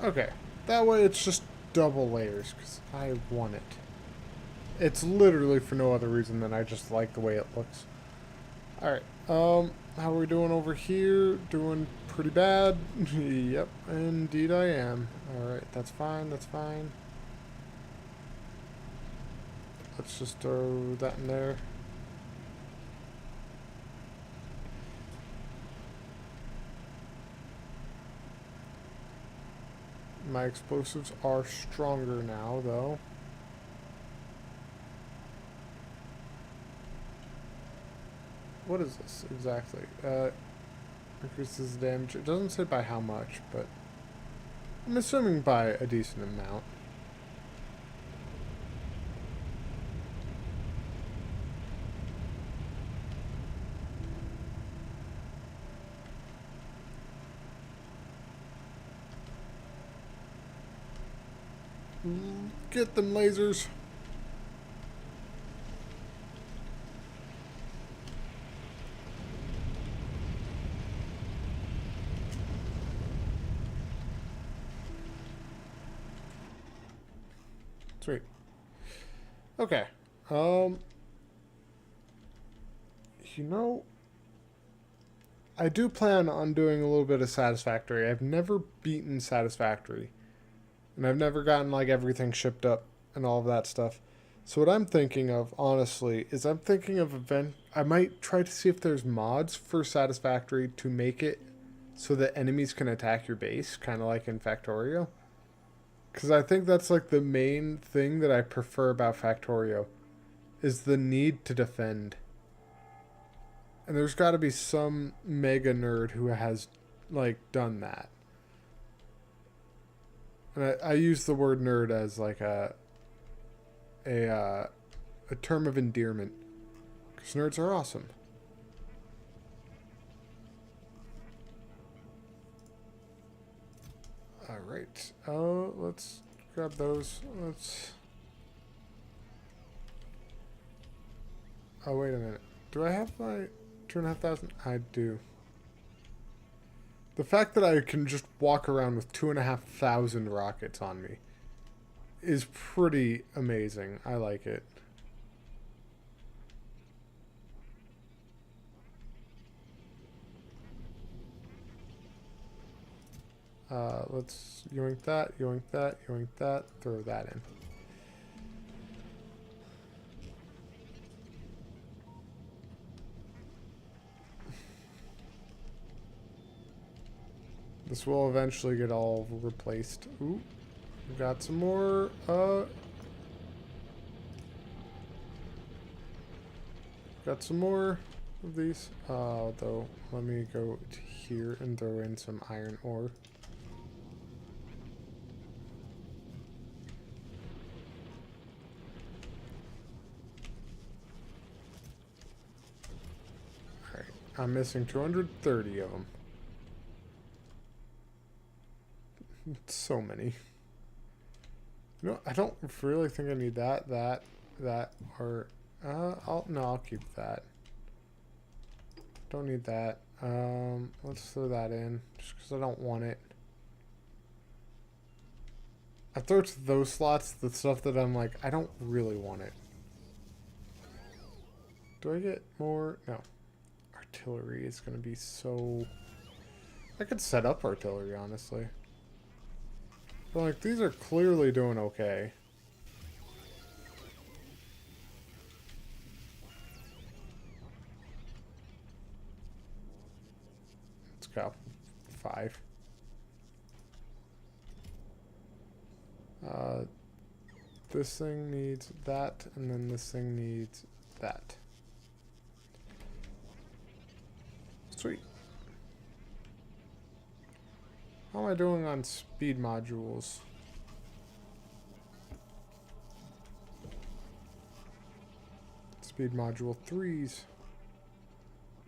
Okay, that way it's just double layers, because I want it. It's literally for no other reason than I just like the way it looks. Alright, how are we doing over here? Doing pretty bad? Yep, indeed I am. Alright, that's fine, that's fine. Let's just throw that in there. My explosives are stronger now, though. What is this exactly? Increases damage. It doesn't say by how much, but I'm assuming by a decent amount. Get them lasers. Sweet. Okay. You know, I do plan on doing a little bit of Satisfactory. I've never beaten Satisfactory. And I've never gotten, like, everything shipped up and all of that stuff. So what I'm thinking of, honestly, is I'm thinking of I might try to see if there's mods for Satisfactory to make it so that enemies can attack your base, kind of like in Factorio. Because I think that's, like, the main thing that I prefer about Factorio, is the need to defend. And there's got to be some mega nerd who has, like, done that. And I use the word nerd as like a term of endearment, because nerds are awesome. All right. Let's grab those. Oh, wait a minute. Do I have my 2,500? I do. The fact that I can just walk around with 2,500 rockets on me is pretty amazing. I like it. Let's yoink that, yoink that, yoink that, throw that in. This will eventually get all replaced. Ooh, we got some more, got some more of these. Though, let me go to here and throw in some iron ore. Alright, I'm missing 230 of them. So many. You know, I don't really think I need that, or... I'll keep that. Don't need that. Let's throw that in, just because I don't want it. I throw to those slots the stuff that I'm like, I don't really want it. Do I get more? No. Artillery is going to be so... I could set up artillery, honestly. But, like, these are clearly doing okay. Let's go. 5. This thing needs that, and then this thing needs that. Sweet. How am I doing on speed modules? Speed module 3s.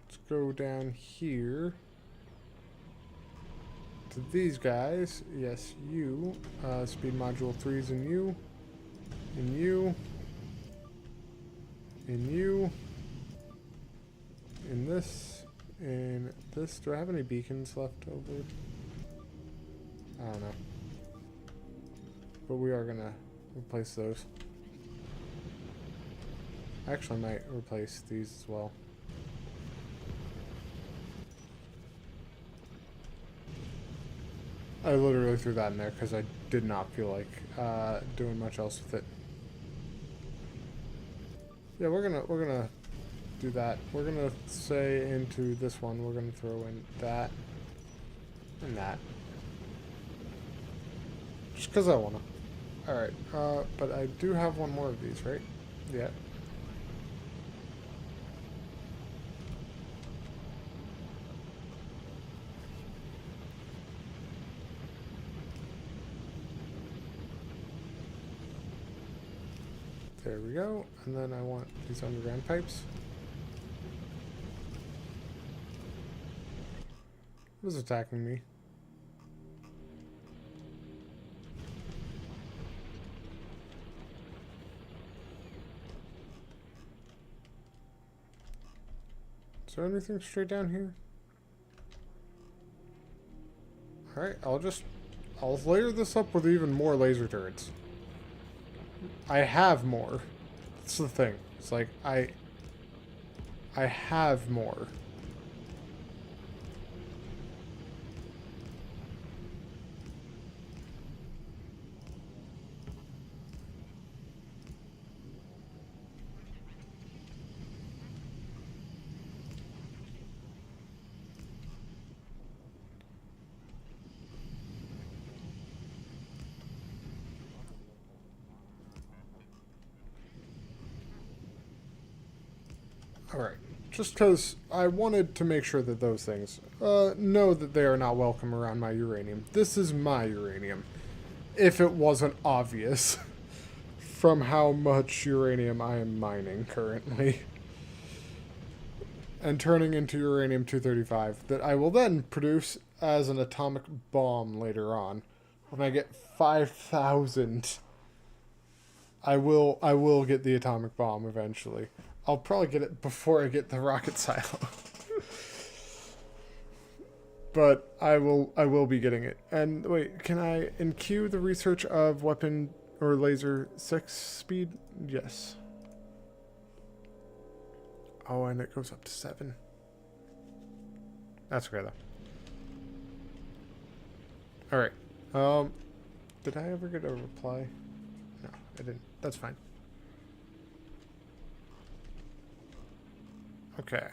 Let's go down here to these guys. Yes, you. Speed module 3s and you. And you. And you. And this. And this. Do I have any beacons left over? I don't know. But we are gonna replace those. Actually, I might replace these as well. I literally threw that in there because I did not feel like doing much else with it. Yeah, we're gonna do that. We're gonna say into this one, we're gonna throw in that and that. Just because I wanna. Alright, but I do have one more of these, right? Yeah. There we go. And then I want these underground pipes. What is attacking me? Is there anything straight down here? Alright, I'll layer this up with even more laser turrets. I have more. That's the thing. It's like, I have more. Alright, just because I wanted to make sure that those things know that they are not welcome around my uranium. This is my uranium, if it wasn't obvious from how much uranium I am mining currently. And turning into uranium-235 that I will then produce as an atomic bomb later on. When I get 5,000, I will get the atomic bomb eventually. I'll probably get it before I get the rocket silo. But I will be getting it. And wait, can I enqueue the research of weapon or laser 6 speed? Yes. Oh, and it goes up to 7. That's okay though. Alright. Did I ever get a reply? No, I didn't. That's fine. Okay.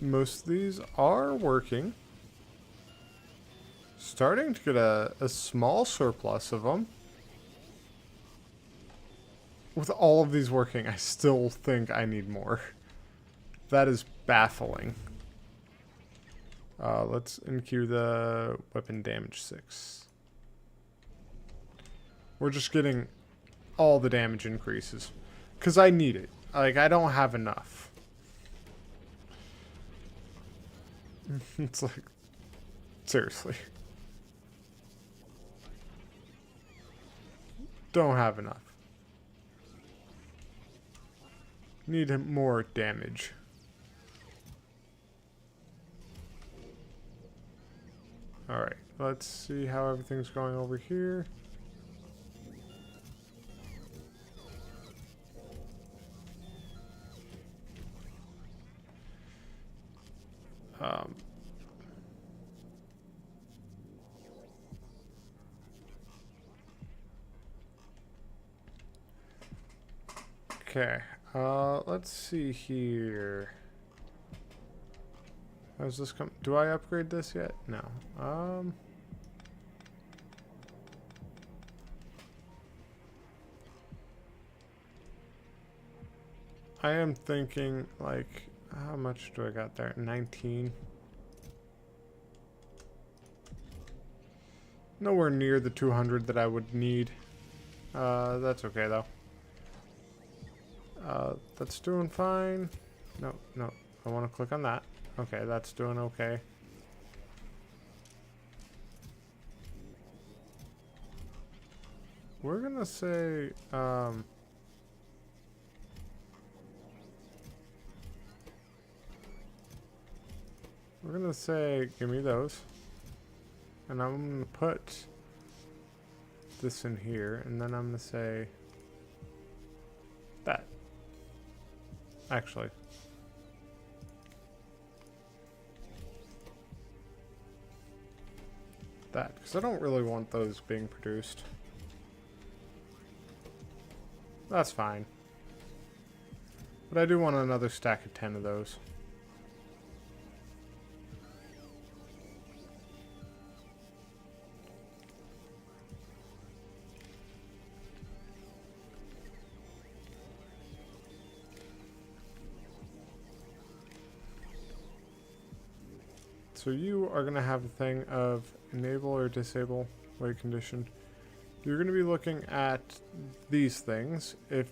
Most of these are working. Starting to get a small surplus of them. With all of these working, I still think I need more. That is baffling. Let's enqueue the weapon damage 6. We're just getting all the damage increases. Because I need it. Like, I don't have enough. It's like, seriously. Don't have enough. Need more damage. Alright, let's see how everything's going over here. Okay, let's see here. How's this come? Do I upgrade this yet? No. I am thinking, like, how much do I got there? 19. Nowhere near the 200 that I would need. That's okay, though. That's doing fine. No, no. I want to click on that. Okay, that's doing okay. We're gonna say, we're gonna say, give me those. And I'm gonna put this in here, and then I'm gonna say that. Actually. That, because I don't really want those being produced. That's fine. But I do want another stack of 10 of those. So you are going to have a thing of enable or disable weight condition. You're going to be looking at these things. If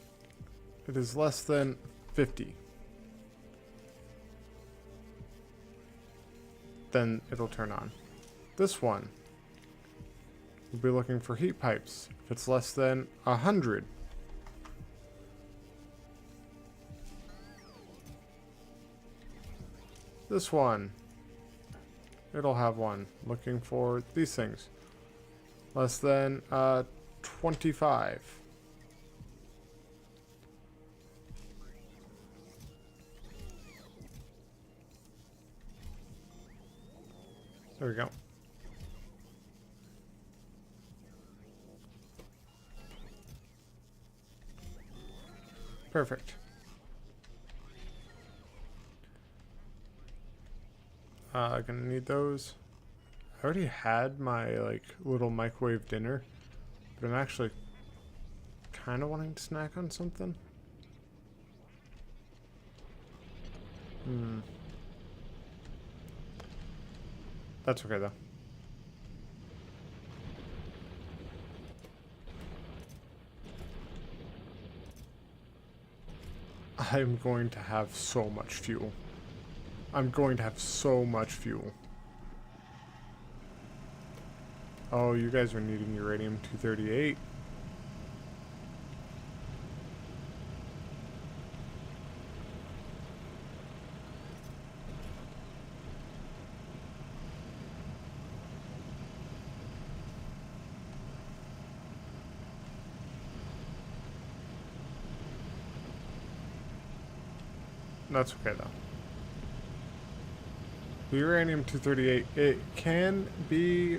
it is less than 50, then it'll turn on. This one, we'll be looking for heat pipes. If it's less than 100, this one, it'll have one. Looking for these things. Less than 25. There we go. Perfect. I'm gonna need those. I already had my, like, little microwave dinner, but I'm actually kind of wanting to snack on something. That's okay, though. I'm going to have so much fuel. I'm going to have so much fuel. Oh, you guys are needing uranium-238. That's okay, though. The uranium-238, it can be,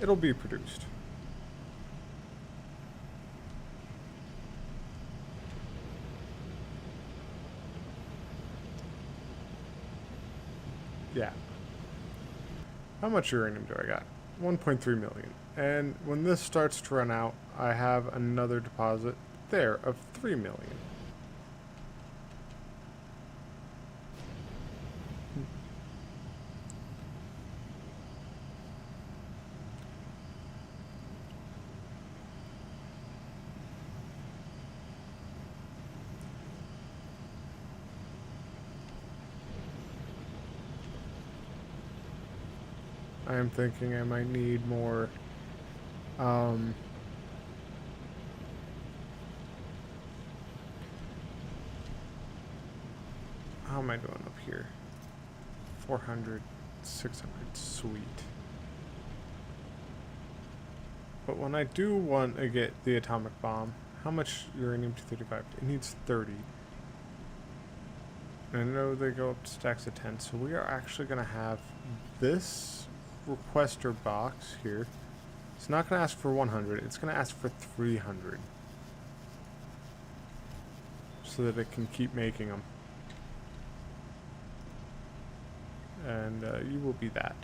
it'll be produced. Yeah. How much uranium do I got? 1.3 million. And when this starts to run out, I have another deposit there of 3 million. I am thinking I might need more, um, how am I doing up here? 400, 600, sweet. But when I do want to get the atomic bomb, how much uranium-235? It needs 30. And I know they go up to stacks of 10, so we are actually going to have this requester box here. It's not going to ask for 100, it's going to ask for 300. So that it can keep making them. And you will be that.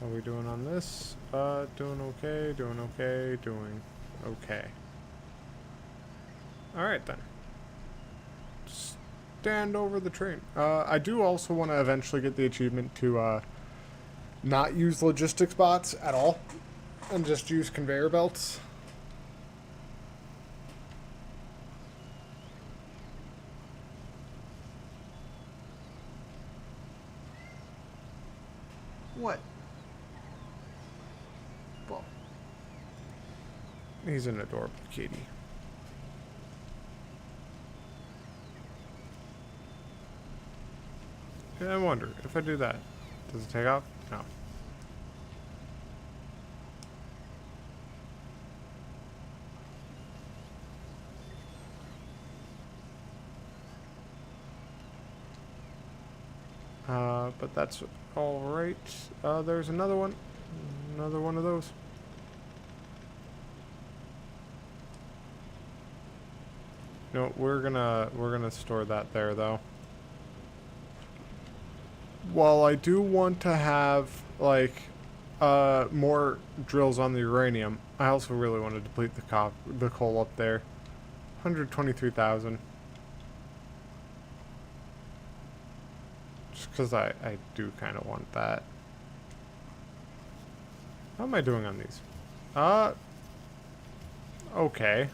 How are we doing on this? Doing okay, doing okay, doing okay. Alright then. Stand over the train. I do also want to eventually get the achievement to not use logistics bots at all and just use conveyor belts. What? Well, he's an adorable kitty. Yeah, I wonder if I do that, does it take off? No. But that's all right. There's another one. Another one of those. No, we're gonna store that there though. While I do want to have like more drills on the uranium, I also really want to deplete the coal up there. 123,000. Just because I do kind of want that. How am I doing on these? Okay.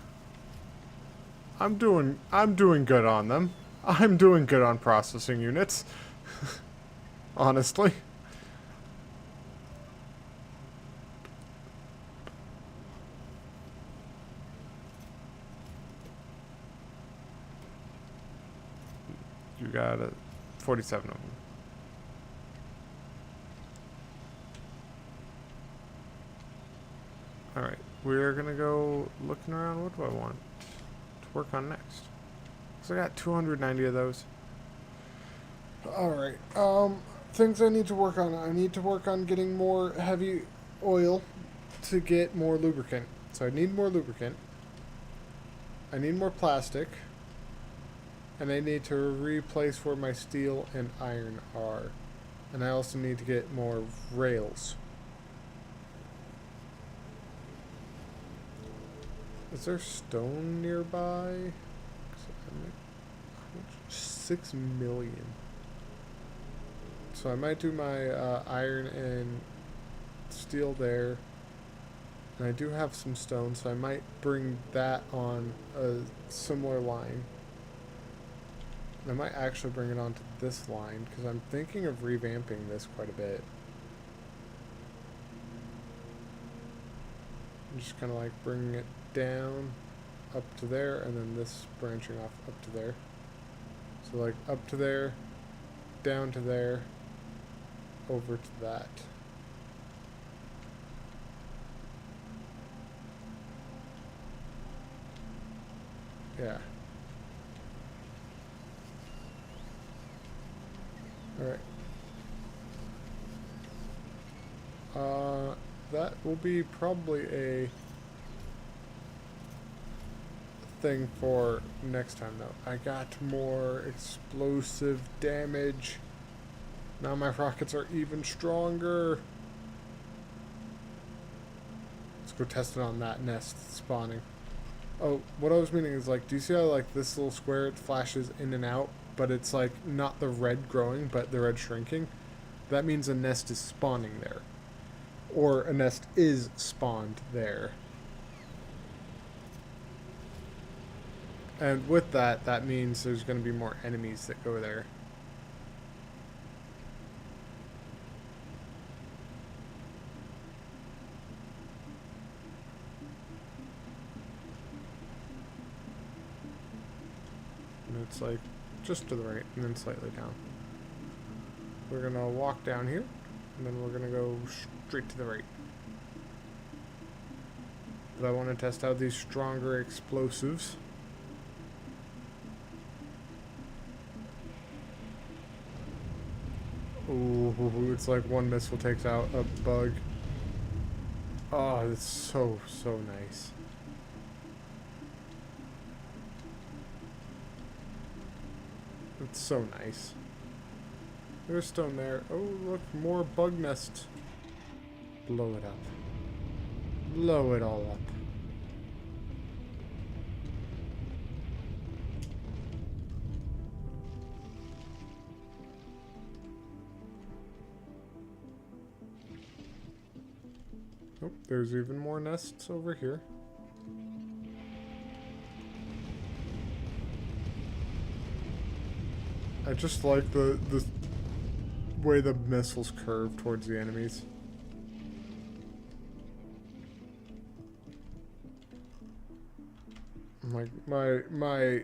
I'm doing good on them. I'm doing good on processing units. Honestly. You got 47 of them. Alright, we're gonna go looking around. What do I want to work on next? Because I got 290 of those. Alright, things I need to work on. I need to work on getting more heavy oil to get more lubricant. So I need more lubricant. I need more plastic. And I need to replace where my steel and iron are. And I also need to get more rails. Is there stone nearby? 6 million. So I might do my iron and steel there. And I do have some stone, so I might bring that on a similar line. I might actually bring it onto this line, because I'm thinking of revamping this quite a bit. I'm just kind of like bringing it down, up to there, and then this branching off up to there. So like up to there, down to there, over to that. Yeah. Alright. That will be probably a thing for next time, though. I got more explosive damage. Now my rockets are even stronger. Let's go test it on that nest spawning. Oh, what I was meaning is, like, do you see how, like, this little square, it flashes in and out, but it's, like, not the red growing, but the red shrinking? That means a nest is spawning there. Or a nest is spawned there. And with that, that means there's going to be more enemies that go there. And it's like just to the right and then slightly down. We're going to walk down here, and then we're going to go straight to the right. But I want to test out these stronger explosives. Ooh, it's like one missile takes out a bug. Oh, it's so, so nice. It's so nice. There's stone there. Oh, look, more bug nests. Blow it up. Blow it all up. Oh, there's even more nests over here. I just like the way the missiles curve towards the enemies. Like my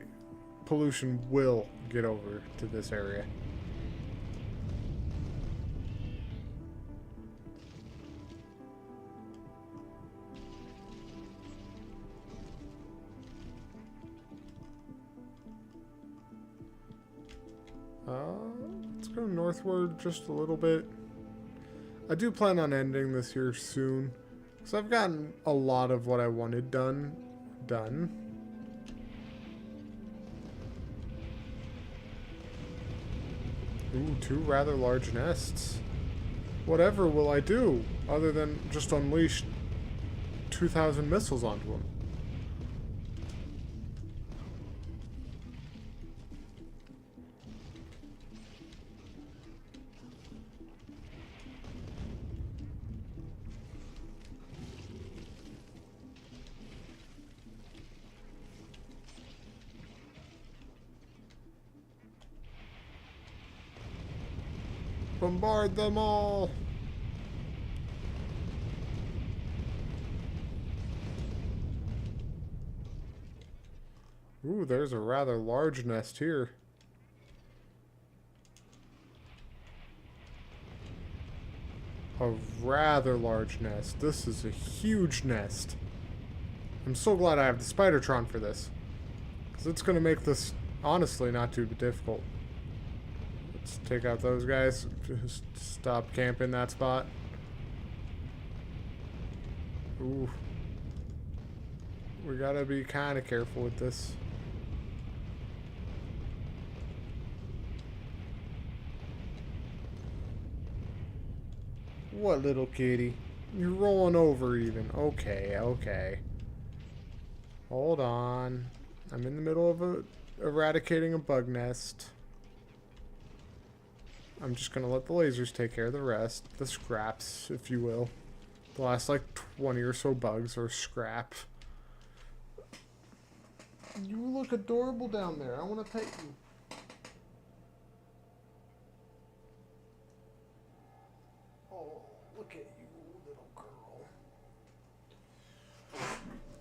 pollution will get over to this area. Let's go northward just a little bit. I do plan on ending this here soon, because I've gotten a lot of what I wanted done. Ooh, two rather large nests. Whatever will I do, other than just unleash 2,000 missiles onto them? Bombard them all! Ooh, there's a rather large nest here. A rather large nest. This is a huge nest. I'm so glad I have the Spidertron for this, because it's going to make this, honestly, not too difficult. Let's take out those guys. Just stop camping that spot. Ooh. We gotta be kind of careful with this. What, little kitty? You're rolling over even. Okay, okay. Hold on. I'm in the middle of eradicating a bug nest. I'm just gonna let the lasers take care of the rest. The scraps, if you will. The last like 20 or so bugs are scrap. You look adorable down there. I want to pet you. Oh, look at you, little girl.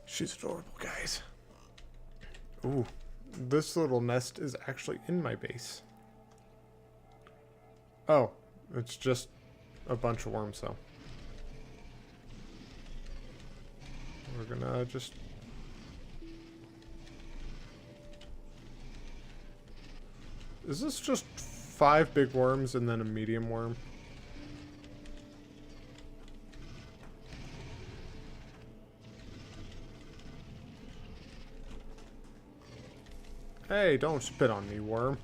She's adorable, guys. Ooh, this little nest is actually in my base. Oh, it's just a bunch of worms, though. We're gonna just... Is this just 5 big worms and then a medium worm? Hey, don't spit on me, worm.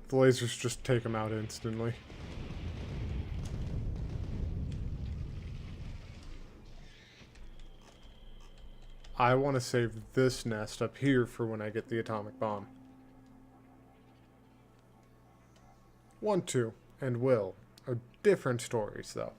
The lasers just take them out instantly. I want to save this nest up here for when I get the atomic bomb. Want to, and will, are different stories, though.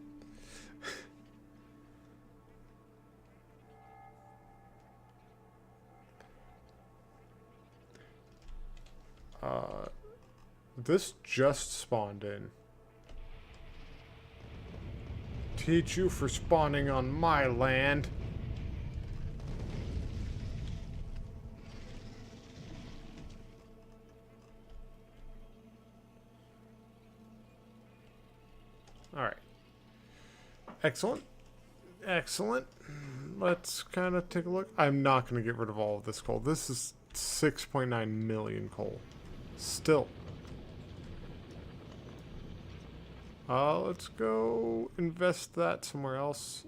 This just spawned in. Teach you for spawning on my land. Alright. Excellent. Excellent. Let's kind of take a look. I'm not going to get rid of all of this coal. This is 6.9 million coal. Still. Let's go invest that somewhere else.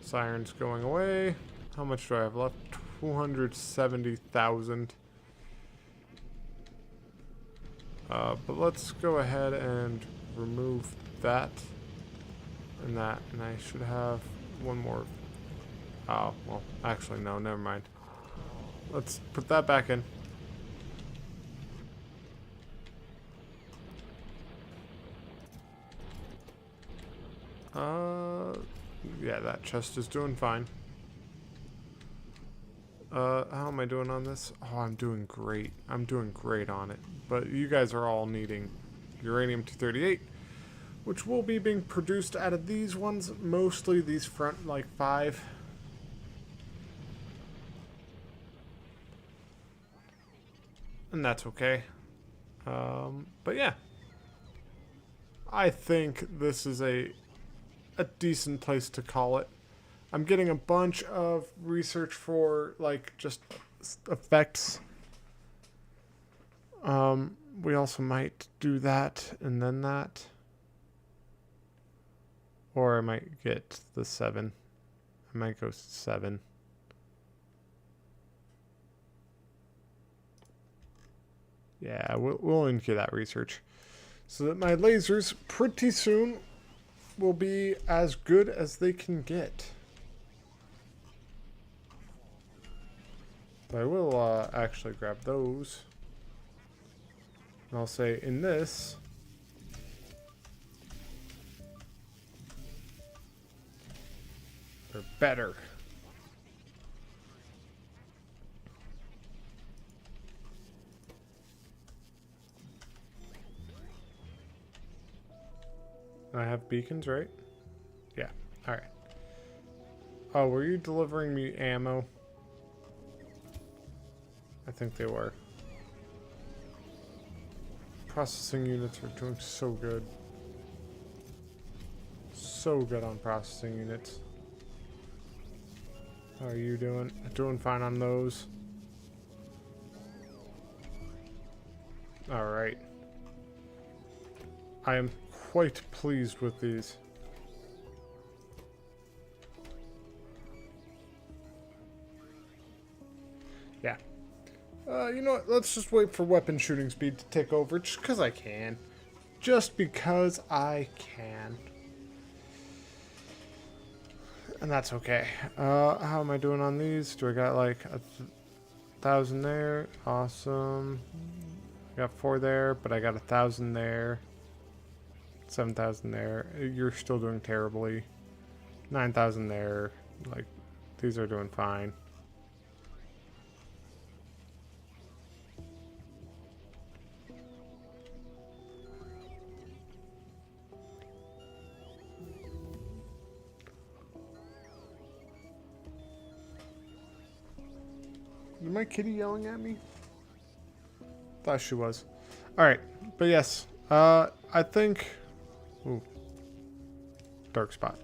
Siren's going away. How much do I have left? 270,000. But let's go ahead and remove that and that, and I should have one more. Oh, well, actually, no, never mind. Let's put that back in. Yeah, that chest is doing fine. How am I doing on this? Oh, I'm doing great. I'm doing great on it. But you guys are all needing uranium-238, which will be being produced out of these ones, mostly these front, like, 5. And that's okay. But yeah. I think this is a decent place to call it. I'm getting a bunch of research for, like, just effects. We also might do that and then that. Or I might get the 7. I might go 7. Yeah, we'll into that research. So that my lasers pretty soon will be as good as they can get. But I will actually grab those. And I'll say in this, they're better. I have beacons, right? Yeah. Alright. Oh, were you delivering me ammo? I think they were. Processing units are doing so good. So good on processing units. How are you doing? Doing fine on those. Alright. I am quite pleased with these. Yeah. You know what? Let's just wait for weapon shooting speed to take over, just because I can. just because I can. And that's okay. How am I doing on these? Do I got like 1,000 there? Awesome. I got 4 there, but I got 1,000 there. 7,000 there. You're still doing terribly. 9,000 there. Like, these are doing fine. Is my kitty yelling at me? Thought she was. Alright, but yes. I think... Ooh. Dark spot.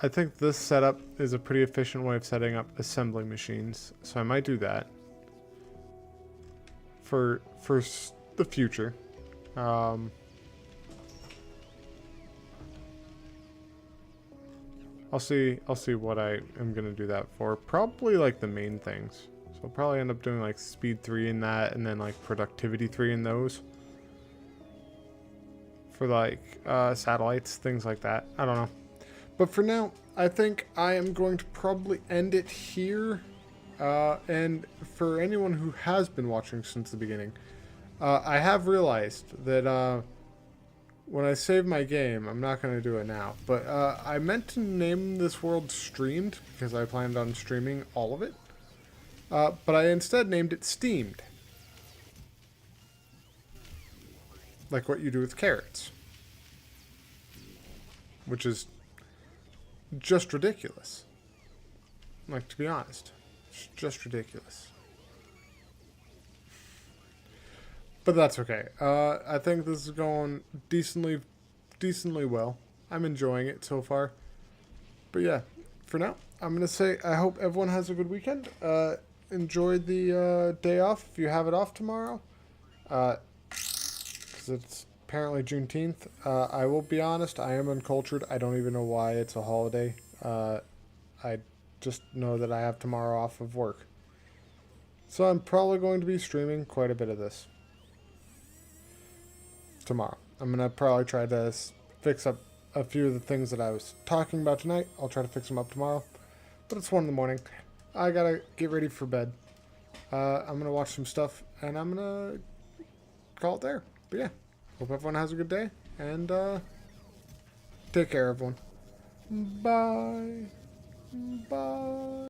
I think this setup is a pretty efficient way of setting up assembly machines. So I might do that. For the future. I'll see what I am going to do that for. Probably like the main things. So I'll probably end up doing like speed 3 in that, and then like productivity 3 in those. For like satellites, things like that. I don't know. But for now, I think I am going to probably end it here. And for anyone who has been watching since the beginning, I have realized that when I save my game, I'm not going to do it now, but I meant to name this world Streamed because I planned on streaming all of it. But I instead named it Steamed. Like what you do with carrots. Which is just ridiculous. Like, to be honest. It's just ridiculous. But that's okay. I think this is going decently well. I'm enjoying it so far. But yeah, for now, I'm going to say I hope everyone has a good weekend. Enjoy the day off if you have it off tomorrow. Because it's apparently Juneteenth. I will be honest, I am uncultured. I don't even know why it's a holiday. I just know that I have tomorrow off of work. So I'm probably going to be streaming quite a bit of this tomorrow. I'm going to probably try to fix up a few of the things that I was talking about tonight. I'll try to fix them up tomorrow. But it's 1 in the morning. I gotta get ready for bed. I'm going to watch some stuff, and I'm going to call it there. But yeah, hope everyone has a good day, and take care, everyone. Bye. Bye.